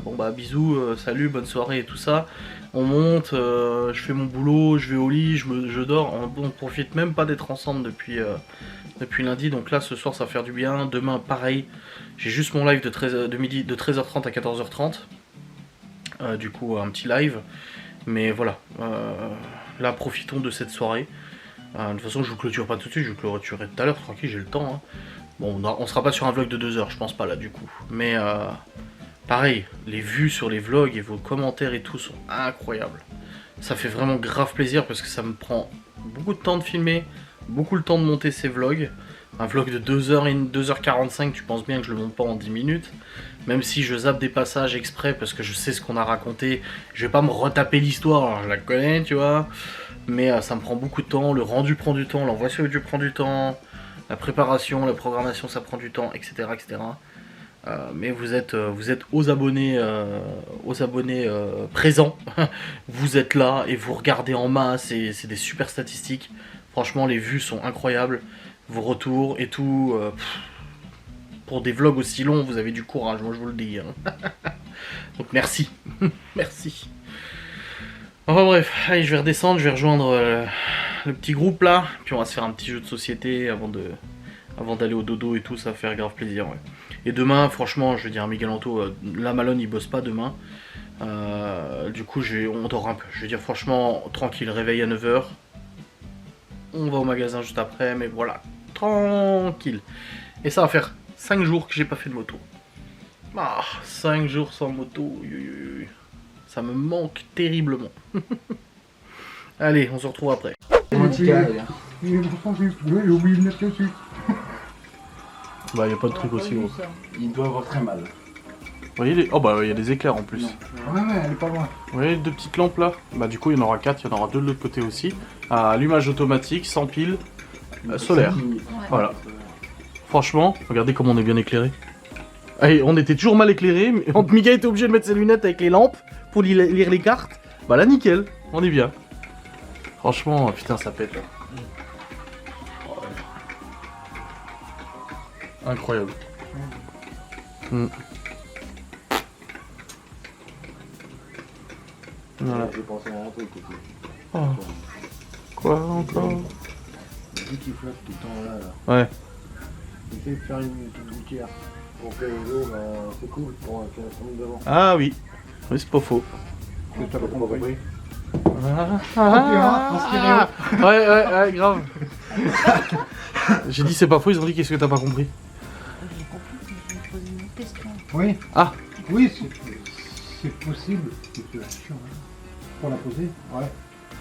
bon bah bisous, salut, bonne soirée et tout ça. On monte, je fais mon boulot, je vais au lit, je dors, on profite même pas d'être ensemble depuis lundi, donc là ce soir ça va faire du bien. Demain pareil, j'ai juste mon live de 13h30 à 14h30, du coup un petit live, mais voilà, là profitons de cette soirée. De toute façon je vous clôture pas tout de suite, je vous clôturerai tout à l'heure, tranquille, j'ai le temps hein. Bon on sera pas sur un vlog de 2 heures, je pense pas là du coup, mais pareil, les vues sur les vlogs et vos commentaires et tout sont incroyables. Ça fait vraiment grave plaisir parce que ça me prend beaucoup de temps de filmer, beaucoup le temps de monter ces vlogs. Un vlog de 2h45, tu penses bien que je le monte pas en 10 minutes. Même si je zappe des passages exprès parce que je sais ce qu'on a raconté. Je vais pas me retaper l'histoire, alors je la connais tu vois. Mais ça me prend beaucoup de temps, le rendu prend du temps, l'envoi sur YouTube prend du temps. La préparation, la programmation, ça prend du temps, etc. etc. Mais vous êtes aux abonnés présents. Vous êtes là et vous regardez en masse et c'est des super statistiques. Franchement, les vues sont incroyables. Vos retours et tout. Pour des vlogs aussi longs, vous avez du courage, moi je vous le dis. Hein. Donc merci. Merci. Enfin bref, allez, je vais redescendre, je vais rejoindre le petit groupe là. Puis on va se faire un petit jeu de société avant d'aller au dodo et tout, ça va faire grave plaisir. Ouais. Et demain, franchement, je vais dire à Miguel Anto, la Malone il bosse pas demain. Du coup, on dort un peu. Je vais dire franchement, tranquille, réveil à 9h. On va au magasin juste après, mais voilà, tranquille. Et ça va faire 5 jours que j'ai pas fait de moto. 5 jours sans moto, ça me manque terriblement. Allez, on se retrouve après. Il est pourtant plus. Oui, j'ai oublié de mettre dessus. Bah, y a pas de truc aussi gros. Il doit avoir très mal. Vous voyez Oh bah, il y a des éclairs en plus. Ouais, elle est pas loin. Vous voyez les 2 petites lampes là? Bah, du coup, il y en aura 4, il y en aura 2 de l'autre côté aussi. Allumage automatique, sans pile, solaire. Voilà. Franchement, regardez comment on est bien éclairé. Allez, on était toujours mal éclairé, mais Miguel était obligé de mettre ses lunettes avec les lampes pour lire les cartes. Bah là, nickel, on est bien. Franchement, putain, ça pète là. Incroyable. Voilà. J'ai pensé à un truc aussi. Oh. Quoi encore? Vu qu'il flotte tout le temps là. Ouais. Essaye de faire une petite gouttière. Pour que l'eau, c'est cool pour que ça monte devant. Ah oui. Oui, c'est pas faux. C'est ça, pas compris. Ouais, grave. J'ai dit c'est pas faux, ils ont dit qu'est-ce que t'as pas compris? J'ai compris, mais je me pose une question. Oui. Ah. Oui, c'est possible. C'est chiant, hein. Pour la poser, ouais.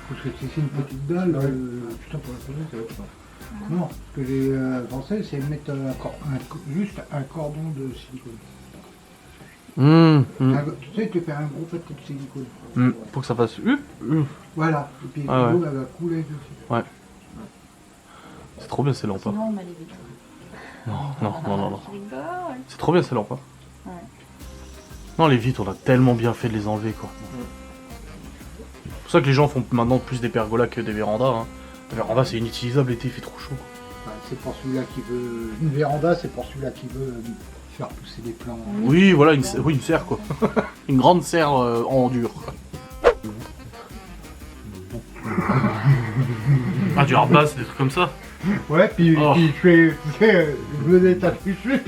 Parce que si c'est une petite dalle, putain, pour la poser, ça va être pas. Non, ce que j'ai pensé, c'est mettre juste un cordon de silicone. Tu sais, tu fais un gros paquet de silicone. Pour que ça fasse. Voilà, et puis Ah ouais. l'eau, elle va couler dessus. Ouais. C'est trop bien ces lampes. Sinon, on m'a les vitres. Non. Je rigole. C'est trop bien ces lampes. Ouais. Non, les vitres, on a tellement bien fait de les enlever quoi. C'est pour ça que les gens font maintenant plus des pergolas que des vérandas. Hein. La véranda c'est inutilisable l'été, il fait trop chaud. Enfin, c'est pour celui-là qui veut. Une véranda, c'est pour celui-là qui veut faire pousser des plants. Oui, voilà, une serre quoi. Une grande serre en dur. Ah, du hardbass, des trucs comme ça. Ouais, puis je fais le détail dessus.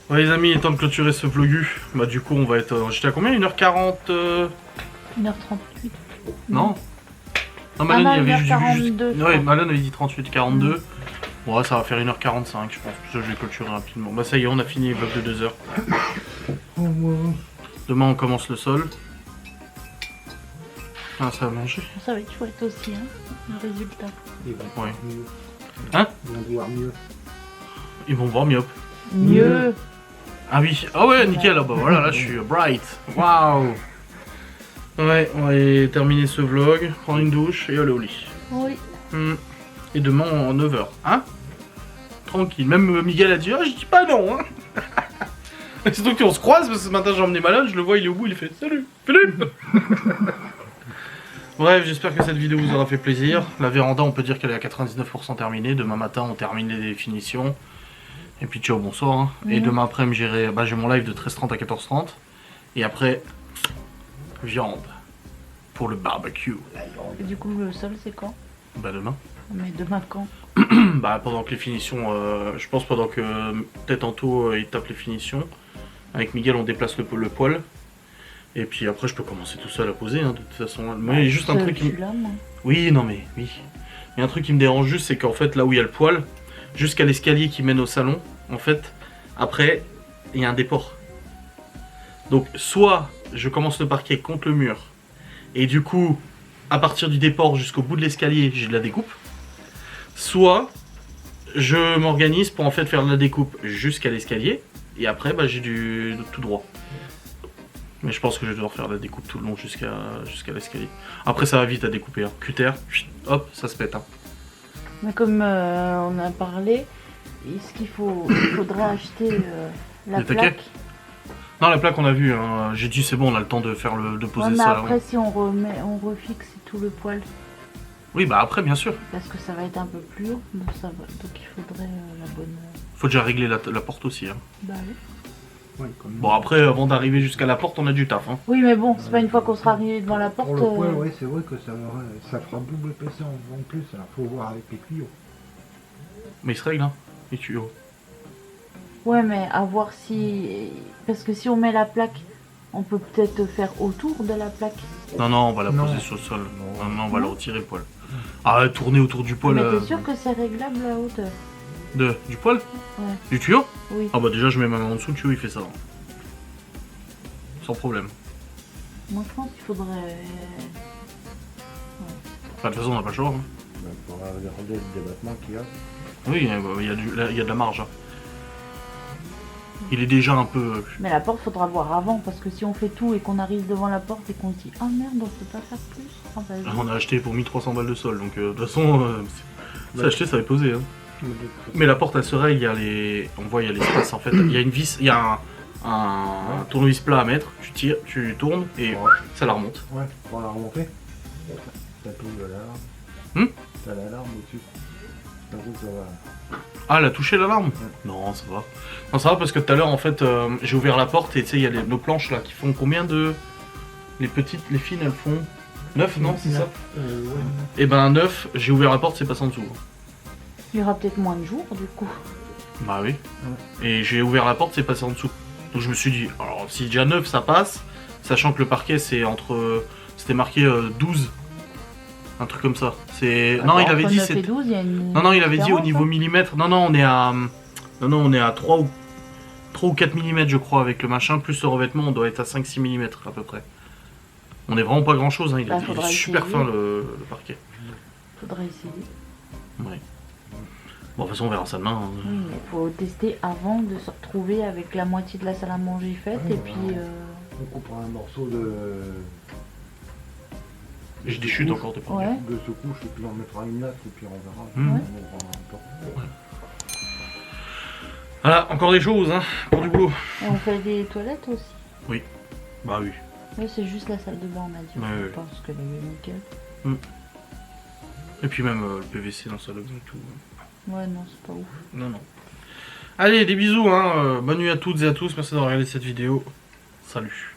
Ouais les amis, il est temps de clôturer ce vlogu. Bah du coup on va être... J'étais à combien? 1h40 1h38. Non. Non, Malone, il y avait juste... 1h42. Ouais, Malone avait dit 38, 42. Ouais, ça va faire 1h45 je pense. Je vais clôturer rapidement. Bah ça y est, on a fini les vlogs de 2 heures. Demain on commence le sol. Ah, ça va manger. Ça va être chouette aussi, hein, le résultat. Ouais. Hein? Ils vont voir mieux. Ils vont voir myope. Mieux. Ah oui, ah ouais, nickel, ah bah voilà, là je suis bright. Waouh. Ouais, on va terminer ce vlog, prendre une douche et aller au lit. Oui. Et demain en 9h, hein? Tranquille, même Miguel a dit, ah je dis pas non, hein. C'est donc qu'on se croise, parce que ce matin j'ai emmené Malone, je le vois, il est au bout, il fait salut, Philippe. Bref, j'espère que cette vidéo vous aura fait plaisir. La véranda, on peut dire qu'elle est à 99% terminée. Demain matin, on termine les définitions. Et puis ciao, bonsoir. Hein. Et demain après, j'ai mon live de 13h30 à 14h30. Et après, viande pour le barbecue. Et du coup, le sol, c'est quand? Bah demain. Mais demain, quand? Bah pendant que les finitions, je pense pendant que peut-être Anto il tape les finitions. Avec Miguel, on déplace le poêle. Et puis après, je peux commencer tout seul à poser, hein, de toute façon. Mais il y a juste un truc qui... Oui, non mais, oui. Il y a un truc qui me dérange juste, c'est qu'en fait, là où il y a le poêle, jusqu'à l'escalier qui mène au salon, en fait, après, il y a un déport. Donc, soit je commence le parquet contre le mur, et du coup, à partir du déport jusqu'au bout de l'escalier, j'ai de la découpe. Soit, je m'organise pour en fait faire de la découpe jusqu'à l'escalier, et après, bah, j'ai du tout droit. Mais je pense que je vais devoir faire la découpe tout le long jusqu'à l'escalier. Après ça va vite à découper. Hein. Cutter, hop, ça se pète. Hein. Mais comme on a parlé, est-ce qu'il faudrait acheter la Les taquets? plaque? Non, la plaque on a vu. Hein. J'ai dit c'est bon, on a le temps de faire de poser Ouais, mais ça. après Là, si on refixe tout le poil, oui, bah après bien sûr. parce que ça va être un peu plus haut, donc il faudrait la bonne... Faut déjà régler la porte aussi. Hein. Bah oui. Ouais, comme Bon après, avant d'arriver jusqu'à la porte, on a du taf. Hein. Oui, mais bon, c'est pas une fois qu'on sera arrivé devant la porte... pour le poil, ouais, c'est vrai que ça fera double épaisseur en plus, alors faut voir avec les tuyaux. Mais il se règle, hein, les tuyaux. Ouais, mais à voir si... Parce que si on met la plaque, on peut peut-être faire autour de la plaque. Non, non, on va la Non. poser sur le sol. Non, non, on va le retirer le poil. Ah, tourner autour du poil. Mais t'es sûr que c'est réglable la hauteur? Du poil? Ouais. Du tuyau? Oui. Ah bah déjà je mets ma main en dessous, le tuyau il fait ça. Sans problème. Moi je pense qu'il faudrait... Enfin, de toute façon on n'a pas le choix. Hein. Il faudra regarder le débattement qu'il y a. Oui, il y a de la marge. Hein. Il est déjà un peu... Mais la porte faudra voir avant, parce que si on fait tout et qu'on arrive devant la porte et qu'on se dit « Ah merde, on peut pas faire plus », ah, bah, On a acheté pour 1300 balles de sol, donc de toute façon, c'est acheté, ça va être posé. Hein. Mais la porte elle se règle, il y a les... On voit, il y a l'espace en fait. Il y a une vis, il y a un tournevis plat à mettre, tu tires, tu tournes et ça la remonte. Ouais, pour la remonter. Ça touche l'alarme. T'as l'alarme au-dessus. D'un coup, ça va. Ah, elle a touché l'alarme? Non, ça va. Non, ça va parce que tout à l'heure, en fait, j'ai ouvert la porte et tu sais, il y a nos planches là qui font combien de... Les petites, les fines, elles font 9, non? C'est ça? Ouais. Et ben 9, j'ai ouvert la porte, c'est passé en dessous. il y aura peut-être moins de jours du coup. Bah oui. Et j'ai ouvert la porte, c'est passé en dessous. Donc je me suis dit, alors si déjà 9 ça passe, sachant que le parquet c'est entre... C'était marqué 12. Un truc comme ça. C'est... Non, il avait dit... Entre 9 et 12, il y a une Non, il avait dit au différence, niveau hein. millimètre. Non, on est à... Non, on est à 3 ou 4 mm je crois avec le machin. Plus le revêtement, on doit être à 5-6 mm à peu près. On est vraiment pas grand chose. Hein. Il Bah, est faudra super essayer. fin le parquet. Faudrait essayer. Ouais. Bon, de toute façon, on verra ça demain. Hein. Oui, mais faut tester avant de se retrouver avec la moitié de la salle à manger faite Ouais, et puis... On coupera un morceau de. J'ai des chutes encore de parquet. Ouais. De ce couche et puis on mettra une latte et puis on verra. Mmh. Ouais. On ouvrira un peu. Voilà, encore des choses, hein, pour du boulot. Et on fait des toilettes aussi. Bah oui. Oui, c'est juste la salle de bain, on a dit. Ouais, Je ouais. pense que le nickel. Et puis même le PVC dans sa loge et tout. Ouais, non, c'est pas ouf. Non. Allez, des bisous, hein. Bonne nuit à toutes et à tous. Merci d'avoir regardé cette vidéo. Salut.